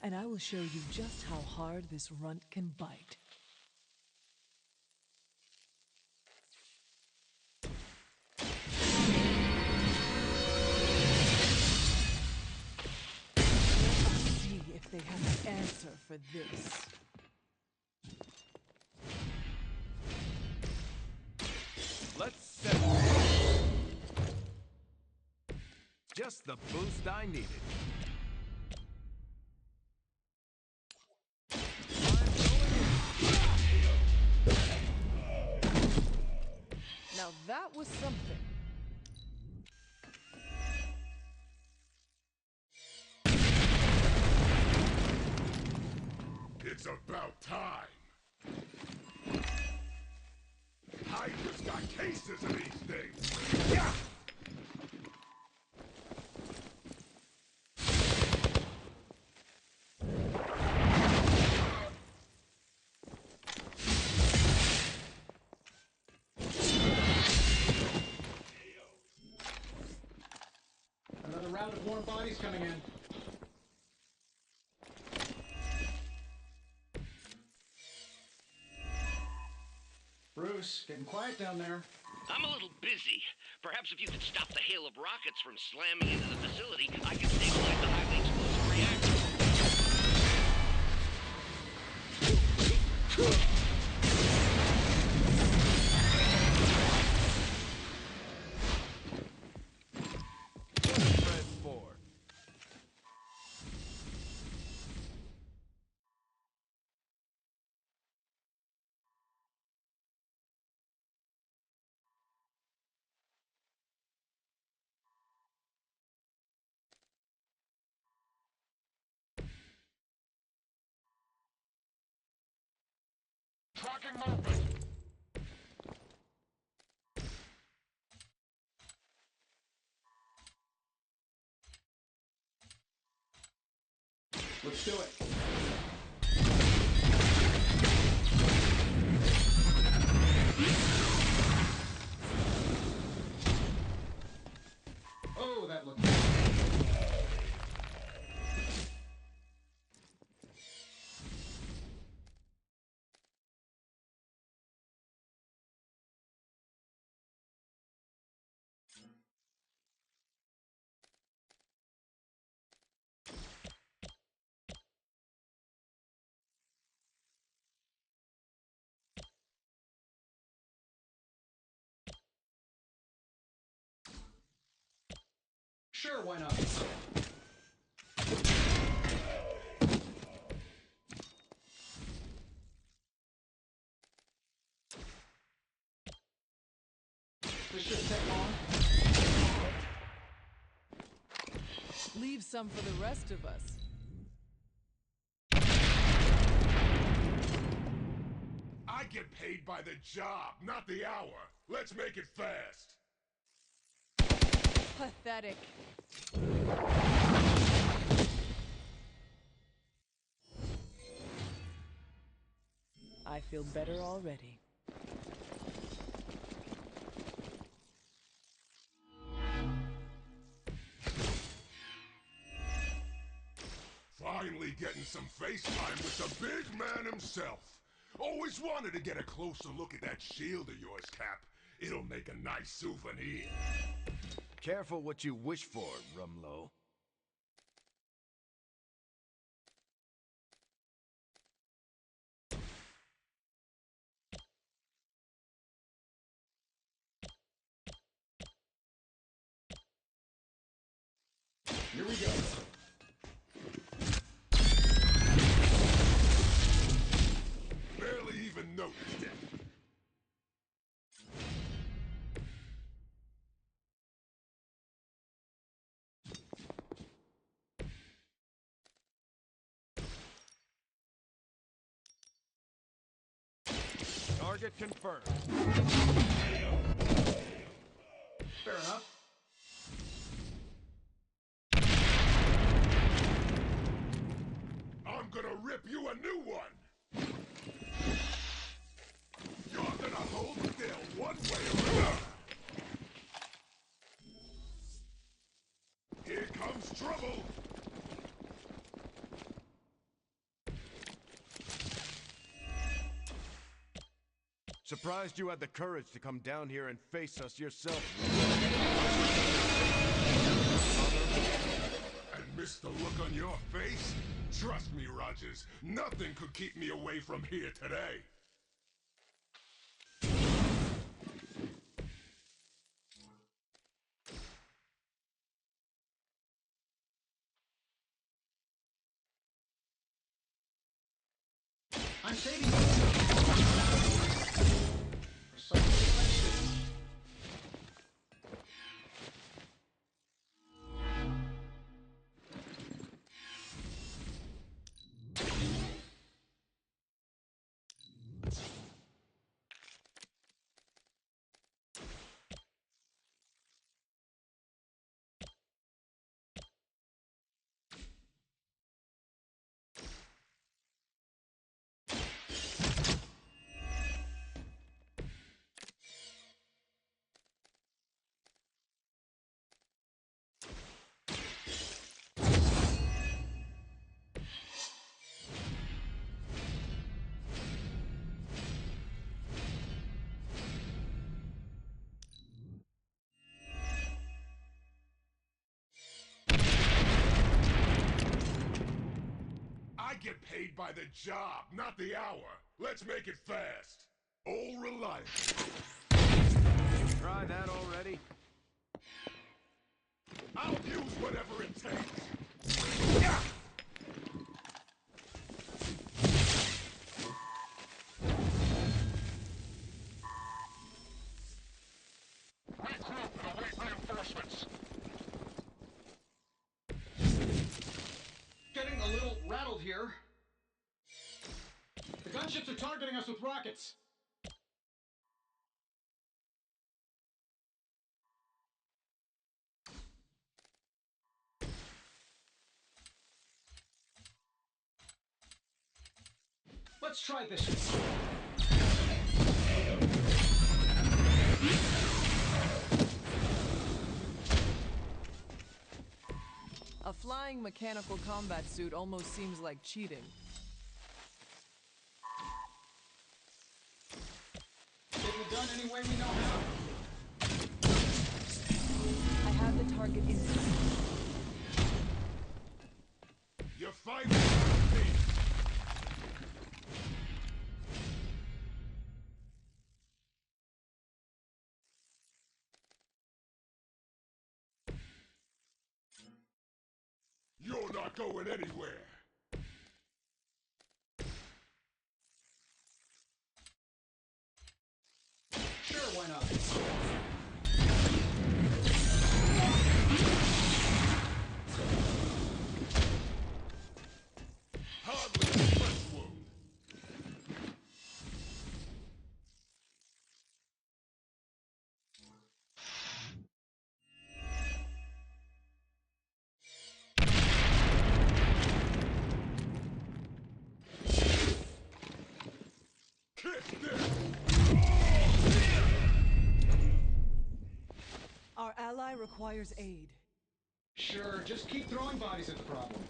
Speaker 11: and I will show you just how hard this runt can bite. See if they have an answer for this.
Speaker 17: Let's settle. Just the boost I needed.
Speaker 11: Now that was something.
Speaker 14: It's about time. Hydra's got cases of these things. Yeah!
Speaker 18: Another round of warm bodies coming in. Bruce, getting quiet down there.
Speaker 3: I'm a little busy. Perhaps if you could stop the hail of rockets from slamming into the facility, I could stabilize the highly explosive reactor.
Speaker 14: Tracking movement.
Speaker 18: Let's do it. Oh, that looks... Sure, why not? This shouldn't take long.
Speaker 11: Leave some for the rest of us.
Speaker 14: I get paid by the job, not the hour. Let's make it fast.
Speaker 11: Pathetic. I feel better already.
Speaker 14: Finally getting some face time with the big man himself. Always wanted to get a closer look at that shield of yours, Cap. It'll make a nice souvenir.
Speaker 17: Careful what you wish for, Rumlow.
Speaker 18: Here we go.
Speaker 14: Barely even noticed it.
Speaker 17: Target confirmed.
Speaker 18: Fair enough.
Speaker 14: I'm gonna rip you a new one. You're gonna hold still one way or another. Here comes trouble.
Speaker 17: Surprised you had the courage to come down here and face us yourself.
Speaker 14: And miss the look on your face? Trust me, Rogers, nothing could keep me away from here today.
Speaker 18: I'm saving you. Precisely what I needed.
Speaker 14: I get paid by the job, not the hour. Let's make it fast. All reliable.
Speaker 17: Try that already?
Speaker 14: I'll use whatever it takes. Yeah!
Speaker 19: Regroup and await reinforcements.
Speaker 18: Getting a little rattled here. The gunships are targeting us with rockets. Let's try this.
Speaker 11: A flying mechanical combat suit almost seems like cheating.
Speaker 18: Getting it done any way we know how.
Speaker 11: I have the target in sight.
Speaker 14: You're fighting with me. You're not going anywhere.
Speaker 18: Sure, why not?
Speaker 14: Hardly a flesh wound.
Speaker 11: Our ally requires aid.
Speaker 18: Sure, just keep throwing bodies at the problem.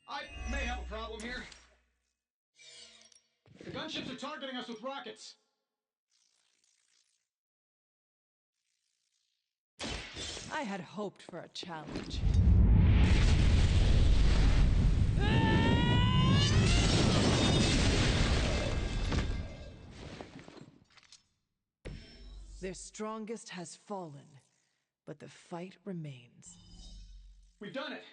Speaker 18: I may have a problem here. The gunships are targeting us with rockets.
Speaker 11: I had hoped for a challenge. Their strongest has fallen, but the fight remains.
Speaker 18: We've done it!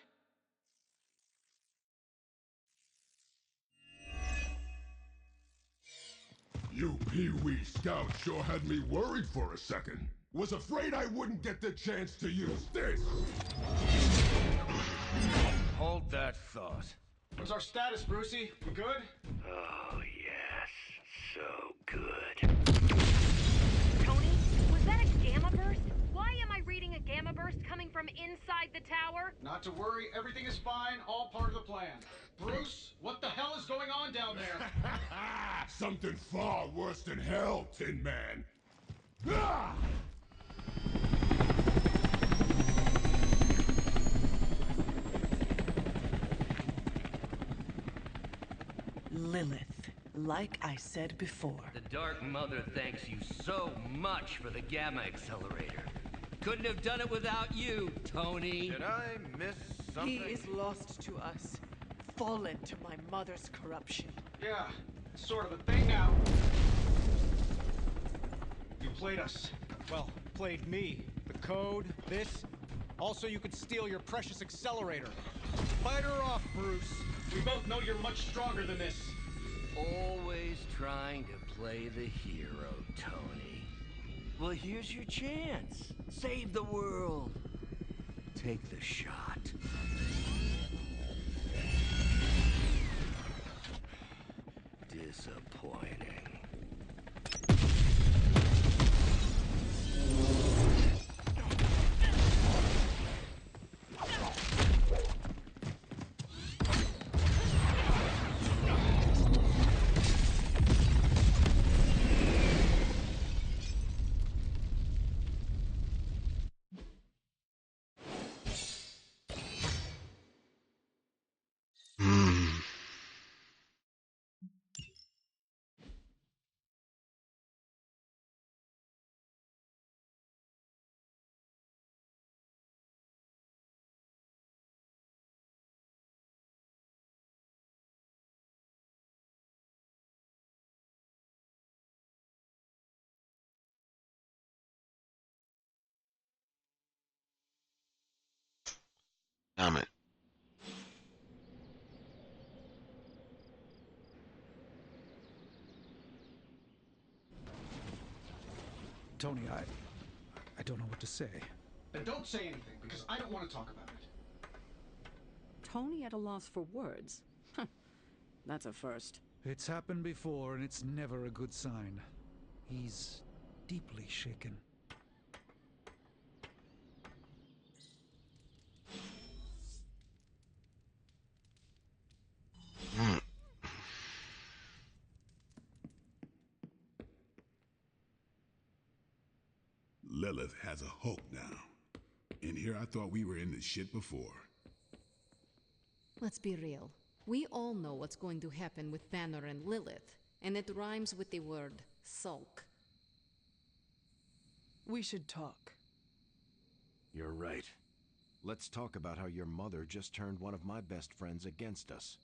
Speaker 14: You Pee-wee scouts sure had me worried for a second. Was afraid I wouldn't get the chance to use this.
Speaker 17: Hold that thought.
Speaker 18: What's our status, Brucey? We good?
Speaker 3: Oh, yes. So good.
Speaker 8: Tony, was that a gamma burst? Why am I reading a gamma burst coming from inside the tower?
Speaker 18: Not to worry, everything is fine, all part of the plan. Bruce, what the hell is going on down there?
Speaker 14: Something far worse than hell, Tin Man. Ah!
Speaker 11: Lilith, like I said before.
Speaker 3: The Dark Mother thanks you so much for the Gamma Accelerator. Couldn't have done it without you, Tony.
Speaker 17: Did I miss something?
Speaker 11: He is lost to us, fallen to my mother's corruption.
Speaker 18: Yeah, sort of a thing now. You played us.
Speaker 7: Well, played me. The code, this. Also, you could steal your precious accelerator. Fight her off, Bruce.
Speaker 18: We both know you're much stronger than this.
Speaker 3: Always trying to play the hero, Tony. Well, here's your chance. Save the world. Take the shot. Disappointing.
Speaker 1: Damn it.
Speaker 9: Tony, I don't know what to say.
Speaker 18: Then don't say anything, because I don't want to talk about it.
Speaker 2: Tony at a loss for words. That's a first.
Speaker 9: It's happened before, and it's never a good sign. He's deeply shaken.
Speaker 6: Lilith has a hope now. And here I thought we were in this shit before.
Speaker 15: Let's be real. We all know what's going to happen with Banner and Lilith, and it rhymes with the word sulk.
Speaker 11: We should talk.
Speaker 20: You're right. Let's talk about how your mother just turned one of my best friends against us.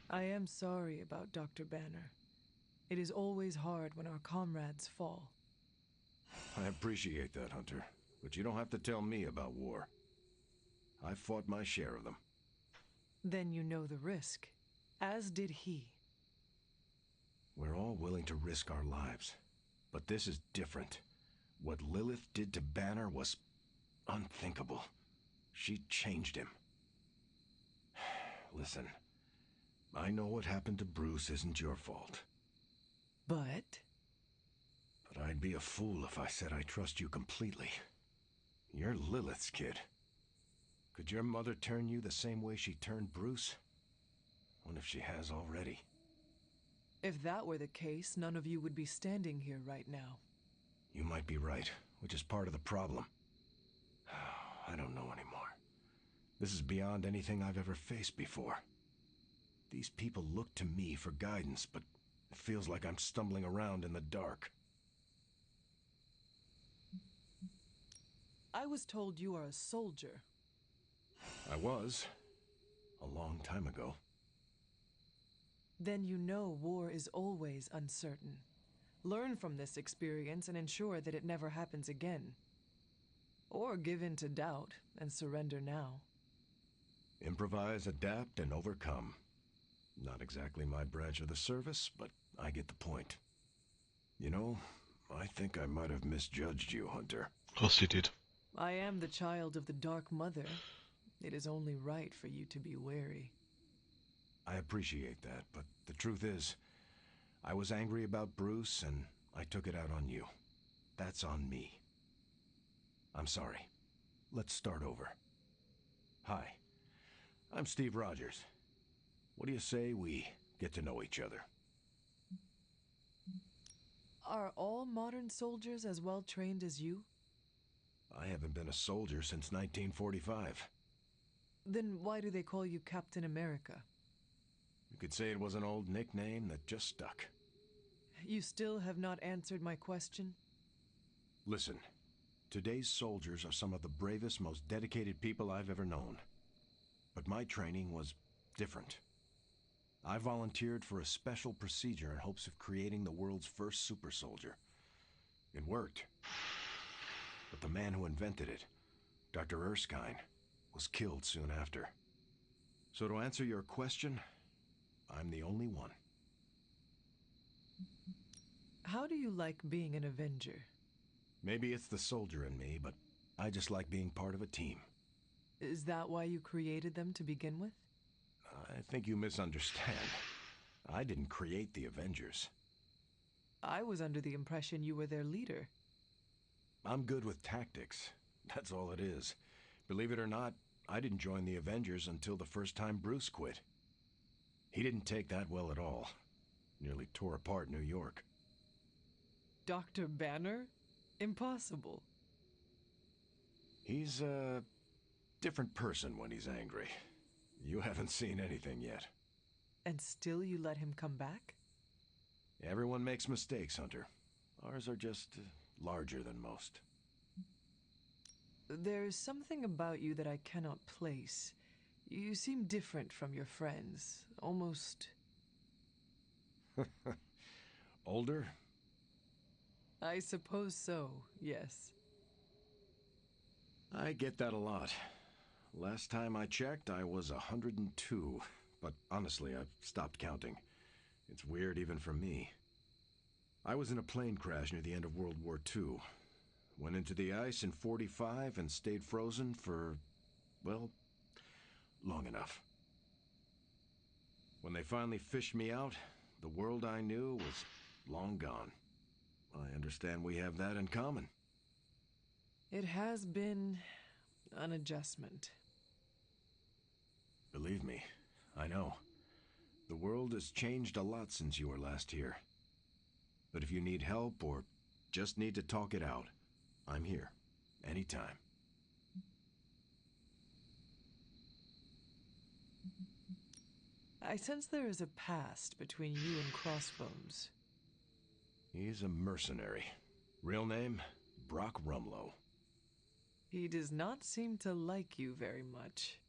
Speaker 11: I am sorry about Dr. Banner. It is always hard when our comrades fall.
Speaker 20: I appreciate that, Hunter. But you don't have to tell me about war. I fought my share of them.
Speaker 11: Then you know the risk, as did he.
Speaker 20: We're all willing to risk our lives. But this is different. What Lilith did to Banner was unthinkable. She changed him. Listen, I know what happened to Bruce isn't your fault.
Speaker 11: But
Speaker 20: I'd be a fool if I said I trust you completely. You're Lilith's kid. Could your mother turn you the same way she turned Bruce? What if she has already?
Speaker 11: If that were the case, none of you would be standing here right now.
Speaker 20: You might be right, which is part of the problem. I don't know anymore. This is beyond anything I've ever faced before. These people look to me for guidance, but it feels like I'm stumbling around in the dark.
Speaker 11: I was told you are a soldier.
Speaker 20: I was. A long time ago.
Speaker 11: Then you know war is always uncertain. Learn from this experience and ensure that it never happens again. Or give in to doubt and surrender now.
Speaker 20: Improvise, adapt, and overcome. Not exactly my branch of the service, but I get the point. You know, I think I might have misjudged you, Hunter.
Speaker 1: Of course you did.
Speaker 11: I am the child of the Dark Mother. It is only right for you to be wary.
Speaker 20: I appreciate that, but the truth is, I was angry about Bruce, and I took it out on you. That's on me. I'm sorry. Let's start over. Hi, I'm Steve Rogers. What do you say we get to know each other?
Speaker 11: Are all modern soldiers as well trained as you?
Speaker 20: I haven't been a soldier since 1945.
Speaker 11: Then why do they call you Captain America?
Speaker 20: You could say it was an old nickname that just stuck.
Speaker 11: You still have not answered my question?
Speaker 20: Listen, today's soldiers are some of the bravest, most dedicated people I've ever known. But my training was different. I volunteered for a special procedure in hopes of creating the world's first super soldier. It worked. But the man who invented it, Dr. Erskine, was killed soon after. So to answer your question, I'm the only one.
Speaker 11: How do you like being an Avenger?
Speaker 20: Maybe it's the soldier in me, but I just like being part of a team.
Speaker 11: Is that why you created them to begin with?
Speaker 20: I think you misunderstand. I didn't create the Avengers.
Speaker 11: I was under the impression you were their leader.
Speaker 20: I'm good with tactics. That's all it is. Believe it or not, I didn't join the Avengers until the first time Bruce quit. He didn't take that well at all. Nearly tore apart New York.
Speaker 11: Dr. Banner? Impossible.
Speaker 20: He's a different person when he's angry. You haven't seen anything yet.
Speaker 11: And still you let him come back?
Speaker 20: Everyone makes mistakes, Hunter. Ours are just larger than most.
Speaker 11: There's something about you that I cannot place. You seem different from your friends. Almost...
Speaker 20: Older?
Speaker 11: I suppose so, yes.
Speaker 20: I get that a lot. Last time I checked, I was 102. But honestly, I've stopped counting. It's weird even for me. I was in a plane crash near the end of World War II. Went into the ice in '45 and stayed frozen for, well, long enough. When they finally fished me out, the world I knew was long gone. I understand we have that in common.
Speaker 11: It has been an adjustment.
Speaker 20: Believe me, I know. The world has changed a lot since you were last here. But if you need help or just need to talk it out, I'm here, anytime.
Speaker 11: I sense there is a past between you and Crossbones.
Speaker 20: He's a mercenary. Real name, Brock Rumlow.
Speaker 11: He does not seem to like you very much.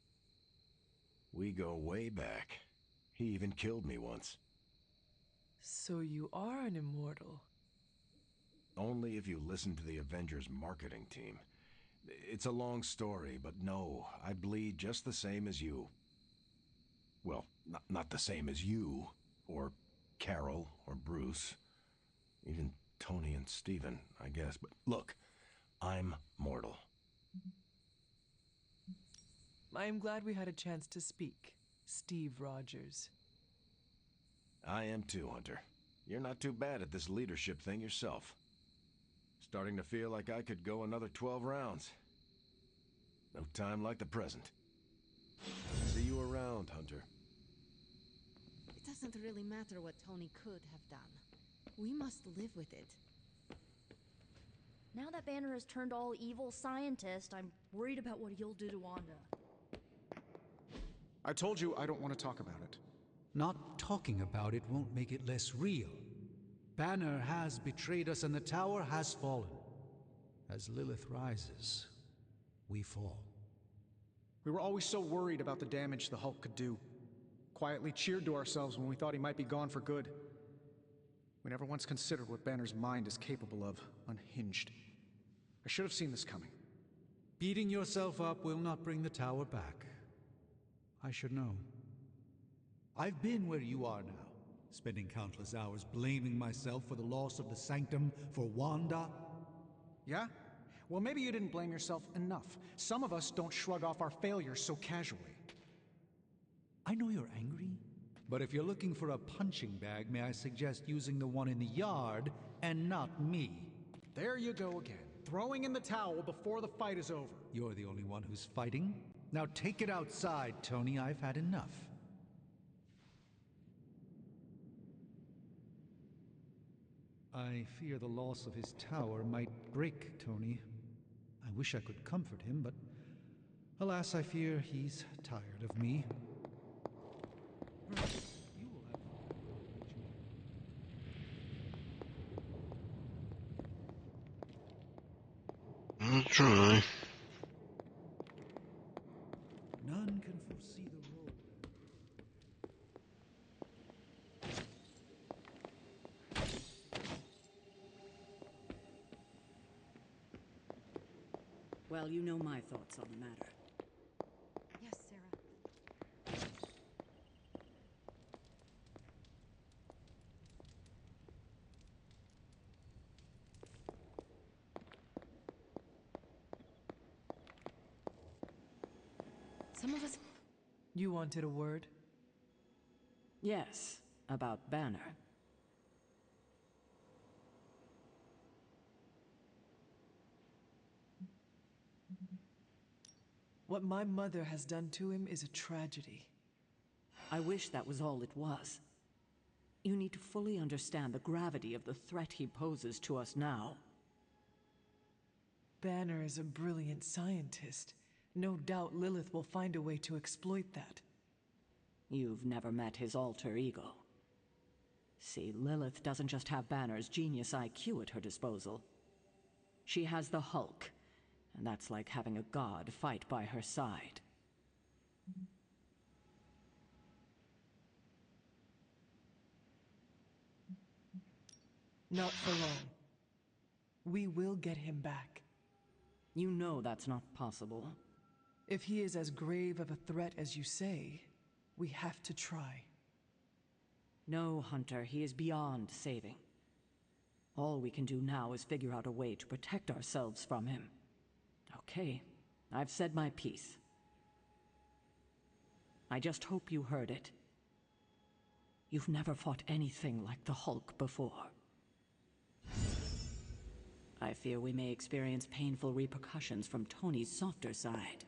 Speaker 20: We go way back. He even killed me once.
Speaker 11: So you are an immortal?
Speaker 20: Only if you listen to the Avengers marketing team. It's a long story, but no, I bleed just the same as you. Well, not the same as you, or Carol, or Bruce. Even Tony and Steven, I guess. But look, I'm mortal.
Speaker 11: I am glad we had a chance to speak, Steve Rogers.
Speaker 20: I am too, Hunter. You're not too bad at this leadership thing yourself. Starting to feel like I could go another 12 rounds. No time like the present. See you around, Hunter.
Speaker 15: doesn't really matter what Tony could have done. We must live with it.
Speaker 12: Now that Banner has turned all evil scientist, I'm worried about what he'll do to Wanda.
Speaker 7: I told you I don't want to talk about it.
Speaker 9: Not talking about it won't make it less real. Banner has betrayed us and the tower has fallen. As Lilith rises, we fall.
Speaker 7: We were always so worried about the damage the Hulk could do. Quietly cheered to ourselves when we thought he might be gone for good. We never once considered what Banner's mind is capable of, unhinged. I should have seen this coming.
Speaker 9: Beating yourself up will not bring the tower back. I should know. I've been where you are now, spending countless hours blaming myself for the loss of the Sanctum for Wanda.
Speaker 7: Yeah? Well, maybe you didn't blame yourself enough. Some of us don't shrug off our failures so casually.
Speaker 9: I know you're angry, but if you're looking for a punching bag, may I suggest using the one in the yard and not me?
Speaker 7: There you go again, throwing in the towel before the fight is over.
Speaker 9: You're the only one who's fighting. Now take it outside, Tony. I've had enough. I fear the loss of his tower might break Tony. I wish I could comfort him, but alas, I fear he's tired of me.
Speaker 1: I'll try.
Speaker 9: None can foresee the road.
Speaker 2: Well, you know my thoughts on the matter.
Speaker 8: Yes, Sarah.
Speaker 2: Some of us...
Speaker 11: You wanted a word?
Speaker 2: Yes, about Banner.
Speaker 11: What my mother has done to him is a tragedy.
Speaker 2: I wish that was all it was. You need to fully understand the gravity of the threat he poses to us now.
Speaker 11: Banner is a brilliant scientist. No doubt Lilith will find a way to exploit that.
Speaker 2: You've never met his alter ego. See, Lilith doesn't just have Banner's genius IQ at her disposal. She has the Hulk, and that's like having a god fight by her side.
Speaker 11: Not for long. We will get him back.
Speaker 2: You know that's not possible.
Speaker 11: If he is as grave of a threat as you say, we have to try.
Speaker 2: No, Hunter, he is beyond saving. All we can do now is figure out a way to protect ourselves from him. Okay, I've said my piece. I just hope you heard it. You've never fought anything like the Hulk before. I fear we may experience painful repercussions from Tony's softer side.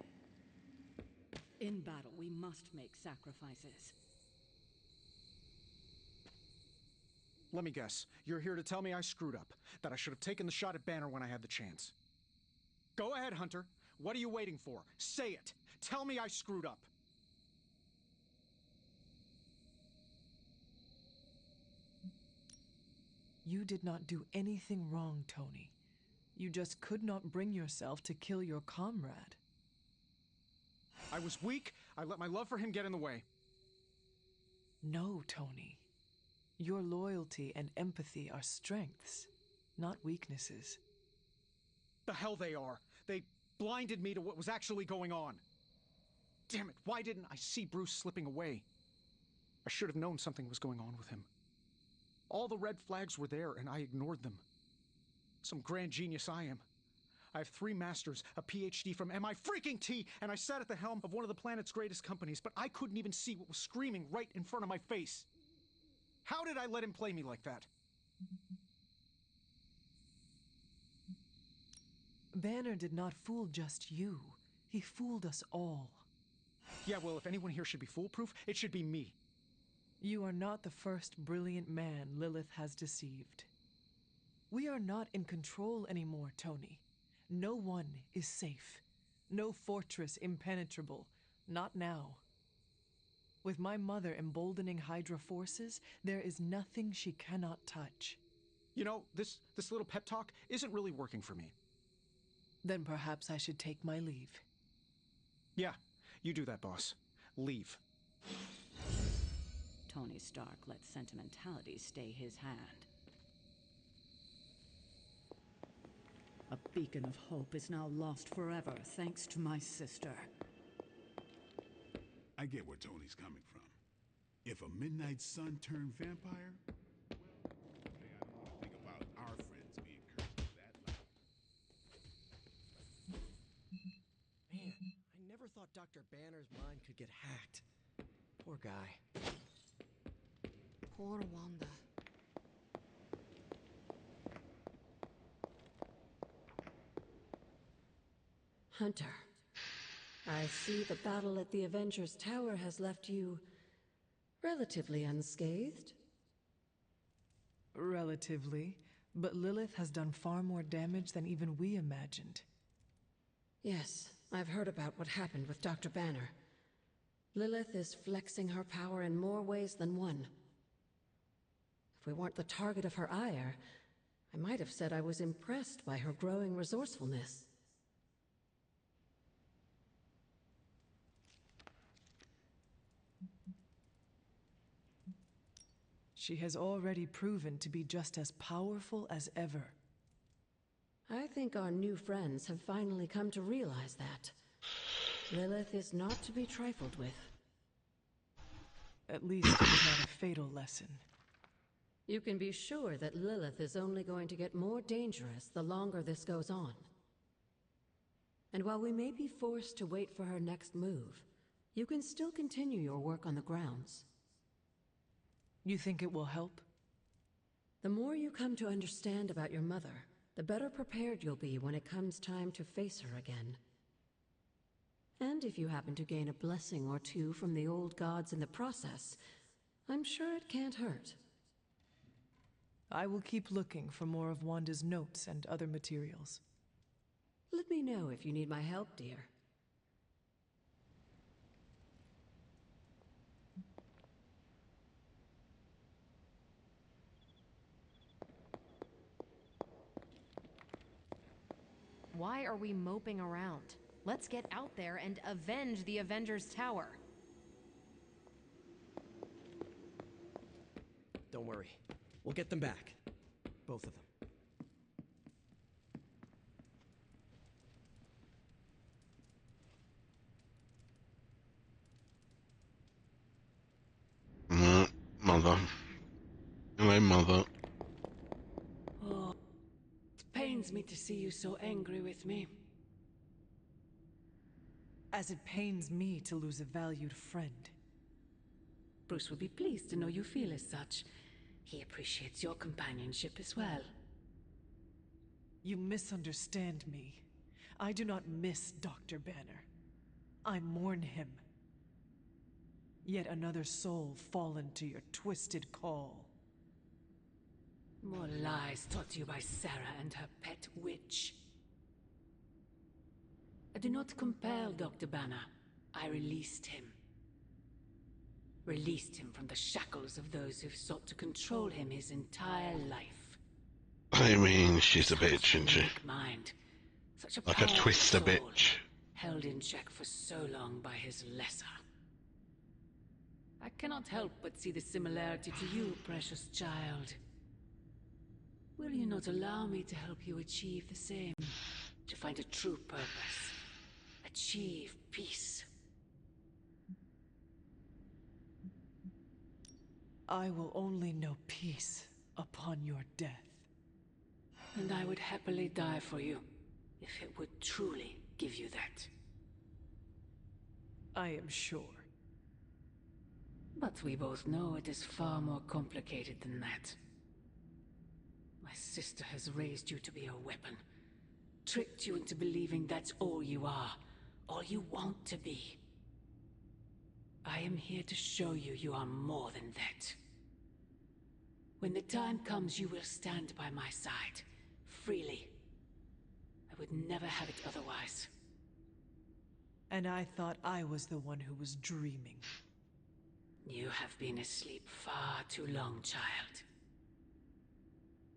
Speaker 2: In battle, we must make sacrifices.
Speaker 7: Let me guess. You're here to tell me I screwed up, that I should have taken the shot at Banner when I had the chance. Go ahead, Hunter. What are you waiting for? Say it. Tell me I screwed up.
Speaker 11: You did not do anything wrong, Tony. You just could not bring yourself to kill your comrade.
Speaker 7: I was weak. I let my love for him get in the way.
Speaker 11: No, Tony. Your loyalty and empathy are strengths, not weaknesses.
Speaker 7: The hell they are. They blinded me to what was actually going on. Damn it, why didn't I see Bruce slipping away? I should have known something was going on with him. All the red flags were there, and I ignored them. Some grand genius I am. I have 3 masters, a PhD from MI-freaking-T, and I sat at the helm of one of the planet's greatest companies, but I couldn't even see what was screaming right in front of my face. How did I let him play me like that?
Speaker 11: Banner did not fool just you. He fooled us all.
Speaker 7: Yeah, well, if anyone here should be foolproof, it should be me.
Speaker 11: You are not the first brilliant man Lilith has deceived. We are not in control anymore, Tony. No one is safe. No fortress impenetrable. Not now. With my mother emboldening Hydra forces, there is nothing she cannot touch.
Speaker 7: You know, this little pep talk isn't really working for me.
Speaker 11: Then perhaps I should take my leave.
Speaker 7: Yeah, you do that, boss. Leave.
Speaker 2: Tony Stark let sentimentality stay his hand. A beacon of hope is now lost forever, thanks to my sister.
Speaker 6: I get where Tony's coming from. If a midnight sun turned vampire, well, okay, I don't want to think about our friends being cursed with that light.
Speaker 5: Man, I never thought Dr. Banner's mind could get hacked. Poor guy.
Speaker 15: Poor Wanda.
Speaker 10: Hunter, I see the battle at the Avengers Tower has left you relatively unscathed.
Speaker 11: Relatively, but Lilith has done far more damage than even we imagined.
Speaker 10: Yes, I've heard about what happened with Dr. Banner. Lilith is flexing her power in more ways than one. If we weren't the target of her ire, I might have said I was impressed by her growing resourcefulness.
Speaker 11: She has already proven to be just as powerful as ever.
Speaker 10: I think our new friends have finally come to realize that. Lilith is not to be trifled with.
Speaker 11: At least it was not a fatal lesson.
Speaker 10: You can be sure that Lilith is only going to get more dangerous the longer this goes on. And while we may be forced to wait for her next move, you can still continue your work on the grounds.
Speaker 11: You think it will help?
Speaker 10: The more you come to understand about your mother, the better prepared you'll be when it comes time to face her again. And if you happen to gain a blessing or two from the old gods in the process, I'm sure it can't hurt.
Speaker 11: I will keep looking for more of Wanda's notes and other materials.
Speaker 10: Let me know if you need my help, dear.
Speaker 8: Why are we moping around? Let's get out there and avenge the Avengers Tower.
Speaker 5: Don't worry. We'll get them back. Both of them.
Speaker 1: Mother. Hello, Mother.
Speaker 10: Oh, it pains me to see you so angry with me.
Speaker 11: As it pains me to lose a valued friend.
Speaker 10: Bruce will be pleased to know you feel as such. He appreciates your companionship as well.
Speaker 11: You misunderstand me. I do not miss Dr. Banner. I mourn him. Yet another soul fallen to your twisted call.
Speaker 10: More lies taught you by Sarah and her pet witch. I do not compel Dr. Banner. I released him. Released him from the shackles of those who've sought to control him his entire life.
Speaker 1: I mean, she's a bitch, isn't she?
Speaker 10: Mind. Such a
Speaker 1: Like a
Speaker 10: powerful
Speaker 1: twister
Speaker 10: soul,
Speaker 1: bitch.
Speaker 10: held in check for so long by his lesser. I cannot help but see the similarity to you, precious child. Will you not allow me to help you achieve the same? To find a true purpose. Achieve peace.
Speaker 11: I will only know peace upon your death.
Speaker 10: And I would happily die for you, if it would truly give you that.
Speaker 11: I am sure.
Speaker 10: But we both know it is far more complicated than that. My sister has raised you to be a weapon. Tricked you into believing that's all you are. All you want to be. I am here to show you you are more than that. When the time comes, you will stand by my side, freely. I would never have it otherwise.
Speaker 11: And I thought I was the one who was dreaming.
Speaker 10: You have been asleep far too long, child.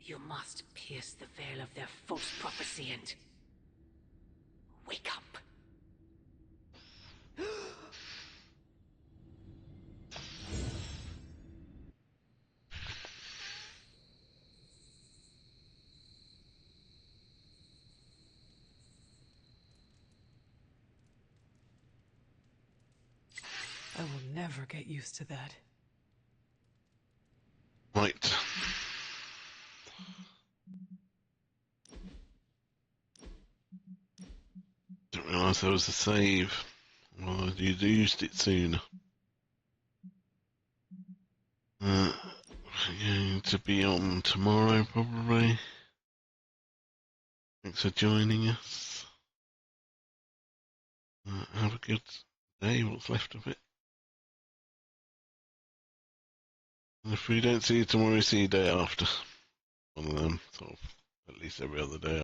Speaker 10: You must pierce the veil of their false prophecy and wake up.
Speaker 11: I will never get used to that.
Speaker 1: Right. Didn't realise there was a save. Well, you'd used it sooner. Going to be on tomorrow, probably. Thanks for joining us. Have a good day, what's left of it. And if we don't see you tomorrow, see you day after. One of them, sort of, at least every other day.